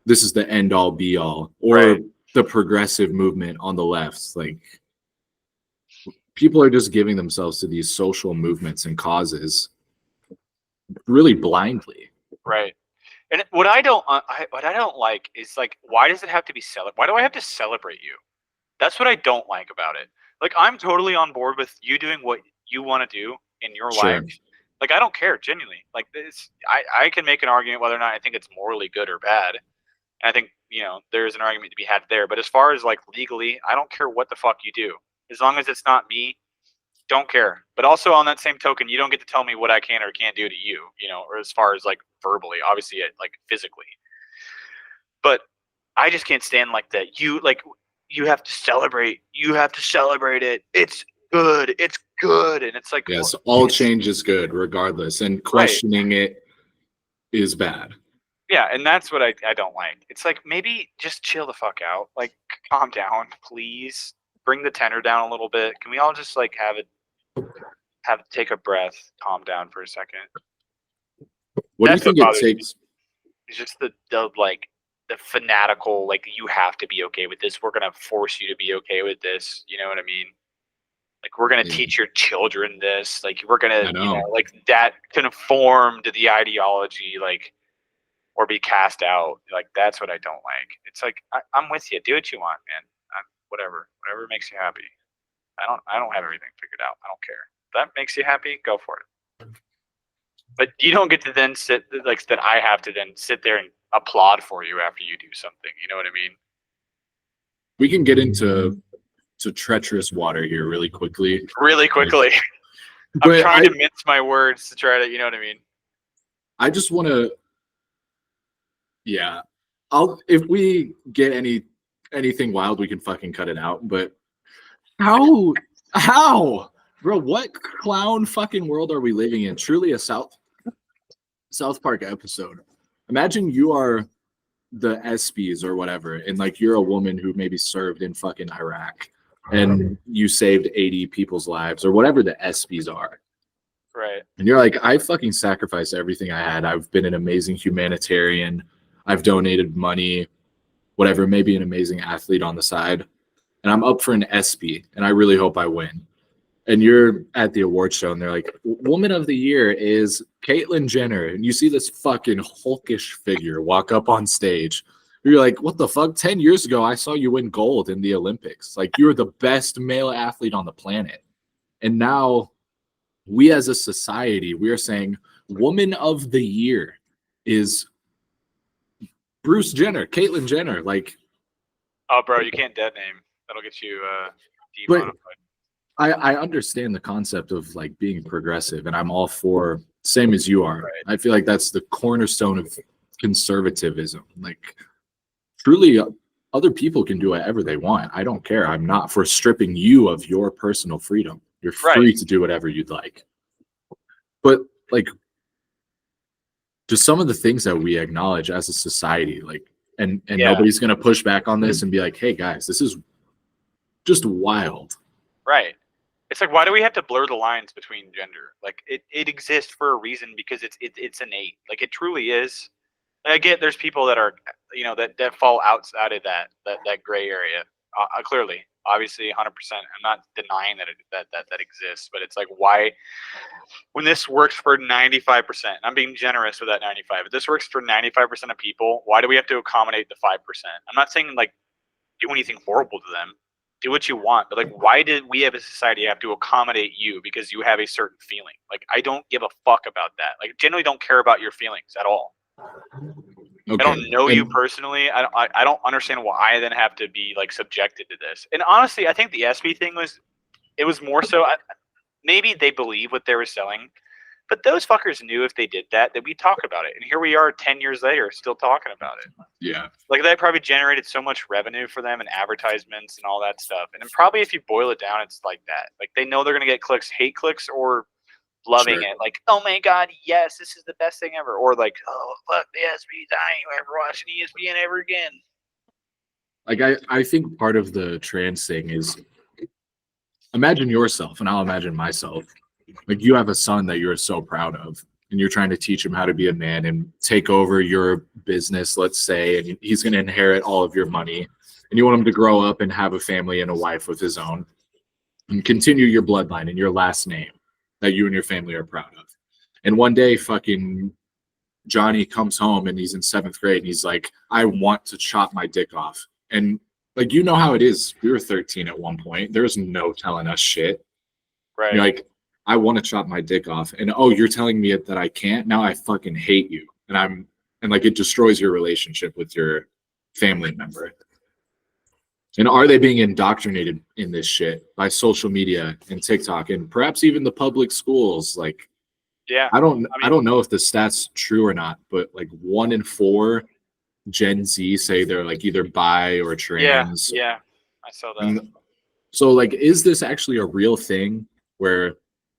this is the end all be all, or the progressive movement on the left. Like, people are just giving themselves to these social movements and causes really blindly. Right. And what I don't like is, like, why does it have to be why do I have to celebrate you? That's what I don't like about it. Like, I'm totally on board with you doing what you want to do in your life. Like, I don't care, genuinely. Like, this, I can make an argument whether or not I think it's morally good or bad. And I think, there's an argument to be had there. But as far as, like, legally, I don't care what the fuck you do. As long as it's not me, don't care. But also, on that same token, you don't get to tell me what I can or can't do to you, or as far as, like, verbally, obviously, like, physically. But I just can't stand, like, that. You have to celebrate. You have to celebrate it. It's good. It's good. And it's like, yes, all change is good regardless. And questioning it is bad. Yeah, and that's what I don't like. It's like, maybe just chill the fuck out. Like, calm down, please. Bring the tenor down a little bit. Can we all just, like, take a breath, calm down for a second? What do you think it takes? It's just the fanatical, like, you have to be okay with this. We're gonna force you to be okay with this. You know what I mean? Like, we're gonna teach your children this. Like, we're gonna, like, that conform to the ideology, like, or be cast out. Like, that's what I don't like. It's like, I'm with you. Do what you want, man. Whatever makes you happy. I don't have everything figured out. I don't care. If that makes you happy, go for it. But you don't get to then that I have to then sit there and applaud for you after you do something. You know what I mean? We can get into treacherous water here really quickly. I'm trying to mince my words to try to, you know what I mean? I just want to, if we get anything wild, we can fucking cut it out. But how, bro? What clown fucking world are we living in? Truly a South Park episode. Imagine you are the ESPYs or whatever, and, like, you're a woman who maybe served in fucking Iraq, and you saved 80 people's lives or whatever the ESPYs are. Right. And you're like, I fucking sacrificed everything I had. I've been an amazing humanitarian. I've donated money, whatever, maybe an amazing athlete on the side. And I'm up for an ESPY, and I really hope I win. And you're at the award show, and they're like, Woman of the Year is Caitlyn Jenner. And you see this fucking hulkish figure walk up on stage. You're like, what the fuck? 10 years ago, I saw you win gold in the Olympics. Like, you were the best male athlete on the planet. And now we as a society, we are saying Woman of the Year is Bruce Jenner, Caitlyn Jenner. Like, oh, bro, you can't dead name. That'll get you demonetized. I understand the concept of, like, being progressive, and I'm all for, same as you are. Right. I feel like that's the cornerstone of conservatism. Like, truly, other people can do whatever they want. I don't care. I'm not for stripping you of your personal freedom. You're free to do whatever you'd like. But, like, just some of the things that we acknowledge as a society, like, and nobody's going to push back on this and be like, hey, guys, this is just wild. Right. It's like, why do we have to blur the lines between gender? Like, it exists for a reason, because it's innate. Like, it truly is. And I get there's people that are, that fall outside of that gray area. Clearly, obviously, 100%. I'm not denying that exists, but it's like, why, when this works for 95%, I'm being generous with that 95. If this works for 95% of people, why do we have to accommodate the 5%? I'm not saying, like, do anything horrible to them. Do what you want, but, like, why did we as a society have to accommodate you because you have a certain feeling? Like, I don't give a fuck about that. Like, generally don't care about your feelings at all. Okay. I don't know you personally. I don't understand why I then have to be, like, subjected to this. And honestly, I think the ESPY thing was more so, maybe they believe what they were selling, But those fuckers knew if they did that we talk about it. And here we are 10 years later still talking about it. Yeah. Like that probably generated so much revenue for them and advertisements and all that stuff. And then probably if you boil it down, it's like that. Like they know they're going to get clicks, hate clicks, or loving it. Like, oh my God, yes, this is the best thing ever. Or like, oh, fuck the ESPN, I ain't ever watching ESPN ever again. Like I think part of the trans thing is imagine yourself, and I'll imagine myself. Like you have a son that you're so proud of, and you're trying to teach him how to be a man and take over your business, let's say, and he's going to inherit all of your money, and you want him to grow up and have a family and a wife of his own and continue your bloodline and your last name that you and your family are proud of. And one day fucking Johnny comes home and he's in 7th grade and he's like, I want to chop my dick off. And like, you know how it is. We were 13 at one point. There's no telling us shit. Right. You're like, I want to chop my dick off. And oh, you're telling me that I can't? Now I fucking hate you. And like it destroys your relationship with your family member. And are they being indoctrinated in this shit by social media and TikTok and perhaps even the public schools? Like, yeah, I don't know if the stats true or not, but like 1 in 4 Gen Z say they're like either bi or trans. Yeah, I saw that. And so like, is this actually a real thing where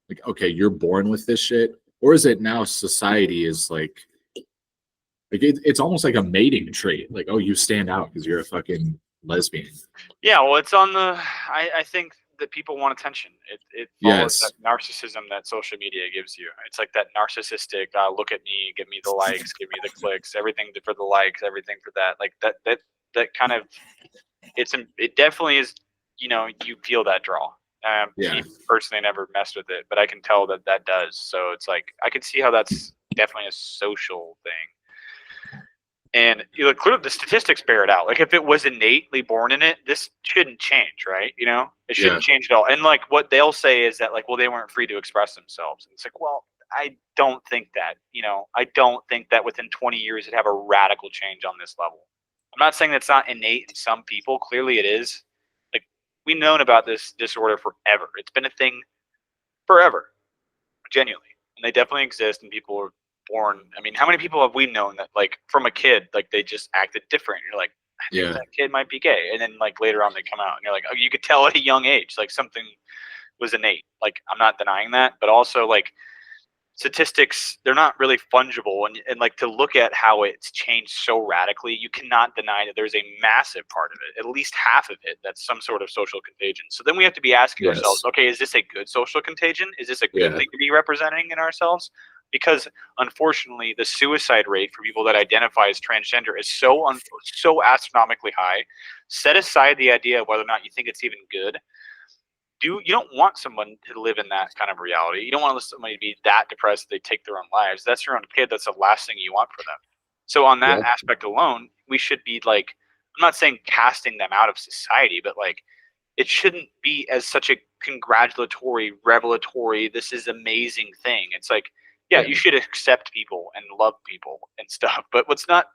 like, okay, you're born with this shit, or is it now society is like it's almost like a mating trait? Like, oh, you stand out because you're a fucking lesbian. Yeah, well, it's on the. I think that people want attention. It follows that narcissism that social media gives you. It's like that narcissistic. Look at me, give me the likes, give me the clicks, everything for the likes, everything for that. Like that kind of. It definitely is. You know, you feel that draw. Me personally never messed with it, but I can tell that does. So it's like I can see how that's definitely a social thing. And clearly the statistics bear it out. Like if it was innately born in it, this shouldn't change, right? You know, it shouldn't change at all. And like what they'll say is that like, well, they weren't free to express themselves. And it's like, well, I don't think that. You know, I don't think that within 20 years it'd have a radical change on this level. I'm not saying that's not innate in some people. Clearly it is. We've known about this disorder forever. It's been a thing forever, genuinely. And they definitely exist, and people are born. I mean, how many people have we known that, like, from a kid, like, they just acted different? You're like, I think that kid might be gay. And then, like, later on they come out, and you're like, oh, you could tell at a young age, like, something was innate. Like, I'm not denying that. But also, like, statistics, they're not really fungible. And like, to look at how it's changed so radically, you cannot deny that there's a massive part of it, at least half of it, that's some sort of social contagion. So then we have to be asking ourselves, okay, is this a good social contasion? Is this a good thing to be representing in ourselves? Because unfortunately, the suicide rate for people that identify as transgender is so astronomically high. Set aside the idea of whether or not you think it's even good. You don't want someone to live in that kind of reality. You don't want somebody to be that depressed that they take their own lives. That's your own kid. That's the last thing you want for them. So on that aspect alone, we should be like, I'm not saying casting them out of society, but like, it shouldn't be as such a congratulatory, revelatory, this is amazing thing. It's like, you should accept people and love people and stuff, but let's not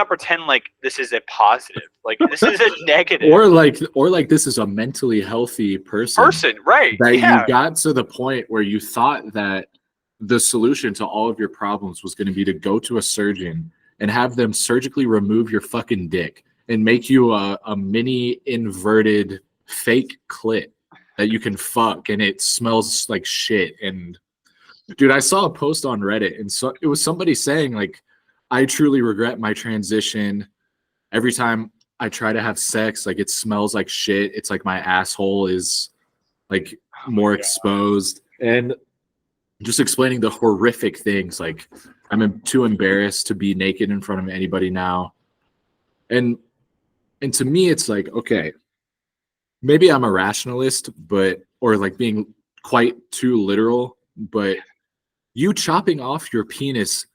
pretend like this is a positive. Like this is a negative. Or like this is a mentally healthy person, right? That you got to the point where you thought that the solution to all of your problems was going to be to go to a surgeon and have them surgically remove your fucking dick and make you a mini inverted fake clit that you can fuck and it smells like shit. And dude, I saw a post on Reddit and so it was somebody saying like, I truly regret my transition. Every time I try to have sex, like it smells like shit. It's like my asshole is like more exposed. And just explaining the horrific things. Like I'm too embarrassed to be naked in front of anybody now. And to me, it's like, okay, maybe I'm a rationalist, or like being quite too literal, but you chopping off your penis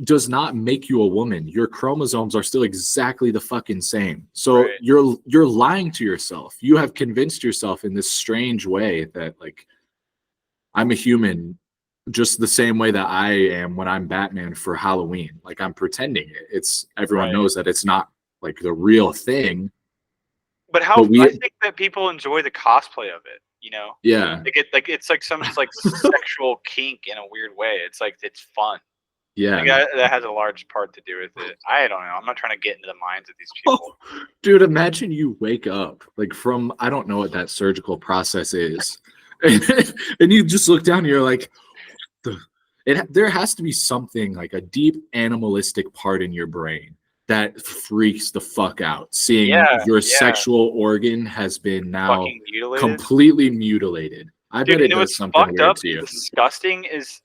does not make you a woman. Your chromosomes are still exactly the fucking same. So you're lying to yourself. You have convinced yourself in this strange way that like I'm a human just the same way that I am when I'm Batman for Halloween. Like I'm pretending it. It's everyone knows that it's not like the real thing. But I think that people enjoy the cosplay of it. you know? Yeah. It's like some like sexual kink in a weird way. It's like it's fun. Yeah. That has a large part to do with it. I don't know. I'm not trying to get into the minds of these people. Oh, dude, imagine you wake up like from, I don't know what that surgical process is. And you just look down and you're like, there has to be something like a deep animalistic part in your brain that freaks the fuck out. Seeing your sexual organ has been now completely mutilated. I bet it does something weird to you. Disgusting is.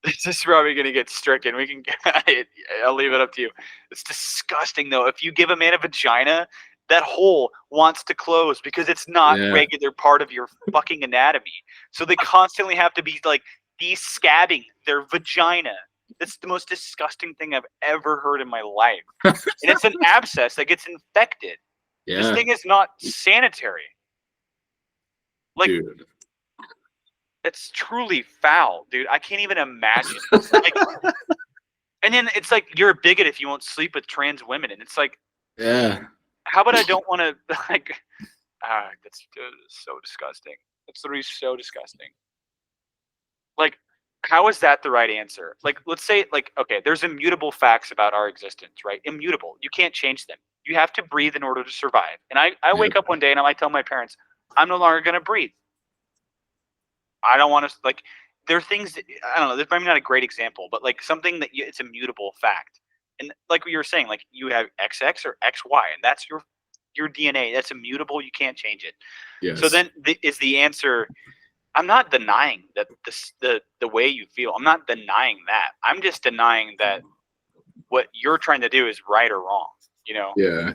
This is probably going to get stricken. We can. I'll leave it up to you. It's disgusting though. If you give a man a vagina, that hole wants to close because it's not regular part of your fucking anatomy. So they constantly have to be like de-scabbing their vagina. That's the most disgusting thing I've ever heard in my life. And it's an abscess that gets infected. Yeah. This thing is not sanitary. Like. Dude. It's truly foul, dude. I can't even imagine. Like, and then it's like you're a bigot if you won't sleep with trans women, and it's like, how about I don't want to like? That's so disgusting. It's literally so disgusting. Like, how is that the right answer? Like, let's say, like, okay, there's immutable facts about our existence, right? Immutable. You can't change them. You have to breathe in order to survive. And I wake up one day and I might tell my parents, I'm no longer going to breathe. I don't want to, like, there are things that, I don't know, there's maybe not a great example, but like something that it's a mutable fact. And like what you were saying, like you have XX or XY, and that's your DNA. That's immutable. You can't change it. Yes. So then is the answer, I'm not denying that the way you feel. I'm not denying that. I'm just denying that what you're trying to do is right or wrong, you know? Yeah.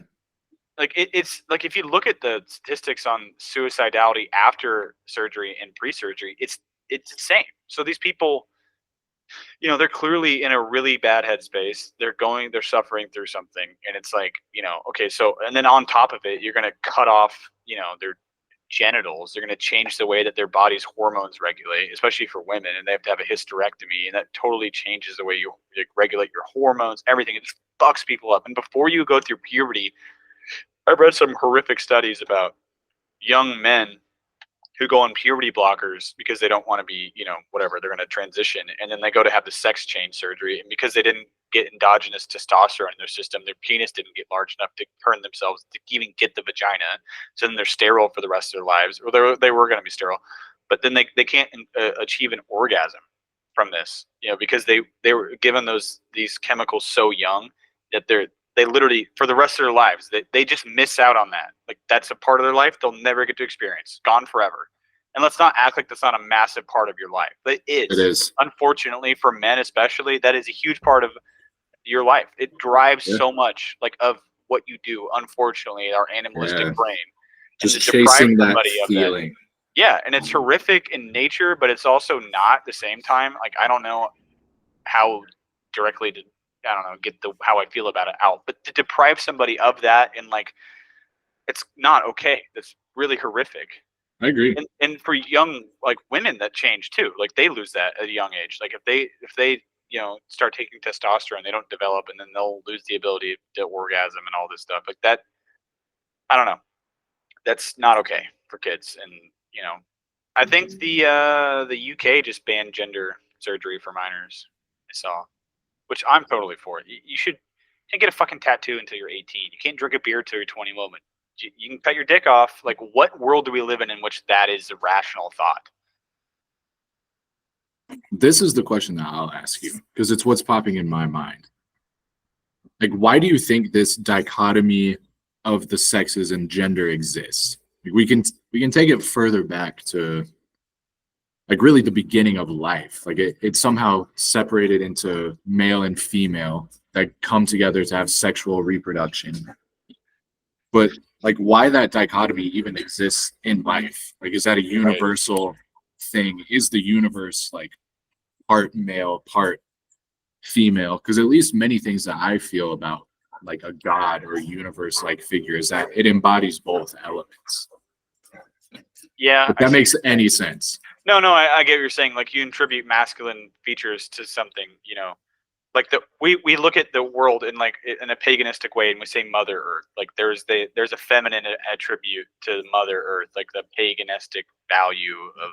Like it's like if you look at the statistics on suicidality after surgery and pre-surgery, it's the same. So these people, you know, they're clearly in a really bad headspace. They're suffering through something, and it's like, you know, okay, so and then on top of it, you're gonna cut off, you know, their genitals. They're gonna change the way that their body's hormones regulate, especially for women, and they have to have a hysterectomy, and that totally changes the way you regulate your hormones. Everything, it just fucks people up. And before you go through puberty, I've read some horrific studies about young men who go on puberty blockers because they don't want to be, you know, whatever, they're going to transition. And then they go to have the sex change surgery. And because they didn't get endogenous testosterone in their system, their penis didn't get large enough to turn themselves to even get the vagina. So then they're sterile for the rest of their lives, or they were going to be sterile. But then they can't achieve an orgasm from this, you know, because they were given these chemicals so young that they literally, for the rest of their lives, they just miss out on that. Like, that's a part of their life they'll never get to experience. Gone forever. And let's not act like that's not a massive part of your life. But it is. Unfortunately, for men especially, that is a huge part of your life. It drives so much, like, of what you do, unfortunately, our animalistic brain. Just chasing that feeling. Yeah, and it's horrific in nature, but it's also not at the same time. Like, I don't know how directly to, I don't know, get how I feel about it out. But to deprive somebody of that, and like, it's not okay. That's really horrific. I agree. And for young, like, women that change too, like, they lose that at a young age. Like, if they you know, start taking testosterone, they don't develop, and then they'll lose the ability to orgasm and all this stuff. Like that, I don't know. That's not okay for kids. And, you know, I think the UK just banned gender surgery for minors. I saw. Which I'm totally for. You can't get a fucking tattoo until you're 18. You can't drink a beer until you're 21. You can cut your dick off. Like, what world do we live in which that is a rational thought? This is the question that I'll ask you, because it's what's popping in my mind. Like, why do you think this dichotomy of the sexes and gender exists? Like, we can take it further back to, like, really the beginning of life. Like, it's somehow separated into male and female that come together to have sexual reproduction. But, like, why that dichotomy even exists in life? Like, is that a universal thing? Is the universe, like, part male, part female? Because at least many things that I feel about, like, a god or a universe-like figure is that it embodies both elements. Yeah. If that makes any sense. No, I get what you're saying. Like, you attribute masculine features to something, you know, like we look at the world in like in a paganistic way, and we say Mother Earth. Like there's a feminine attribute to Mother Earth, like the paganistic value of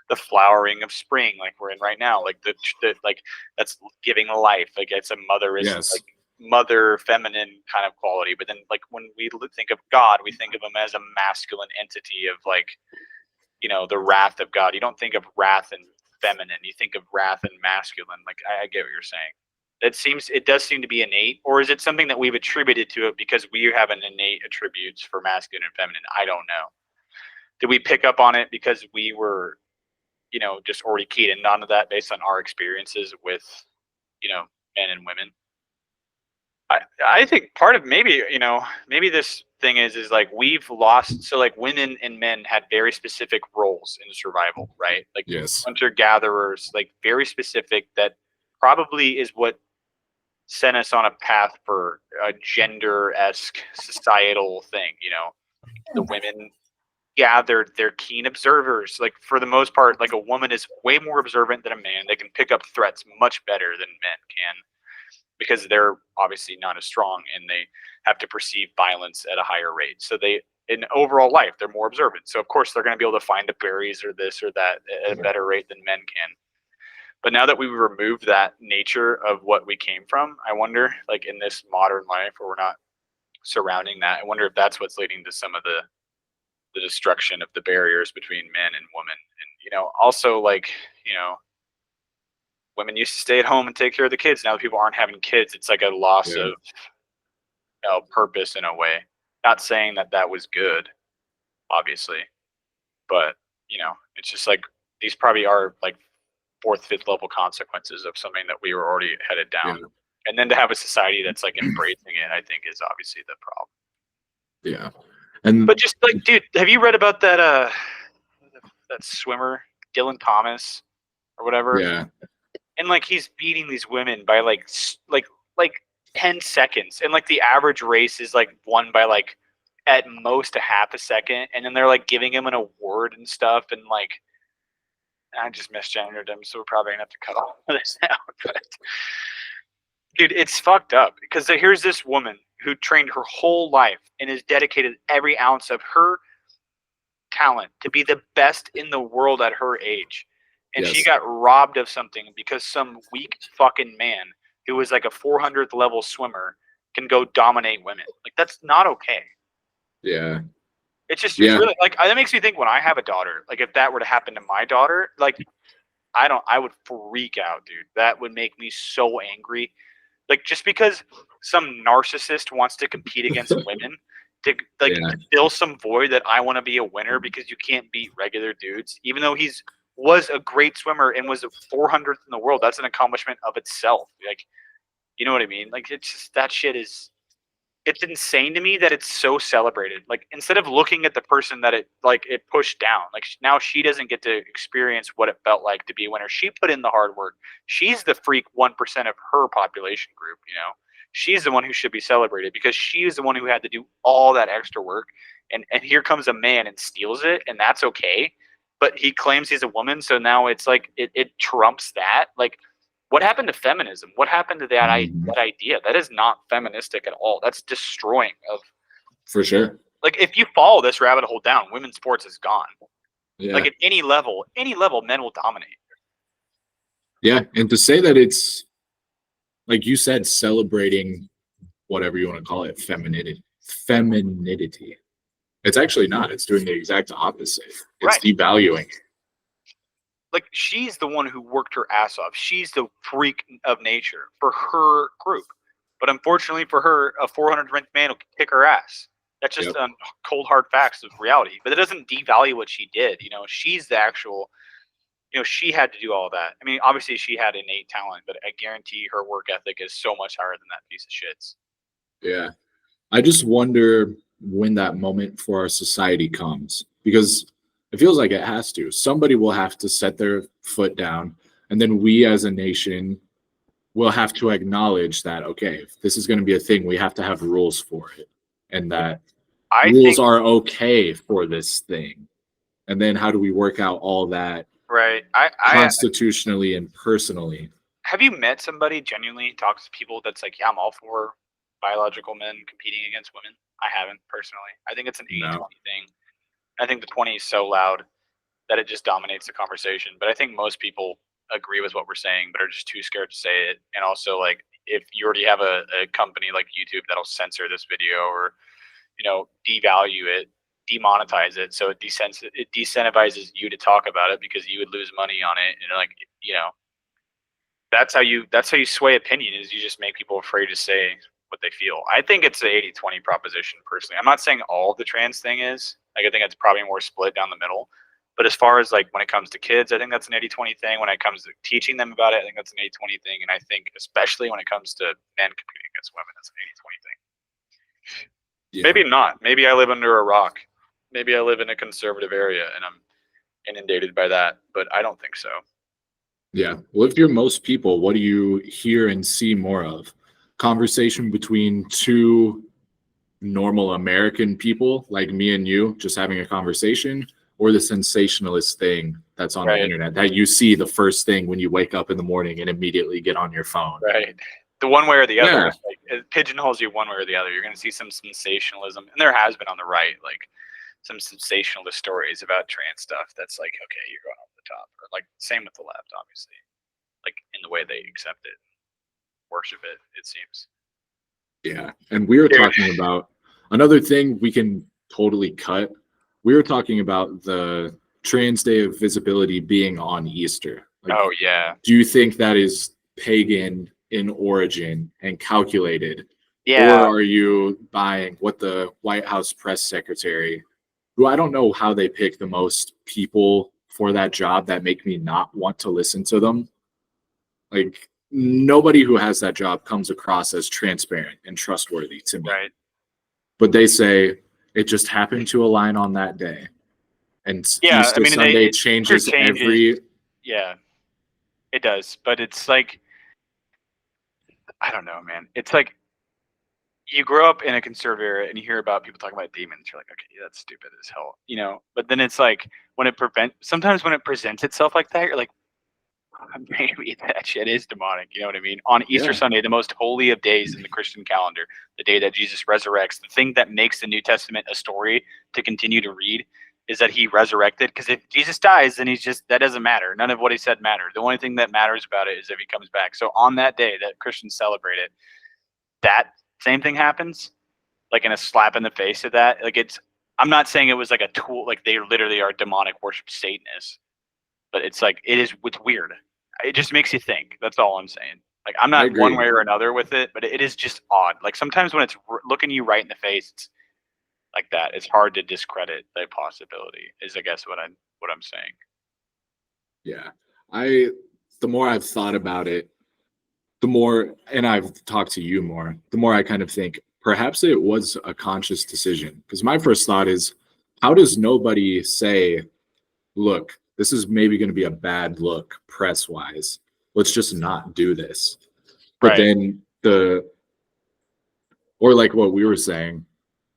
the flowering of spring, like we're in right now, like the like that's giving life. Like it's a mother is Yes. like mother feminine kind of quality. But then like when we think of God, we think of him as a masculine entity of like, you know, the wrath of God. You don't think of wrath and feminine. You think of wrath and masculine. Like I get what you're saying. It does seem to be innate, or is it something that we've attributed to it because we have an innate attributes for masculine and feminine? I don't know. Did we pick up on it because we were, you know, just already keyed in onto that based on our experiences with, you know, men and women? I think part of maybe, you know, maybe this thing is like we've lost. So like women and men had very specific roles in survival, right? Like Yes. hunter gatherers, like very specific. That probably is what sent us on a path for a gender-esque societal thing. You know, the women gathered, they're keen observers. Like for the most part, like a woman is way more observant than a man. They can pick up threats much better than men can, because they're obviously not as strong and they have to perceive violence at a higher rate. So they, in overall life, they're more observant. So of course they're going to be able to find the berries or this or that at a better rate than men can. But now that we've removed that nature of what we came from, I wonder, like in this modern life where we're not surrounding that, I wonder if that's what's leading to some of the destruction of the barriers between men and women. And, you know, also like, you know, women used to stay at home and take care of the kids. Now that people aren't having kids, it's like a loss of, you know, purpose in a way. Not saying that that was good, obviously, but, you know, it's just like these probably are like 4th, 5th level consequences of something that we were already headed down. Yeah. And then to have a society that's like embracing it, I think is obviously the problem. Yeah. And But just like, dude, have you read about that swimmer, Dylan Thomas or whatever? yeah. And like he's beating these women by like 10 seconds, and like the average race is like won by like at most a half a second, and then they're like giving him an award and stuff, and like I just misgendered him, so we're probably gonna have to cut all of this out. But dude, it's fucked up because here's this woman who trained her whole life and has dedicated every ounce of her talent to be the best in the world at her age. And she got robbed of something because some weak fucking man who was like a 400th level swimmer can go dominate women. Like that's not okay. Yeah. It's just it's really like that makes me think when I have a daughter, like if that were to happen to my daughter, like I would freak out, dude. That would make me so angry. Like just because some narcissist wants to compete against women to like to fill some void that I want to be a winner because you can't beat regular dudes, even though was a great swimmer and was 400th in the world. That's an accomplishment of itself. Like, you know what I mean? Like it's just, that shit is, it's insane to me that it's so celebrated. Like instead of looking at the person that it pushed down, like now she doesn't get to experience what it felt like to be a winner. She put in the hard work. She's the freak 1% of her population group, you know. She's the one who should be celebrated because she's the one who had to do all that extra work. And here comes a man and steals it, and that's okay. But he claims he's a woman, so now it's like it trumps that. Like, what happened to feminism? What happened to that idea? That is not feministic at all. That's destroying of. For sure. Like, if you follow this rabbit hole down, women's sports is gone. Yeah. Like at any level, men will dominate. Yeah, and to say that it's, like you said, celebrating whatever you want to call it, femininity. It's actually not. It's doing the exact opposite. It's devaluing. Like she's the one who worked her ass off. She's the freak of nature for her group. But unfortunately for her, a 400th ranked man will kick her ass. That's just cold hard facts of reality. But it doesn't devalue what she did. You know, she's the actual, you know, she had to do all that. I mean, obviously she had innate talent, but I guarantee her work ethic is so much higher than that piece of shit's. Yeah. I just wonder when that moment for our society comes, because it feels like it has to. Somebody will have to set their foot down, and then we as a nation will have to acknowledge that, okay, if this is going to be a thing, we have to have rules for it, and that rules are okay for this thing. And then how do we work out all that constitutionally and personally? have you met somebody genuinely talks to people that's like, yeah, I'm all for biological men competing against women? I haven't personally. I think it's an 80-20 No. thing. I think the 20 is so loud that it just dominates the conversation. But I think most people agree with what we're saying, but are just too scared to say it. And also, like, if you already have a company like YouTube that'll censor this video or, devalue it, demonetize it, so it decentivizes you to talk about it because you would lose money on it. And that's how you sway opinion, is you just make people afraid to say what they feel. I think it's the 80-20 proposition personally. I'm not saying all the trans thing is. Like, I think it's probably more split down the middle. But as far as like when it comes to kids, I think that's an 80-20 thing. When it comes to teaching them about it, I think that's an 80-20 thing. And I think especially when it comes to men competing against women, that's an 80-20 thing. Yeah. Maybe not. Maybe I live under a rock. Maybe I live in a conservative area and I'm inundated by that, but I don't think so. Yeah. Well, if you're most people, what do you hear and see more of? Conversation between two normal American people like me and you just having a conversation, or the sensationalist thing that's on the internet that you see the first thing when you wake up in the morning and immediately get on your phone. Right. The one way or the other. Yeah. Like, it pigeonholes you one way or the other. You're going to see some sensationalism, and there has been on the right, like some sensationalist stories about trans stuff that's like, okay, you're going over the top. Or like same with the left, obviously. Like in the way they accept it, worship it, it seems. Yeah. And we were talking about another thing we can totally cut. We were talking about the Trans Day of Visibility being on Easter. Like, oh, yeah. Do you think that is pagan in origin and calculated? Yeah. Or are you buying what the White House press secretary, who I don't know how they pick the most people for that job that make me not want to listen to them. Like, nobody who has that job comes across as transparent and trustworthy to me. Right. But they say it just happened to align on that day. And Easter Sunday changes every... Yeah, it does. But it's like, I don't know, man. It's like you grow up in a conservative era and you hear about people talking about demons. You're like, okay, that's stupid as hell, But then it's like sometimes when it presents itself like that, you're like, maybe that shit is demonic. You know what I mean? On Easter Sunday, the most holy of days in the Christian calendar, the day that Jesus resurrects, the thing that makes the New Testament a story to continue to read is that he resurrected. Because if Jesus dies, then that doesn't matter. None of what he said mattered. The only thing that matters about it is if he comes back. So on that day that Christians celebrate it, that same thing happens, like in a slap in the face of that. Like I'm not saying it was like a tool, like they literally are demonic worship Satanists, but it's like, it's weird. It just makes you think. That's all I'm saying. Like, I'm not one way or another with it, but it is just odd. Like, sometimes when it's looking you right in the face, it's like that. It's hard to discredit the possibility, is I guess what I'm saying. Yeah. The more I've thought about it, the more, and I've talked to you more, the more I kind of think perhaps it was a conscious decision. Because my first thought is, how does nobody say, look, this is maybe going to be a bad look press-wise. Let's just not do this. But then or like what we were saying,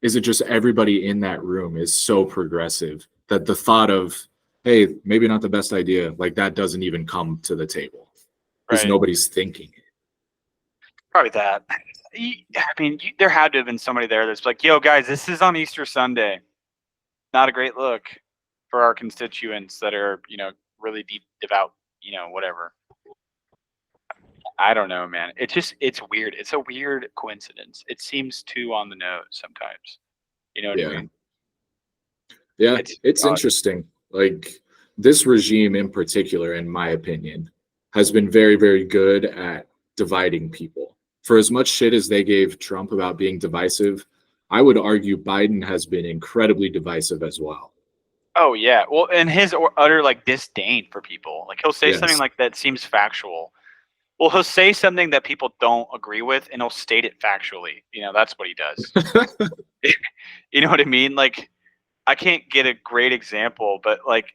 is it just everybody in that room is so progressive that the thought of, hey, maybe not the best idea, like that doesn't even come to the table because nobody's thinking it. Probably that. I mean, there had to have been somebody there that's like, yo, guys, this is on Easter Sunday. Not a great look for our constituents that are, really deep, devout, whatever. I don't know, man. It's weird. It's a weird coincidence. It seems too on the nose sometimes. You know what I mean? Yeah, it's interesting. Like, this regime in particular, in my opinion, has been very, very good at dividing people. For as much shit as they gave Trump about being divisive, I would argue Biden has been incredibly divisive as well. Oh, yeah. Well, and his utter, like, disdain for people. Like, he'll say something like that seems factual. Well, he'll say something that people don't agree with, and he'll state it factually. That's what he does. You know what I mean? Like, I can't get a great example, but, like,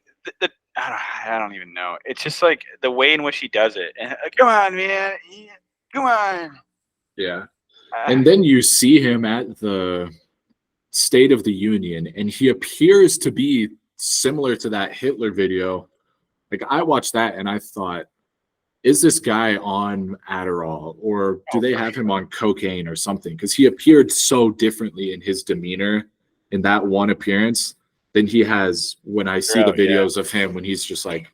I don't even know. It's just, like, the way in which he does it. And, come on, man. Come on. Yeah. And then you see him at the State of the Union, and he appears to be similar to that Hitler video. Like, I watched that and I thought, is this guy on Adderall, or do they have him on cocaine or something? Because he appeared so differently in his demeanor in that one appearance than he has when I see the videos of him when he's just like,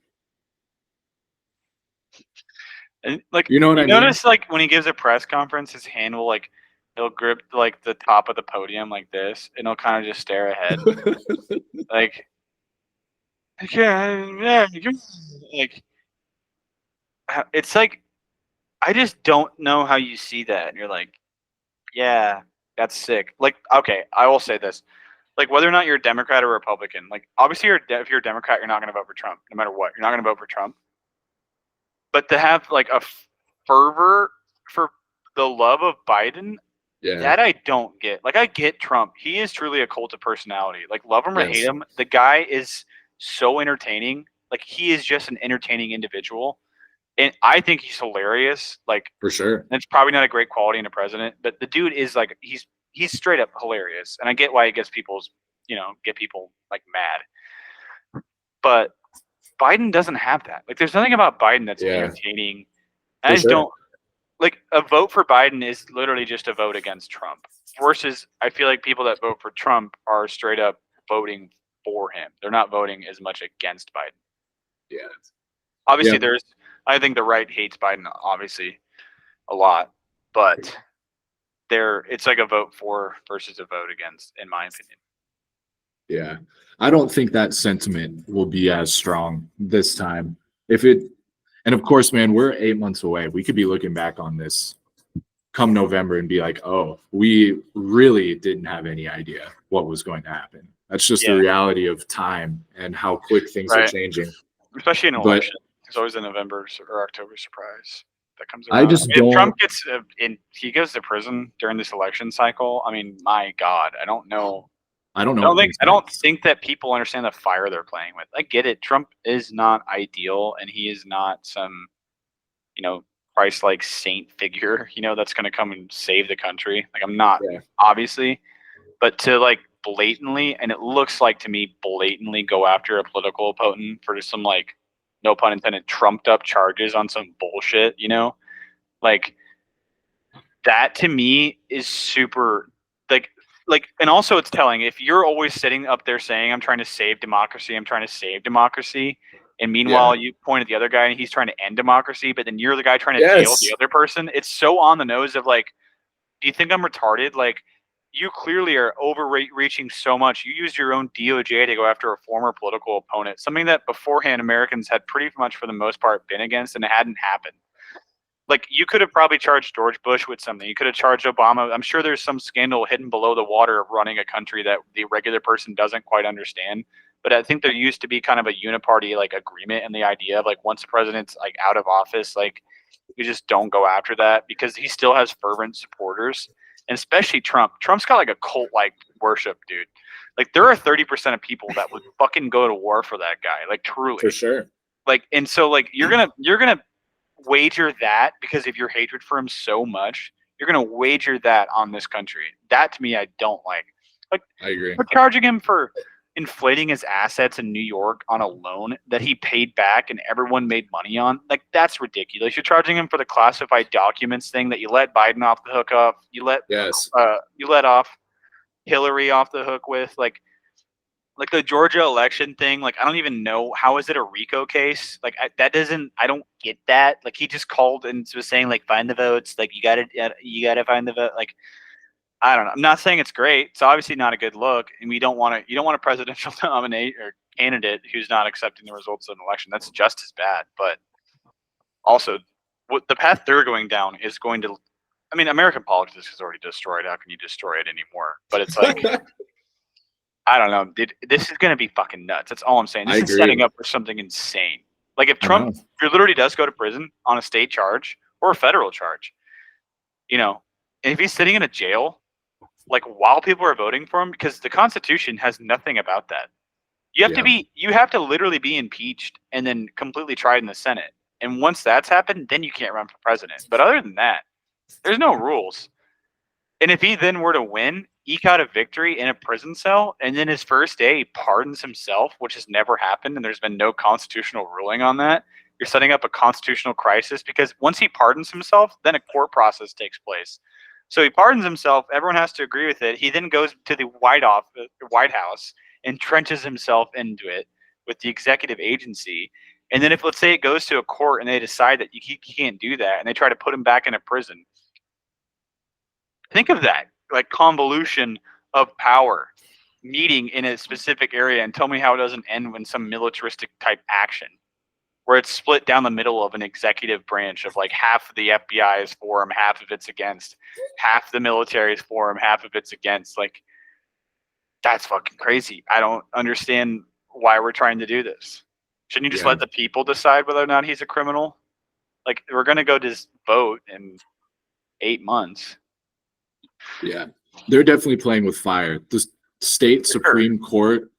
and like, you know what I mean? Notice like when he gives a press conference, his hand will like, he'll grip like the top of the podium like this, and he'll kind of just stare ahead, like, yeah, like, it's like, I just don't know how you see that, and you're like, yeah, that's sick. Like, okay, I will say this. Like, whether or not you're a Democrat or Republican, like, obviously, if you're a Democrat, you're not going to vote for Trump, no matter what. You're not going to vote for Trump. But to have, like, a fervor for the love of Biden, that I don't get. Like, I get Trump. He is truly a cult of personality. Like, love him or hate him, the guy is so entertaining. Like, he is just an entertaining individual. And I think he's hilarious. Like, for sure. It's probably not a great quality in a president, but the dude is like, he's straight up hilarious. And I get why he gets people's, get people like mad. But Biden doesn't have that. Like, there's nothing about Biden that's entertaining. I just don't like, a vote for Biden is literally just a vote against Trump. Versus, I feel like people that vote for Trump are straight up voting for him. They're not voting as much against Biden. Yeah. Obviously, I think the right hates Biden, obviously, a lot, but it's like a vote for versus a vote against, in my opinion. Yeah, I don't think that sentiment will be as strong this time. And of course, man, we're 8 months away. We could be looking back on this come November and be like, oh, we really didn't have any idea what was going to happen. That's just the reality of time and how quick things are changing. Especially in an election. There's always a November or October surprise that comes around. I just don't. Trump gets he goes to prison during this election cycle. I mean, my God, I don't know. I don't think that people understand the fire they're playing with. I get it. Trump is not ideal, and he is not some, Christ-like saint figure, that's going to come and save the country. Like, I'm not, obviously, but to like blatantly, and it looks like to me blatantly go after a political opponent for just some, like, no pun intended, trumped up charges on some bullshit, like, that to me is super, like, and also it's telling, if you're always sitting up there saying, I'm trying to save democracy, and meanwhile you point at the other guy and he's trying to end democracy, but then you're the guy trying to jail the other person. It's so on the nose of, like, do you think I'm retarded? Like, you clearly are overreaching so much. You used your own DOJ to go after a former political opponent, something that beforehand Americans had pretty much for the most part been against, and it hadn't happened. Like, you could have probably charged George Bush with something. You could have charged Obama. I'm sure there's some scandal hidden below the water of running a country that the regular person doesn't quite understand. But I think there used to be kind of a uniparty, like, agreement in the idea of, like, once the president's, like, out of office, like, you just don't go after that, because he still has fervent supporters. And especially Trump. Trump's got, like, a cult-like worship, dude. Like, there are 30% of people that would fucking go to war for that guy. Like, truly. For sure. Like, and so, like, you're gonna wager that, because of your hatred for him so much, you're gonna wager that on this country. That, to me, I don't like. Like, I agree. We're charging him for inflating his assets in New York on a loan that he paid back and everyone made money on. Like, that's ridiculous. You're charging him for the classified documents thing that you let Biden off the hook of. You let off Hillary off the hook with, like the Georgia election thing. Like, I don't even know, how is it a RICO case? Like, I don't get that. Like, he just called and was saying, like, find the votes. Like, you gotta find the vote. Like, I don't know. I'm not saying it's great. It's obviously not a good look, and you don't want a presidential nominate or candidate who's not accepting the results of an election. That's just as bad. But also, what the path they're going down is going to, I mean, American politics is already destroyed. How can you destroy it anymore? But it's like, I don't know. This is going to be fucking nuts. That's all I'm saying. This is setting up for something insane. Like, if Trump literally does go to prison on a state charge or a federal charge, and if he's sitting in a jail, like, while people are voting for him, because the Constitution has nothing about that. You have to literally be impeached and then completely tried in the Senate. And once that's happened, then you can't run for president. But other than that, there's no rules. And if he then were to win, eke out a victory in a prison cell, and then his first day he pardons himself, which has never happened, and there's been no constitutional ruling on that, You're setting up a constitutional crisis because once he pardons himself, then a court process takes place. So he pardons himself. Everyone has to agree with it. He then goes to the White House and trenches himself into it with the executive agency. And then if, let's say, it goes to a court and they decide that he can't do that and they try to put him back in a prison, think of that, like convolution of power meeting in a specific area, and tell me how it doesn't end when some militaristic type action where it's split down the middle of an executive branch of like half of the FBI is for him, half of it's against, half the military is for him, half of it's against. Like, that's fucking crazy. I don't understand why we're trying to do this. Shouldn't you just let the people decide whether or not he's a criminal? Like, we're going to go just vote in 8 months. Yeah, they're definitely playing with fire. The state Supreme Court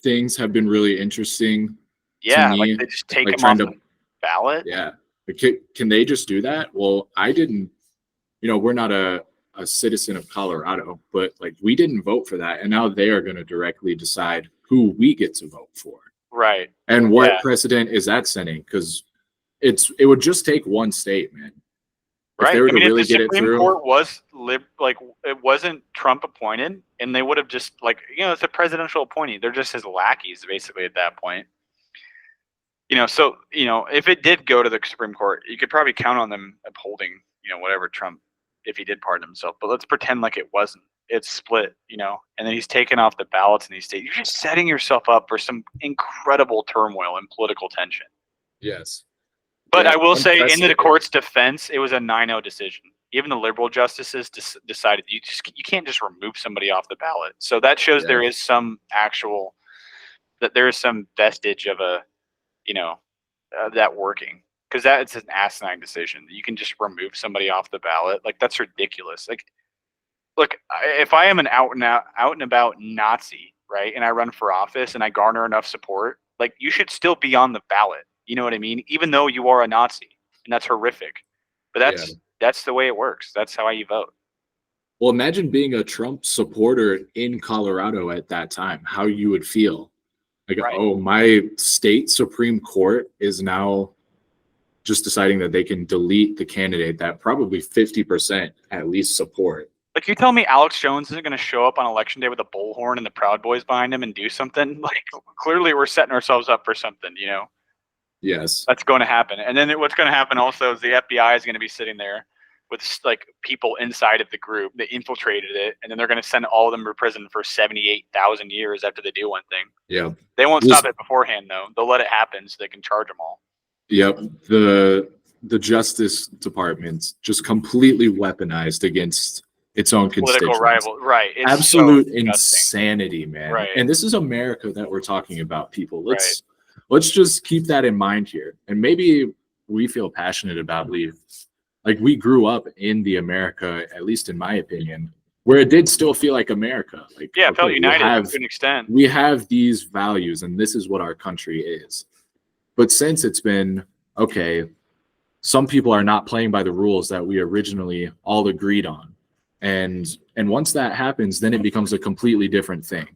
things have been really interesting. Yeah, to me. like they just take them off the ballot. Yeah, can they just do that? Well, I didn't. We're not a citizen of Colorado, but like we didn't vote for that, and now they are going to directly decide who we get to vote for. Right. And what precedent is that setting? Because it would just take one state, man. Right. I mean, if the Supreme Court was it wasn't Trump appointed, and they would have just it's a presidential appointee. They're just his lackeys, basically, at that point. So if it did go to the Supreme Court, you could probably count on them upholding, whatever Trump, if he did pardon himself. But let's pretend like it wasn't. It's split, and then he's taken off the ballots in these states. You're just setting yourself up for some incredible turmoil and political tension. Yes. But I will say, in the court's defense, it was a 9-0 decision. Even the liberal justices decided you can't just remove somebody off the ballot. So that shows there is some there is some vestige of that working, because it's an asinine decision. You can just remove somebody off the ballot. Like, that's ridiculous. Like, look, if I am an out and about Nazi, right, and I run for office and I garner enough support, like, you should still be on the ballot. You know what I mean? Even though you are a Nazi, and that's horrific. But that's the way it works. That's how you vote. Well, imagine being a Trump supporter in Colorado at that time, how you would feel. Like, oh, my state Supreme Court is now just deciding that they can delete the candidate that probably 50% at least support. Like, you tell me Alex Jones isn't going to show up on election day with a bullhorn and the Proud Boys behind him and do something? Like, clearly we're setting ourselves up for something, Yes. That's going to happen. And then what's going to happen also is the FBI is going to be sitting there with people inside of the group that infiltrated it, and then they're going to send all of them to prison for 78,000 years after they do one thing. Yeah. They won't stop it beforehand, though. They'll let it happen so they can charge them all. Yep. The Justice Department just completely weaponized against its own political rival. Right. It's absolute insanity, man. Right. And this is America that we're talking about, people. Let's just keep that in mind here. And maybe we feel passionate about we grew up in the America, at least in my opinion, where it did still feel like America. It felt united to an extent. We have these values, and this is what our country is. But since it's been, some people are not playing by the rules that we originally all agreed on. And once that happens, then it becomes a completely different thing.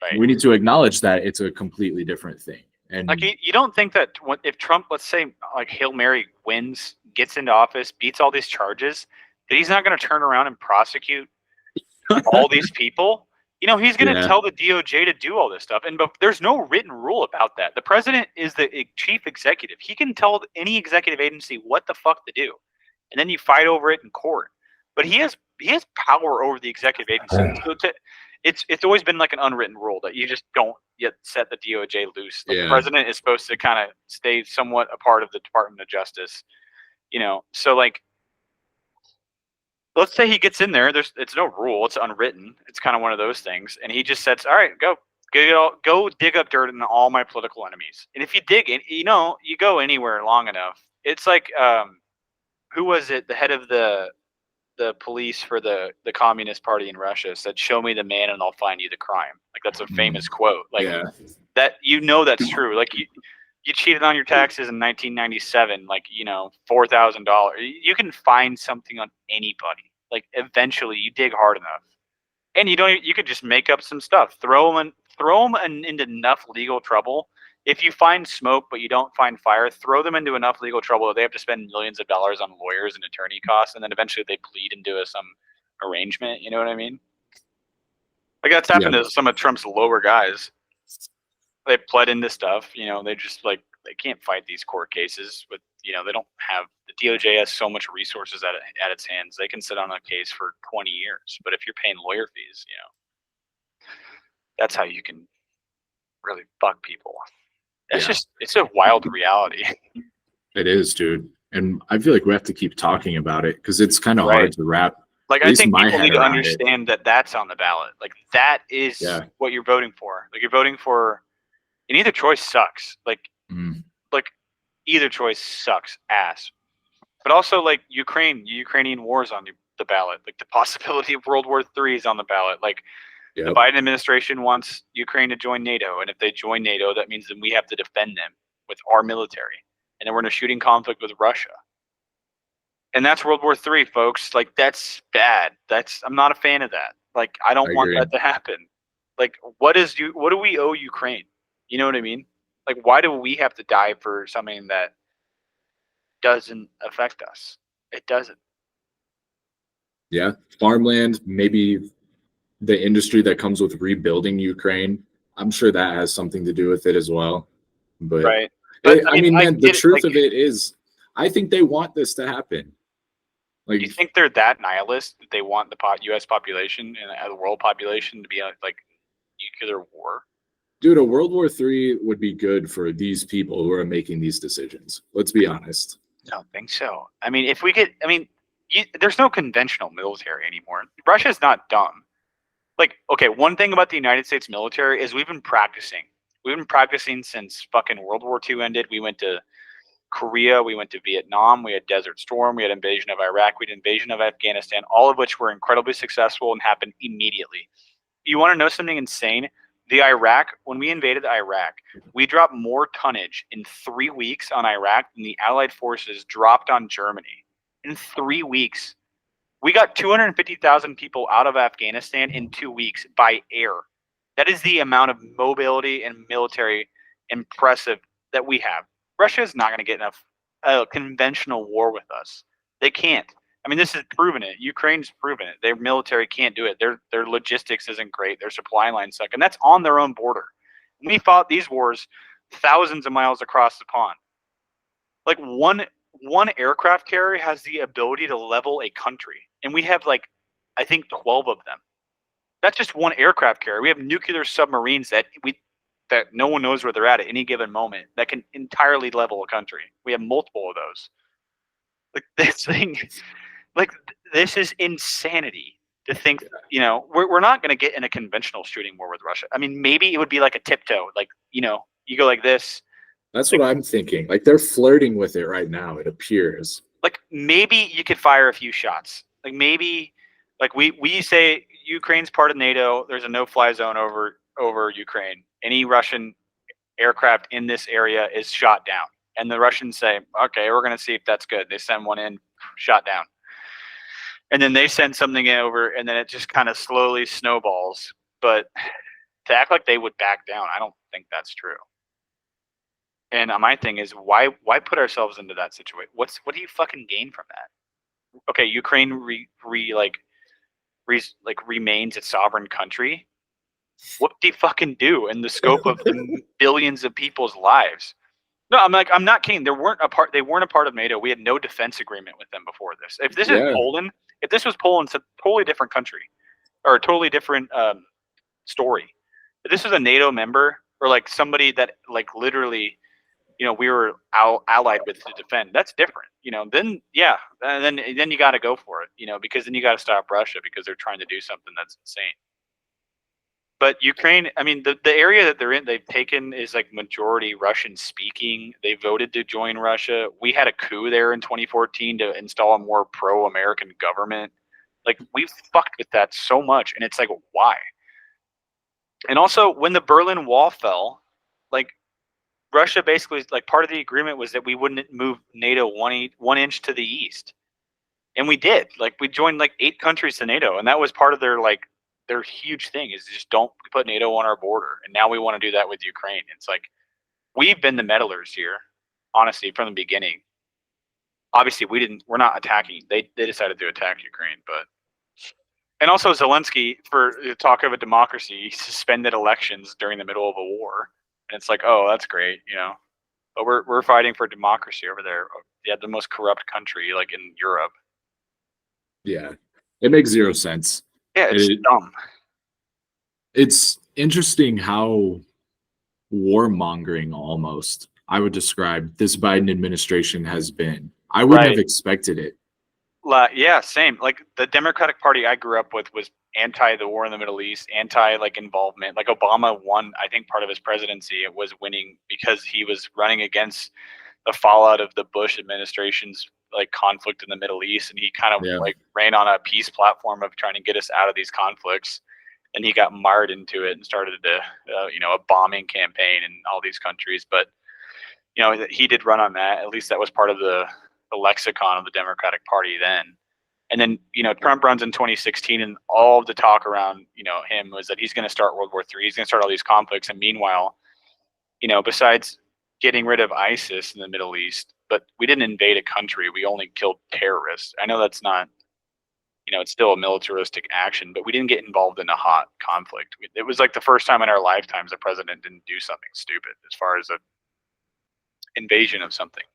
Right. We need to acknowledge that it's a completely different thing. And you don't think that if Trump, let's say, Hail Mary wins, gets into office, beats all these charges, that he's not going to turn around and prosecute all these people? He's going to tell the DOJ to do all this stuff. But there's no written rule about that. The president is the chief executive. He can tell any executive agency what the fuck to do. And then you fight over it in court. But he has power over the executive agency. So it's always been like an unwritten rule that you just don't yet set the DOJ loose. The president is supposed to kind of stay somewhat a part of the Department of Justice. So let's say he gets in there. It's no rule. It's unwritten. It's kind of one of those things. And he just says, all right, go dig up dirt on all my political enemies. And if you dig it, you go anywhere long enough. It's like, who was it? The head of the police for the Communist Party in Russia said, show me the man and I'll find you the crime. Like, that's a famous quote. That, that's true. Like, you cheated on your taxes in 1997, $4,000. You can find something on anybody. Like, eventually you dig hard enough, and you could just make up some stuff, throw them into enough legal trouble. if you find smoke but you don't find fire, throw them into enough legal trouble that they have to spend millions of dollars on lawyers and attorney costs, and then eventually they plead into some arrangement. You know what I mean? Like that's happened to some of Trump's lower guys. They pled into stuff. They just like they can't fight these court cases with. They don't have the DOJ has so much resources at its hands. They can sit on a case for 20 years. But if you're paying lawyer fees, that's how you can really fuck people. It's a wild reality. It is, dude. And I feel like we have to keep talking about it because it's kind of hard to wrap. Like, I think people need to understand that that's on the ballot. Like, that is what you're voting for. Like, you're voting for, and either choice sucks. Like either choice sucks ass. But also, like, Ukrainian war is on the ballot. Like, the possibility of World War III is on the ballot. Like, the Biden administration wants Ukraine to join NATO, and if they join NATO, that means that we have to defend them with our military, and then we're in a shooting conflict with Russia, and that's World War III, folks. Like, that's bad. I'm not a fan of that. Like, I don't want that to happen. Like, what do we owe Ukraine? You know what I mean? Like, why do we have to die for something that doesn't affect us? It doesn't. Yeah, farmland, maybe the industry that comes with rebuilding Ukraine. I'm sure that has something to do with it as well. But, I mean, man, the truth of it is, I think they want this to happen. Like, you think they're that nihilist that they want the U.S. population and the world population to be like nuclear war? Dude, a World War III would be good for these people who are making these decisions. Let's be honest. I don't think so. I mean, there's no conventional military anymore. Russia's not dumb. Like, okay, one thing about the United States military is we've been practicing. We've been practicing since fucking World War II ended. We went to Korea, we went to Vietnam, we had Desert Storm, we had invasion of Iraq, we had invasion of Afghanistan, all of which were incredibly successful and happened immediately. You want to know something insane? When we invaded Iraq, we dropped more tonnage in 3 weeks on Iraq than the Allied forces dropped on Germany. In 3 weeks. We got 250,000 people out of Afghanistan in 2 weeks by air. That is the amount of mobility and military impressive that we have. Russia is not going to get enough conventional war with us. They can't. I mean, this has proven it. Ukraine's proven it. Their military can't do it. Their logistics isn't great. Their supply lines suck. And that's on their own border. We fought these wars thousands of miles across the pond. Like, one aircraft carrier has the ability to level a country. And we have, like, I think 12 of them. That's just one aircraft carrier. We have nuclear submarines that no one knows where they're at any given moment that can entirely level a country. We have multiple of those. Like, this is insanity to think, we're not going to get in a conventional shooting war with Russia. I mean, maybe it would be like a tiptoe. Like, you go like this. That's what I'm thinking. Like, they're flirting with it right now, it appears. Like, maybe you could fire a few shots. Like, maybe, like, we say Ukraine's part of NATO. There's a no-fly zone over Ukraine. Any Russian aircraft in this area is shot down. And the Russians say, okay, we're going to see if that's good. They send one in, shot down. And then they send something over, and then it just kind of slowly snowballs. But to act like they would back down, I don't think that's true. And my thing is, why put ourselves into that situation? What do you fucking gain from that? Okay, Ukraine remains a sovereign country. What do you fucking do in the scope of the billions of people's lives? No, I'm not kidding. They weren't a part of NATO. We had no defense agreement with them before this. If this is Poland, if this was Poland, it's a totally different country or a totally different story. If this was a NATO member or like somebody that like literally, we were allied with to defend, that's different. Then and then you got to go for it. Because then you got to stop Russia because they're trying to do something that's insane. But Ukraine, I mean, the area that they've taken is like majority Russian speaking. They voted to join Russia. We had a coup there in 2014 to install a more pro-American government. Like, we've fucked with that so much. And it's like, why? And also, when the Berlin Wall fell, like, Russia basically, like, part of the agreement was that we wouldn't move NATO one inch to the east. And we did. Like, we joined like 8 countries to NATO. And that was part of their huge thing is just don't put NATO on our border. And now we want to do that with Ukraine. It's like, we've been the meddlers here, honestly, from the beginning. Obviously, we're not attacking. They decided to attack Ukraine, and also Zelensky, for the talk of a democracy, he suspended elections during the middle of a war, and it's like, oh, that's great, But we're fighting for democracy over there. Yeah, the most corrupt country like in Europe. Yeah, it makes zero sense. Yeah, it's dumb. It's interesting how warmongering almost I would describe this Biden administration has been. I wouldn't have expected it. Yeah, same. Like the Democratic Party I grew up with was anti the war in the Middle East, anti like involvement. Like Obama won, I think part of his presidency it was winning because he was running against the fallout of the Bush administration's like conflict in the Middle East, and he kind of like ran on a peace platform of trying to get us out of these conflicts. And he got mired into it and started a bombing campaign in all these countries. But he did run on that. At least that was part of the lexicon of the Democratic Party then. And then Trump runs in 2016, and all of the talk around him was that he's going to start World War III. He's going to start all these conflicts. And meanwhile, besides getting rid of ISIS in the Middle East, but we didn't invade a country. We only killed terrorists. I know that's not. It's still a militaristic action, but we didn't get involved in a hot conflict. It was like the first time in our lifetimes the president didn't do something stupid as far as an invasion of something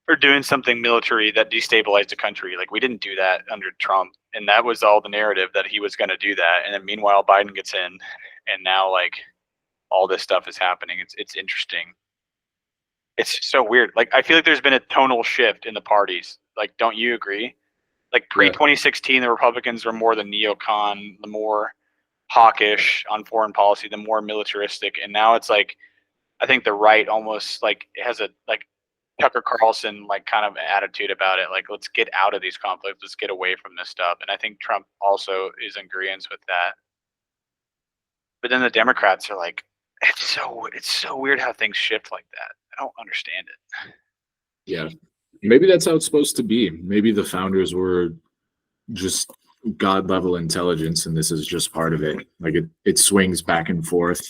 or doing something military that destabilized a country. Like we didn't do that under Trump, and that was all the narrative that he was going to do that. And then meanwhile, Biden gets in, and now like all this stuff is happening. It's interesting. It's so weird. Like I feel like there's been a tonal shift in the parties. Like, don't you agree? Like pre-2016, the Republicans were more the neocon, the more hawkish on foreign policy, the more militaristic. And now it's like, I think the right almost like has a like Tucker Carlson like kind of attitude about it. Like, let's get out of these conflicts. Let's get away from this stuff. And I think Trump also is in agreement with that. But then the Democrats are like, it's so weird how things shift like that. I don't understand it. Yeah. Maybe that's how it's supposed to be. Maybe the founders were just God level intelligence, and this is just part of it. Like it swings back and forth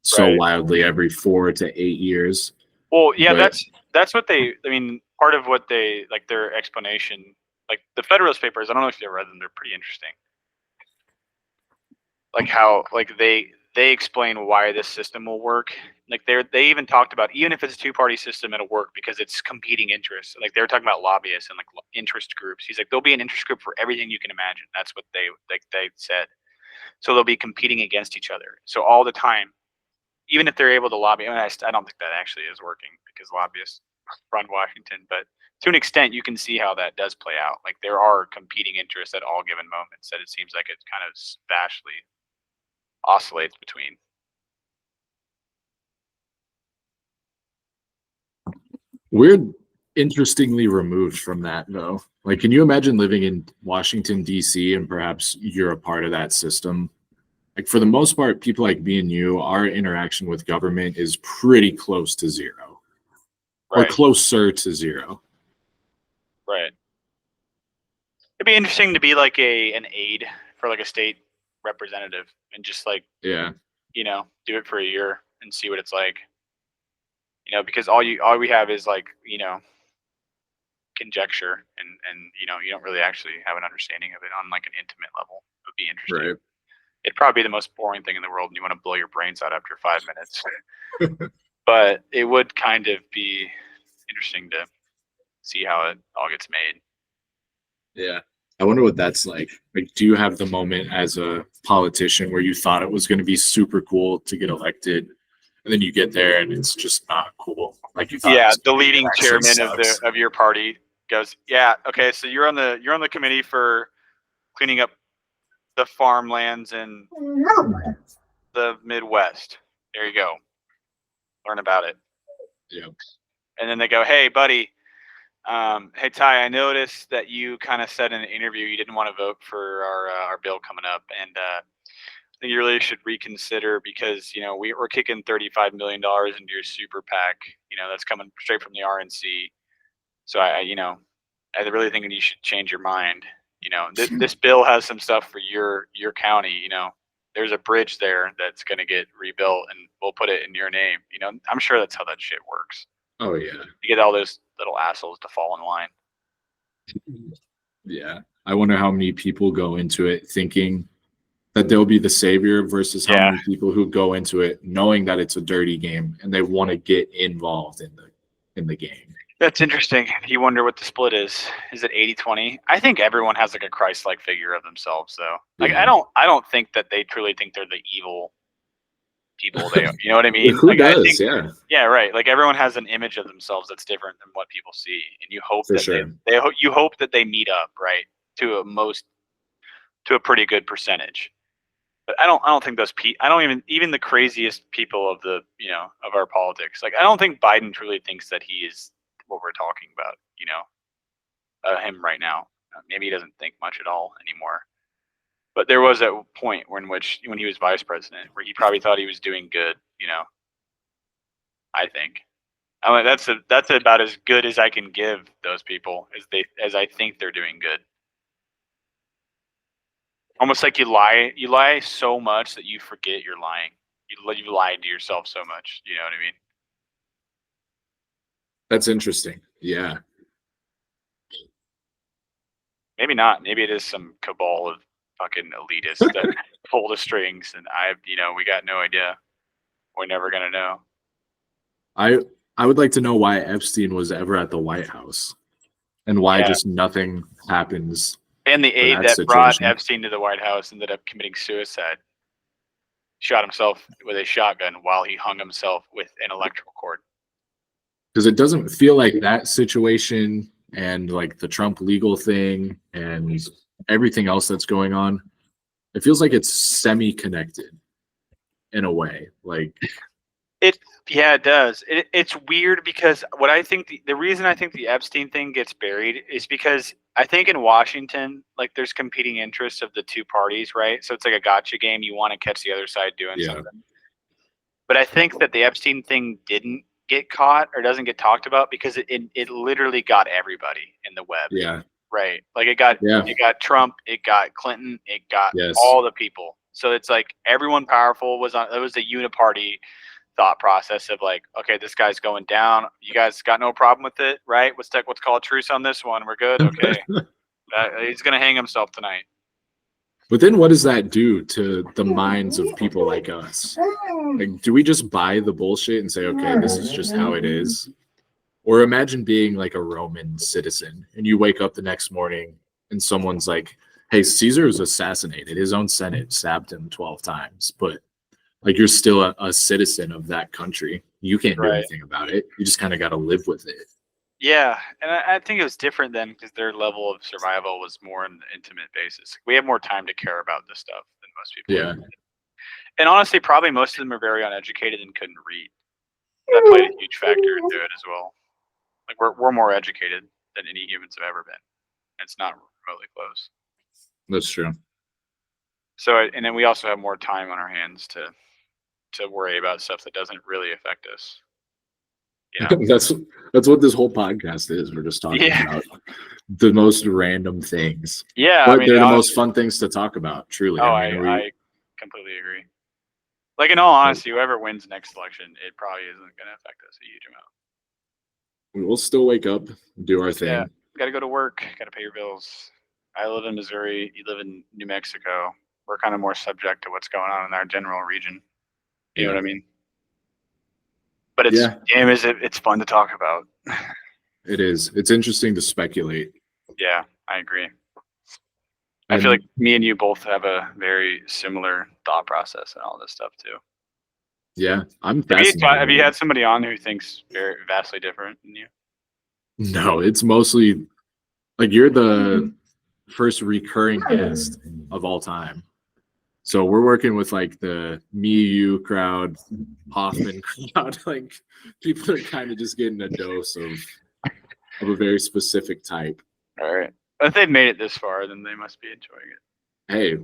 so wildly every 4 to 8 years. Well, yeah, but that's what part of what they like their explanation, like the Federalist Papers. I don't know if you've read them. They're pretty interesting. Like how they explain why this system will work. Like they even talked about, even if it's a two-party system, it'll work because it's competing interests. Like they were talking about lobbyists and like interest groups. He's like, there'll be an interest group for everything you can imagine. That's what they said. So they'll be competing against each other. So all the time, even if they're able to lobby, I don't think that actually is working because lobbyists run Washington. But to an extent, you can see how that does play out. Like there are competing interests at all given moments that it seems like it kind of vastly oscillates between. We're interestingly removed from that, though. Like, can you imagine living in Washington, D.C., and perhaps you're a part of that system? Like, for the most part, people like me and you, our interaction with government is pretty close to zero. Or closer to zero. Right. It'd be interesting to be like an aide for like a state representative and just like, do it for a year and see what it's like. Because all we have is like, conjecture and you don't really actually have an understanding of it on like an intimate level. It would be interesting. Right. It'd probably be the most boring thing in the world and you want to blow your brains out after 5 minutes. But it would kind of be interesting to see how it all gets made. Yeah. I wonder what that's like. Like, do you have the moment as a politician where you thought it was going to be super cool to get elected, and then you get there and it's just not cool? Like you thought. Yeah, the leading chairman of your party goes, yeah, okay, so you're on the committee for cleaning up the farmlands in the Midwest. There you go. Learn about it. Yeah. And then they go, hey, buddy. Hey Ty, I noticed that you kind of said in an interview you didn't want to vote for our bill coming up, and I think you really should reconsider because we're kicking $35 million into your super PAC. That's coming straight from the RNC. So I really think you should change your mind. This bill has some stuff for your county. there's a bridge there that's going to get rebuilt and we'll put it in your name. You know, I'm sure that's how that shit works. Oh yeah. You get all those little assholes to fall in line. Yeah. I wonder how many people go into it thinking that they'll be the savior versus how many people who go into it knowing that it's a dirty game and they want to get involved in the game. That's interesting. You wonder what the split is. Is it 80-20? I think everyone has like a Christ-like figure of themselves, though. Like Yeah. I don't think that they truly think they're the evil people. You know what I mean? Who like, does? I think, yeah. Yeah, right. Like everyone has an image of themselves that's different than what people see, and you hope For that sure. you hope that they meet up, right, to a pretty good percentage. But I don't think those I don't even the craziest people of the of our politics. Like I don't think Biden truly thinks that he is what we're talking about. Him right now. Maybe he doesn't think much at all anymore. But there was a point when he was vice president where he probably thought he was doing good. I think. I mean, that's about as good as I can give those people as I think they're doing good. Almost like you lie so much that you forget you're lying. You lied to yourself so much. You know what I mean? That's interesting. Yeah. Maybe not. Maybe it is some cabal of fucking elitists that pull the strings, and we got no idea. We're never gonna know. I would like to know why Epstein was ever at the White House, and why just nothing happens. And the aide that brought Epstein to the White House ended up committing suicide. Shot himself with a shotgun while he hung himself with an electrical cord. Because it doesn't feel like that situation and like the Trump legal thing and everything else that's going on, it feels like it's semi-connected in a way. Like it does. It's weird because what I think the reason I think the Epstein thing gets buried is because I think in Washington, like there's competing interests of the two parties, right? So it's like a gotcha game. You want to catch the other side doing something. But I think that the Epstein thing didn't get caught or doesn't get talked about because it literally got everybody in the web. Yeah. Right. Like it got Trump, it got Clinton, it got all the people. So it's like everyone powerful was on. It was a uniparty thought process of like, okay, this guy's going down. You guys got no problem with it, right? Let's call a truce on this one. We're good. Okay. He's gonna hang himself tonight. But then what does that do to the minds of people like us? Like, do we just buy the bullshit and say, okay, this is just how it is? Or imagine being like a Roman citizen and you wake up the next morning and someone's like, hey, Caesar was assassinated. His own Senate stabbed him 12 times. But like, you're still a citizen of that country. You can't do anything about it. You just kind of got to live with it. Yeah, and I think it was different then because their level of survival was more on an intimate basis. We have more time to care about this stuff than most people. Yeah. And honestly, probably most of them are very uneducated and couldn't read. That played a huge factor into it as well. Like we're more educated than any humans have ever been. It's not remotely close. That's true. So, and then we also have more time on our hands to worry about stuff that doesn't really affect us. You know? That's what this whole podcast is. We're just talking about the most random things. Yeah, but they're the most fun things to talk about. Truly. Oh, I completely agree. Like in all honesty, whoever wins next election, it probably isn't going to affect us a huge amount. We'll still wake up, do our thing. Yeah, got to go to work, got to pay your bills. I live in Missouri. You live in New Mexico. We're kind of more subject to what's going on in our general region. You know what I mean? But it's fun to talk about. It is. It's interesting to speculate. Yeah, I agree. I feel like me and you both have a very similar thought process and all this stuff too. Yeah, I'm fascinated. Have you had somebody on who thinks very vastly different than you? No, it's mostly like you're the first recurring guest of all time. So we're working with like the me, you crowd, Hoffman crowd. Like people are kind of just getting a dose of a very specific type. All right. If they've made it this far, then they must be enjoying it. Hey,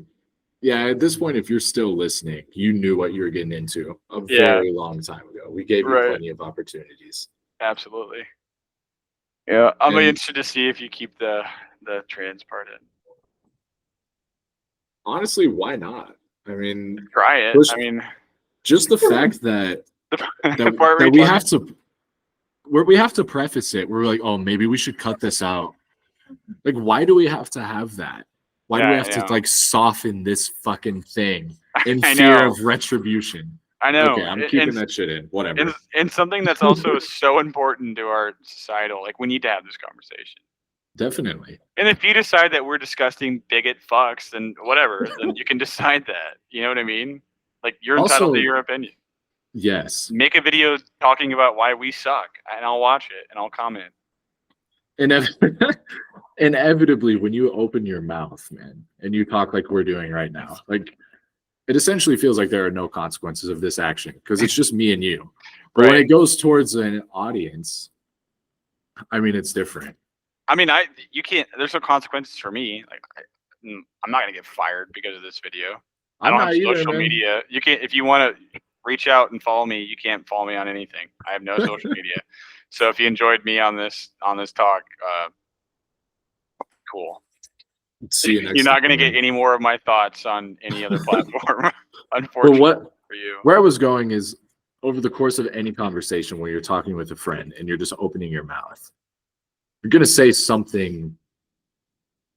yeah, at this point, if you're still listening, you knew what you were getting into a very long time ago. We gave you plenty of opportunities. Absolutely. Yeah, I'm interested to see if you keep the trans part in. Honestly, why not? I mean, try it. push, I mean, just the fact that the part that where we have to, where we have to preface it, we're like, oh, maybe we should cut this out. Like, why do we have to have that? Why do we have to like soften this fucking thing in fear of retribution? I know. Okay, I'm keeping that shit in. Whatever. And something that's also so important to our societal, like we need to have this conversation. Definitely. And if you decide that we're disgusting bigot fucks, then whatever, then you can decide that. You know what I mean? Like you're entitled to your opinion. Yes. Make a video talking about why we suck, and I'll watch it and I'll comment. Inevitably, when you open your mouth, man, and you talk like we're doing right now, like it essentially feels like there are no consequences of this action because it's just me and you. But when it goes towards an audience, I mean, it's different. I mean, you can't. There's no consequences for me. Like, I'm not gonna get fired because of this video. I don't have social media. You can't. If you want to reach out and follow me, you can't follow me on anything. I have no social media. So if you enjoyed me on this talk, cool. See you next You're not gonna get any more of my thoughts on any other platform. Unfortunately for you. Where I was going is over the course of any conversation where you're talking with a friend and you're just opening your mouth, you're going to say something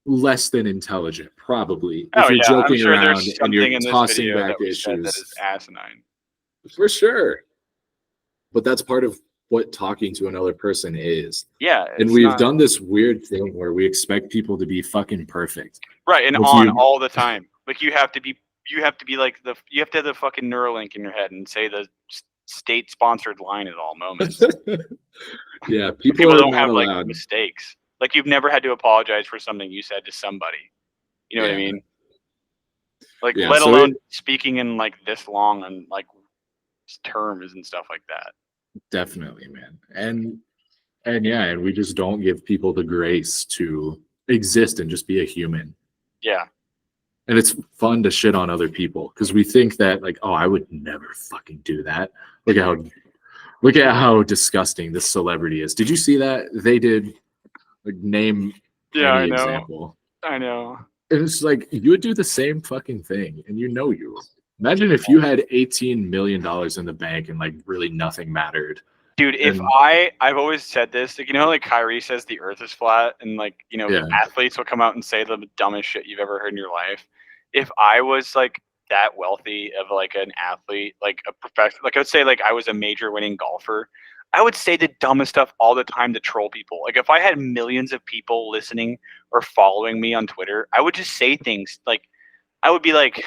less than intelligent, probably. If you're joking around and you're tossing back issues. That is asinine. For sure. But that's part of what talking to another person is. Yeah. And we've done this weird thing where we expect people to be fucking perfect. Right. And all the time. Like you have to be like you have to have the fucking Neuralink in your head and say the state-sponsored line at all moments. Yeah, people don't have like mistakes. Like you've never had to apologize for something you said to somebody. You know what I mean? Like let alone speaking in like this long and like terms and stuff like that. Definitely, man. And we just don't give people the grace to exist and just be a human. Yeah. And it's fun to shit on other people because we think that like, oh, I would never fucking do that. Look at how disgusting this celebrity is. Did you see that? They did like name any example. I know. And it's like you would do the same fucking thing, and you know you. Imagine if you had $18 million in the bank and like really nothing mattered. Dude, if I've always said this, like, you know, like Kyrie says the earth is flat and like, you know, athletes will come out and say the dumbest shit you've ever heard in your life. If I was like that wealthy of like an athlete, like a professional, like I would say like I was a major winning golfer, I would say the dumbest stuff all the time to troll people. Like if I had millions of people listening or following me on Twitter, I would just say things like, I would be like,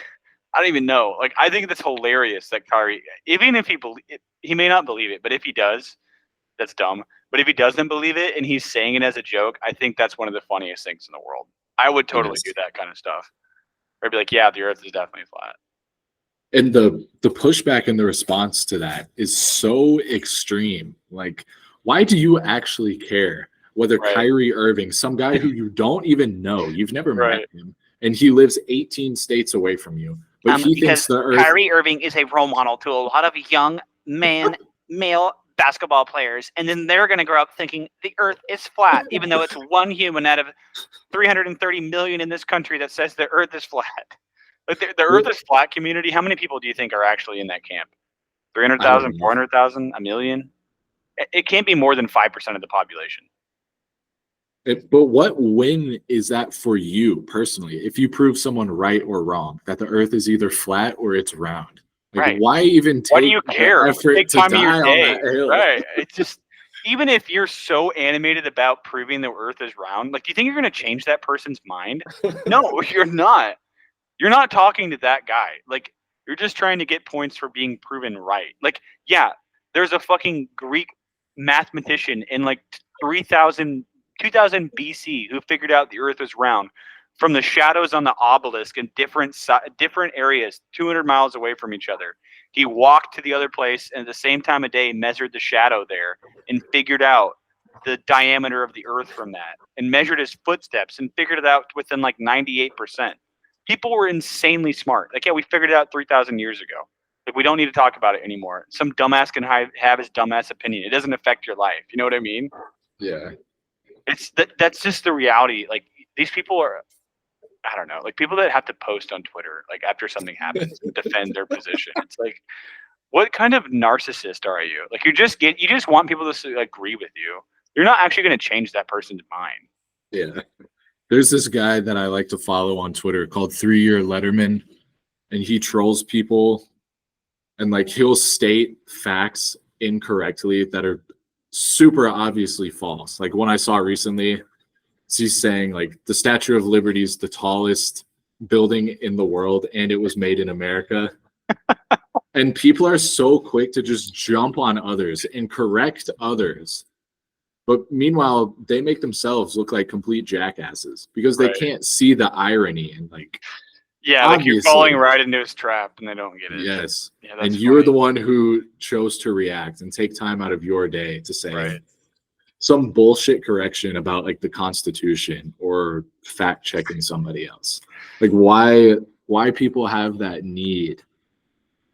I don't even know. Like, I think that's hilarious that Kyrie, even if he may not believe it, but if he does, that's dumb. But if he doesn't believe it and he's saying it as a joke, I think that's one of the funniest things in the world. I would totally do that kind of stuff. Or I'd be like, yeah, the earth is definitely flat. And the pushback and the response to that is so extreme. Like, why do you actually care whether Kyrie Irving, some guy who you don't even know, you've never met him, and he lives 18 states away from you, but he thinks the earth... Kyrie Irving is a role model to a lot of young male basketball players, and then they're going to grow up thinking the earth is flat, even though it's one human out of 330 million in this country that says the earth is flat. Like the earth is flat community, how many people do you think are actually in that camp? 300,000, 400,000, a million? It can't be more than 5% of the population. But what win is that for you personally? If you prove someone right or wrong, that the earth is either flat or it's round. Like, why even take why do you care? effort Take to time die of your on day. that hill? Right. It's just, even if you're so animated about proving the earth is round, like, do you think you're going to change that person's mind? No, you're not. You're not talking to that guy. Like, you're just trying to get points for being proven right. Like, yeah, there's a fucking Greek mathematician in like 2000 BC who figured out the earth is round from the shadows on the obelisk in different areas 200 miles away from each other. He walked to the other place and at the same time of day measured the shadow there and figured out the diameter of the earth from that and measured his footsteps and figured it out within like 98%. People were insanely smart. Like, yeah, we figured it out 3,000 years ago. Like, we don't need to talk about it anymore. Some dumbass can have his dumbass opinion. It doesn't affect your life. You know what I mean? Yeah. That's just the reality. Like, these people are, I don't know, like people that have to post on Twitter, like after something happens and defend their position. It's like, what kind of narcissist are you? Like you just want people to agree with you. You're not actually going to change that person's mind. Yeah. There's this guy that I like to follow on Twitter called 3-Year Letterman, and he trolls people, and like he'll state facts incorrectly that are super obviously false. Like one I saw recently, he's saying like the Statue of Liberty is the tallest building in the world and it was made in America. And people are so quick to just jump on others and correct others. But meanwhile, they make themselves look like complete jackasses because they can't see the irony and like, yeah, like you're falling right into his trap and they don't get it. Yes. Yeah, and you're the one who chose to react and take time out of your day to say some bullshit correction about like the Constitution or fact checking somebody else. Like why people have that need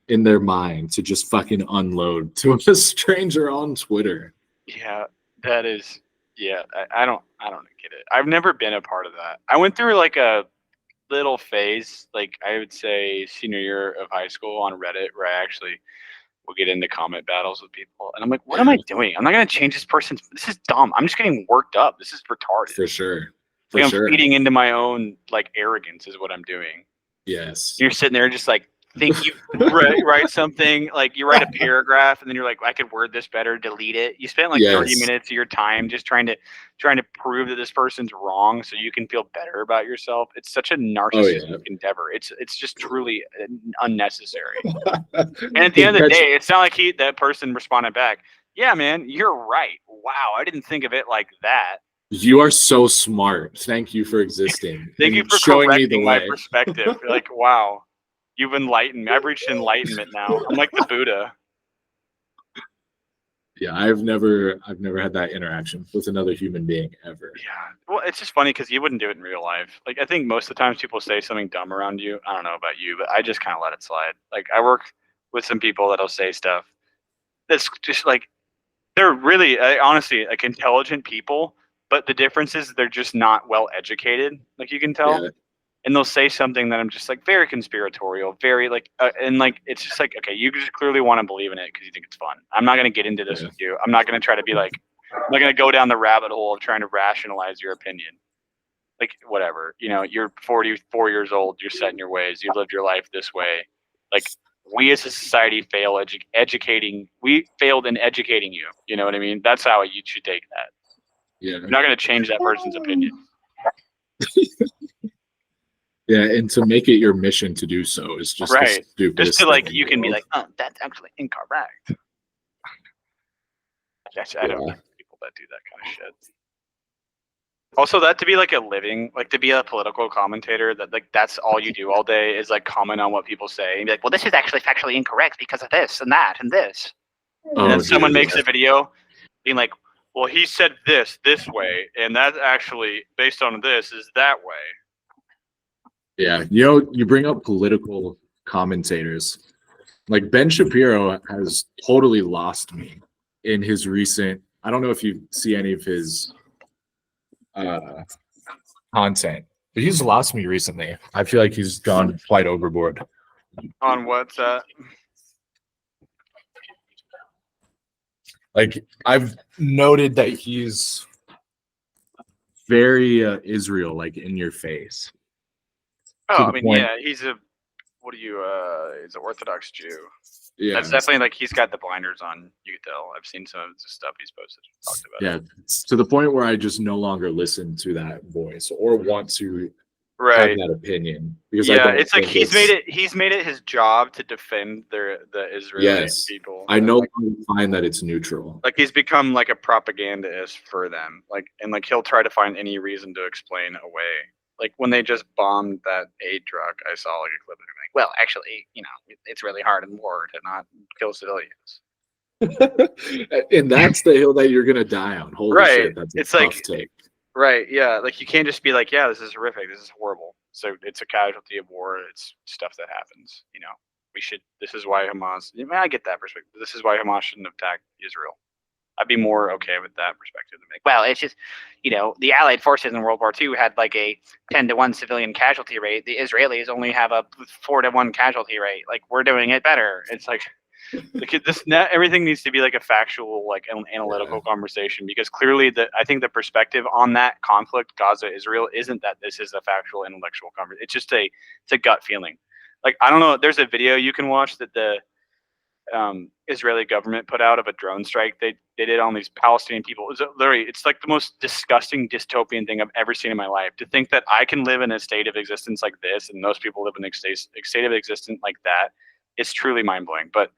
in their mind to just fucking unload to a stranger on Twitter. Yeah, that is, yeah, I don't get it. I've never been a part of that. I went through like a little phase, like I would say senior year of high school on Reddit, where I actually will get into comment battles with people. And I'm like, what am I doing? I'm not going to change this person's, this is dumb. I'm just getting worked up. This is retarded. For sure. I'm feeding into my own like arrogance is what I'm doing. Yes. You're sitting there just like, think you write something, like you write a paragraph and then you're like, I could word this better, delete it. You spent like 30 minutes of your time just trying to prove that this person's wrong so you can feel better about yourself. It's such a narcissistic endeavor. It's just truly unnecessary. And at the end of the day, it's not like that person responded back, yeah, man, you're right. Wow, I didn't think of it like that. You are so smart. Thank you for existing. Thank you for showing me the my way. Perspective. Like, wow. You've enlightened me. I've reached enlightenment now. I'm like the Buddha. Yeah, I've never had that interaction with another human being ever. Yeah. Well, it's just funny because you wouldn't do it in real life. Like, I think most of the times people say something dumb around you. I don't know about you, but I just kind of let it slide. Like, I work with some people that'll say stuff that's just like, they're really, honestly, like intelligent people, but the difference is they're just not well educated. Like, you can tell. Yeah. And they'll say something that I'm just like very conspiratorial, very like, and like, it's just like, okay, you just clearly want to believe in it because you think it's fun. I'm not going to get into this with you. I'm not going to try to be like, I'm not going to go down the rabbit hole of trying to rationalize your opinion. Like, whatever, you know, you're 44 years old, you're set in your ways, you lived your life this way. Like, we as a society failed in educating you. You know what I mean? That's how you should take that. Yeah. You're not going to change that person's opinion. Yeah, and to make it your mission to do so is just stupid. Just to like, you can be like, oh, that's actually incorrect. I don't like people that do that kind of shit. Also, that to be like a living, like to be a political commentator, that like that's all you do all day is like comment on what people say and be like, well, this is actually factually incorrect because of this and that and this. And then someone makes a video being like, well, he said this way, and that actually based on this is that way. Yeah, you know, you bring up political commentators. Like Ben Shapiro has totally lost me in his recent, I don't know if you see any of his content, but he's lost me recently. I feel like he's gone quite overboard. On what's that? Like, I've noted that he's very Israel, like in your face. Oh, I mean, yeah, he's an Orthodox Jew. Yeah, that's definitely like he's got the blinders on. You can tell. I've seen some of the stuff he's posted, talked about. Yeah, to the point where I just no longer listen to that voice or want to have that opinion because it's like he's made it his job to defend the Israeli people. I no longer find that it's neutral. Like he's become like a propagandist for them. Like and like he'll try to find any reason to explain away. Like when they just bombed that aid truck, I saw like a clip of him like, well, actually, you know, it's really hard in war to not kill civilians. And that's the hill that you're gonna die on. Holy shit, that's a tough take. Right, yeah. Like you can't just be like, yeah, this is horrific, this is horrible. So it's a casualty of war, it's stuff that happens, you know. This is why Hamas, I get that perspective. This is why Hamas shouldn't have attacked Israel. I'd be more okay with that perspective. Well, it's just, the Allied forces in World War II had like a 10-to-1 civilian casualty rate. The Israelis only have a 4-to-1 casualty rate. Like, we're doing it better. It's like, everything needs to be like a factual, like analytical conversation, because clearly I think the perspective on that conflict, Gaza, Israel, isn't that this is a factual intellectual conversation. It's just it's a gut feeling. Like, I don't know. There's a video you can watch that the Israeli government put out of a drone strike they did on these Palestinian people. It's like the most disgusting dystopian thing I've ever seen in my life. To think that I can live in a state of existence like this, and those people live in a state of existence like that, is truly mind blowing. But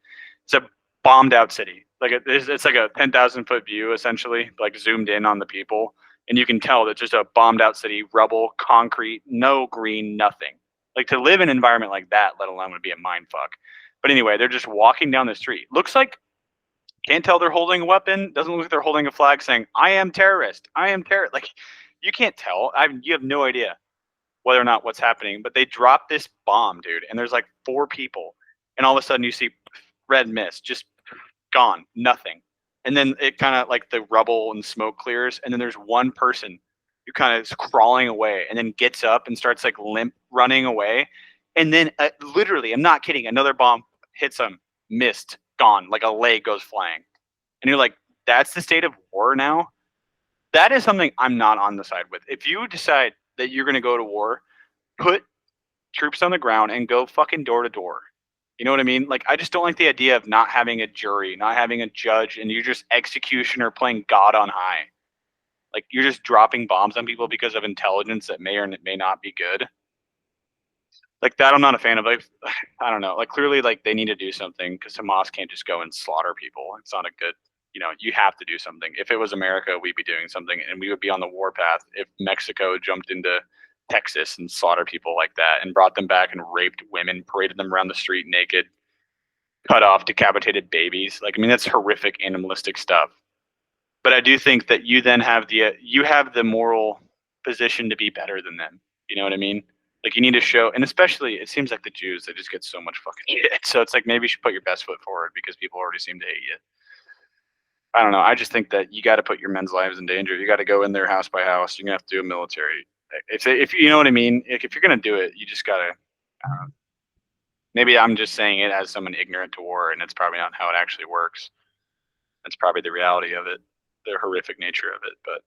it's a bombed out city. Like, it's like a 10,000-foot view, essentially, like zoomed in on the people, and you can tell that just a bombed out city, rubble, concrete, no green, nothing. Like, to live in an environment like that, let alone, would be a mind fuck. But anyway, they're just walking down the street. Looks like, can't tell they're holding a weapon. Doesn't look like they're holding a flag saying, "I am terrorist. I am terrorist." Like, you can't tell. You have no idea whether or not what's happening. But they drop this bomb, dude, and there's like 4 people, and all of a sudden you see red mist, just gone, nothing. And then it kind of like the rubble and smoke clears, and then there's one person who kind of is crawling away, and then gets up and starts like limp running away. And then literally, I'm not kidding, another bomb hits him, missed, gone, like a leg goes flying. And you're like, that's the state of war now? That is something I'm not on the side with. If you decide that you're going to go to war, put troops on the ground and go fucking door to door. You know what I mean? Like, I just don't like the idea of not having a jury, not having a judge, and you're just executioner playing God on high. Like, you're just dropping bombs on people because of intelligence that may or may not be good. Like, that I'm not a fan of. Like, I don't know. Like, clearly, like, they need to do something, because Hamas can't just go and slaughter people. It's not a good, you have to do something. If it was America, we'd be doing something, and we would be on the warpath if Mexico jumped into Texas and slaughtered people like that and brought them back and raped women, paraded them around the street naked, cut off decapitated babies. Like, I mean, that's horrific animalistic stuff. But I do think that you then have the moral position to be better than them. You know what I mean? Like, you need to show, and especially, it seems like the Jews, they just get so much fucking shit. So it's like, maybe you should put your best foot forward, because people already seem to hate you. I don't know. I just think that you got to put your men's lives in danger. You got to go in there house by house. You're going to have to do a military. If you know what I mean, if you're going to do it, you just got to, maybe I'm just saying it as someone ignorant to war, and it's probably not how it actually works. That's probably the reality of it, the horrific nature of it. But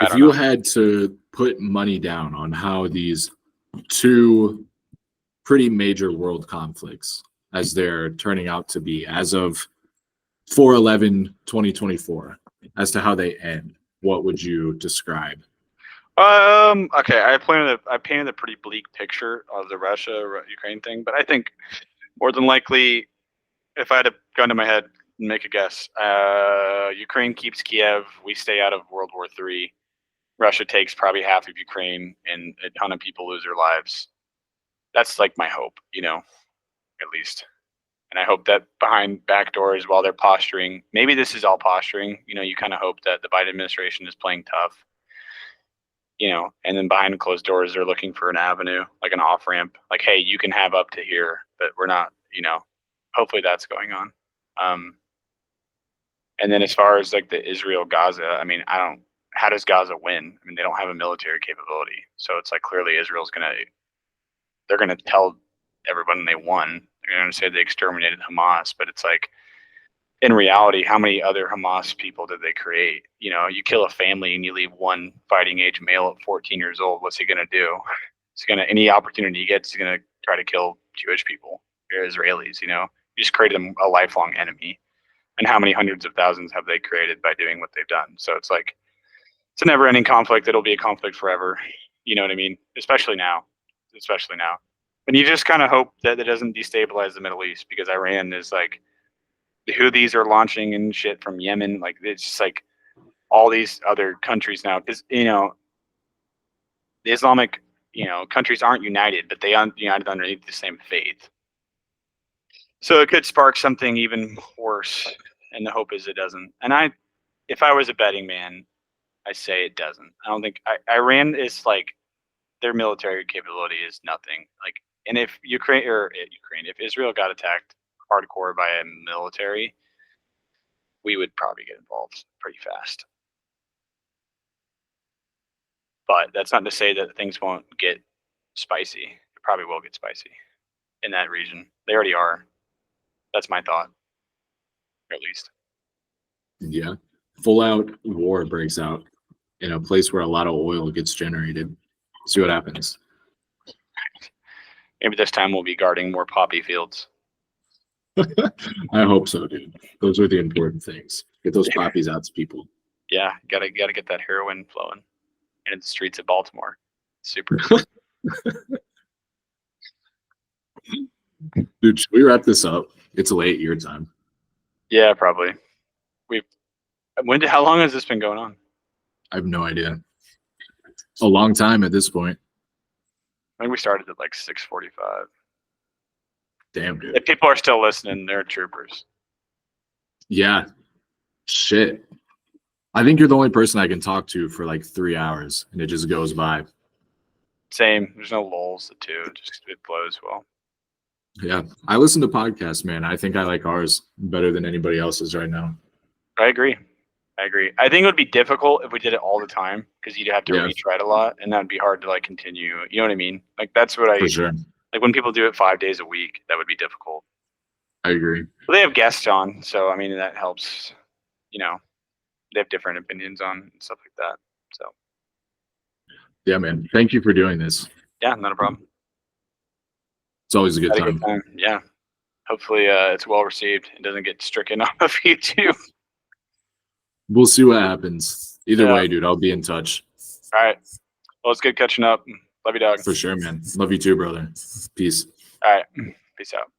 if you had to put money down on how these 2 pretty major world conflicts, as they're turning out to be as of 4/11/2024, as to how they end, what would you describe? Okay, I painted a pretty bleak picture of the Russia-Ukraine thing, but I think more than likely, if I had a gun to my head and make a guess, Ukraine keeps Kiev, we stay out of World War III. Russia takes probably half of Ukraine, and a ton of people lose their lives. That's like my hope, at least. And I hope that behind back doors, while they're posturing, maybe this is all posturing, you kind of hope that the Biden administration is playing tough, and then behind closed doors, they're looking for an avenue, like an off ramp, like, hey, you can have up to here, but we're not, hopefully that's going on. And then as far as like the Israel Gaza, I mean, how does Gaza win? I mean, they don't have a military capability. So it's like, clearly they're going to tell everyone they won. They're going to say they exterminated Hamas, but it's like, in reality, how many other Hamas people did they create? You kill a family and you leave one fighting age male at 14 years old. What's he going to do? Any opportunity he gets, he's going to try to kill Jewish people or Israelis, You just created them a lifelong enemy. And how many hundreds of thousands have they created by doing what they've done? So it's like, it's a never ending conflict. It'll be a conflict forever. You know what I mean? Especially now. And you just kind of hope that it doesn't destabilize the Middle East, because Iran is like, the Houthis are launching and shit from Yemen. Like, it's just like all these other countries now, because, the Islamic, countries aren't united, but they aren't united underneath the same faith. So it could spark something even worse. And the hope is it doesn't. And if I was a betting man, I say it doesn't. I don't think Iran is like, their military capability is nothing. Like, and if if Israel got attacked hardcore by a military, we would probably get involved pretty fast. But that's not to say that things won't get spicy. It probably will get spicy in that region. They already are. That's my thought, at least. Yeah. Full out war breaks out in a place where a lot of oil gets generated. See what happens. Maybe this time we'll be guarding more poppy fields. I hope so, dude. Those are the important things. Get those poppies out to people. Yeah, gotta get that heroin flowing into the streets of Baltimore. Super. Dude, should we wrap this up? It's late your time. Yeah, probably. How long has this been going on? I have no idea. A long time at this point. I think we started at like 6:45. Damn, dude. If people are still listening, they're troopers. Yeah. Shit. I think you're the only person I can talk to for like 3 hours, and it just goes by. Same. There's no lulls, the two. Just it flows well. Yeah. I listen to podcasts, man. I think I like ours better than anybody else's right now. I agree. I think it would be difficult if we did it all the time because you'd have to retread a lot, and that would be hard to like continue. You know what I mean? Like that's what For sure. like when people do it 5 days a week. That would be difficult. I agree. But they have guests on, so I mean that helps. You know, they have different opinions on stuff like that. So yeah, man. Thank you for doing this. yeah, not a problem. It's always a good Had a time. good time. Yeah. Hopefully it's well received and doesn't get stricken off of YouTube. We'll see what happens. Either Yeah. way, dude, I'll be in touch. All right. Well, it's good catching up. Love you, dog. For sure, man. Love you too, brother. Peace. All right. Peace out.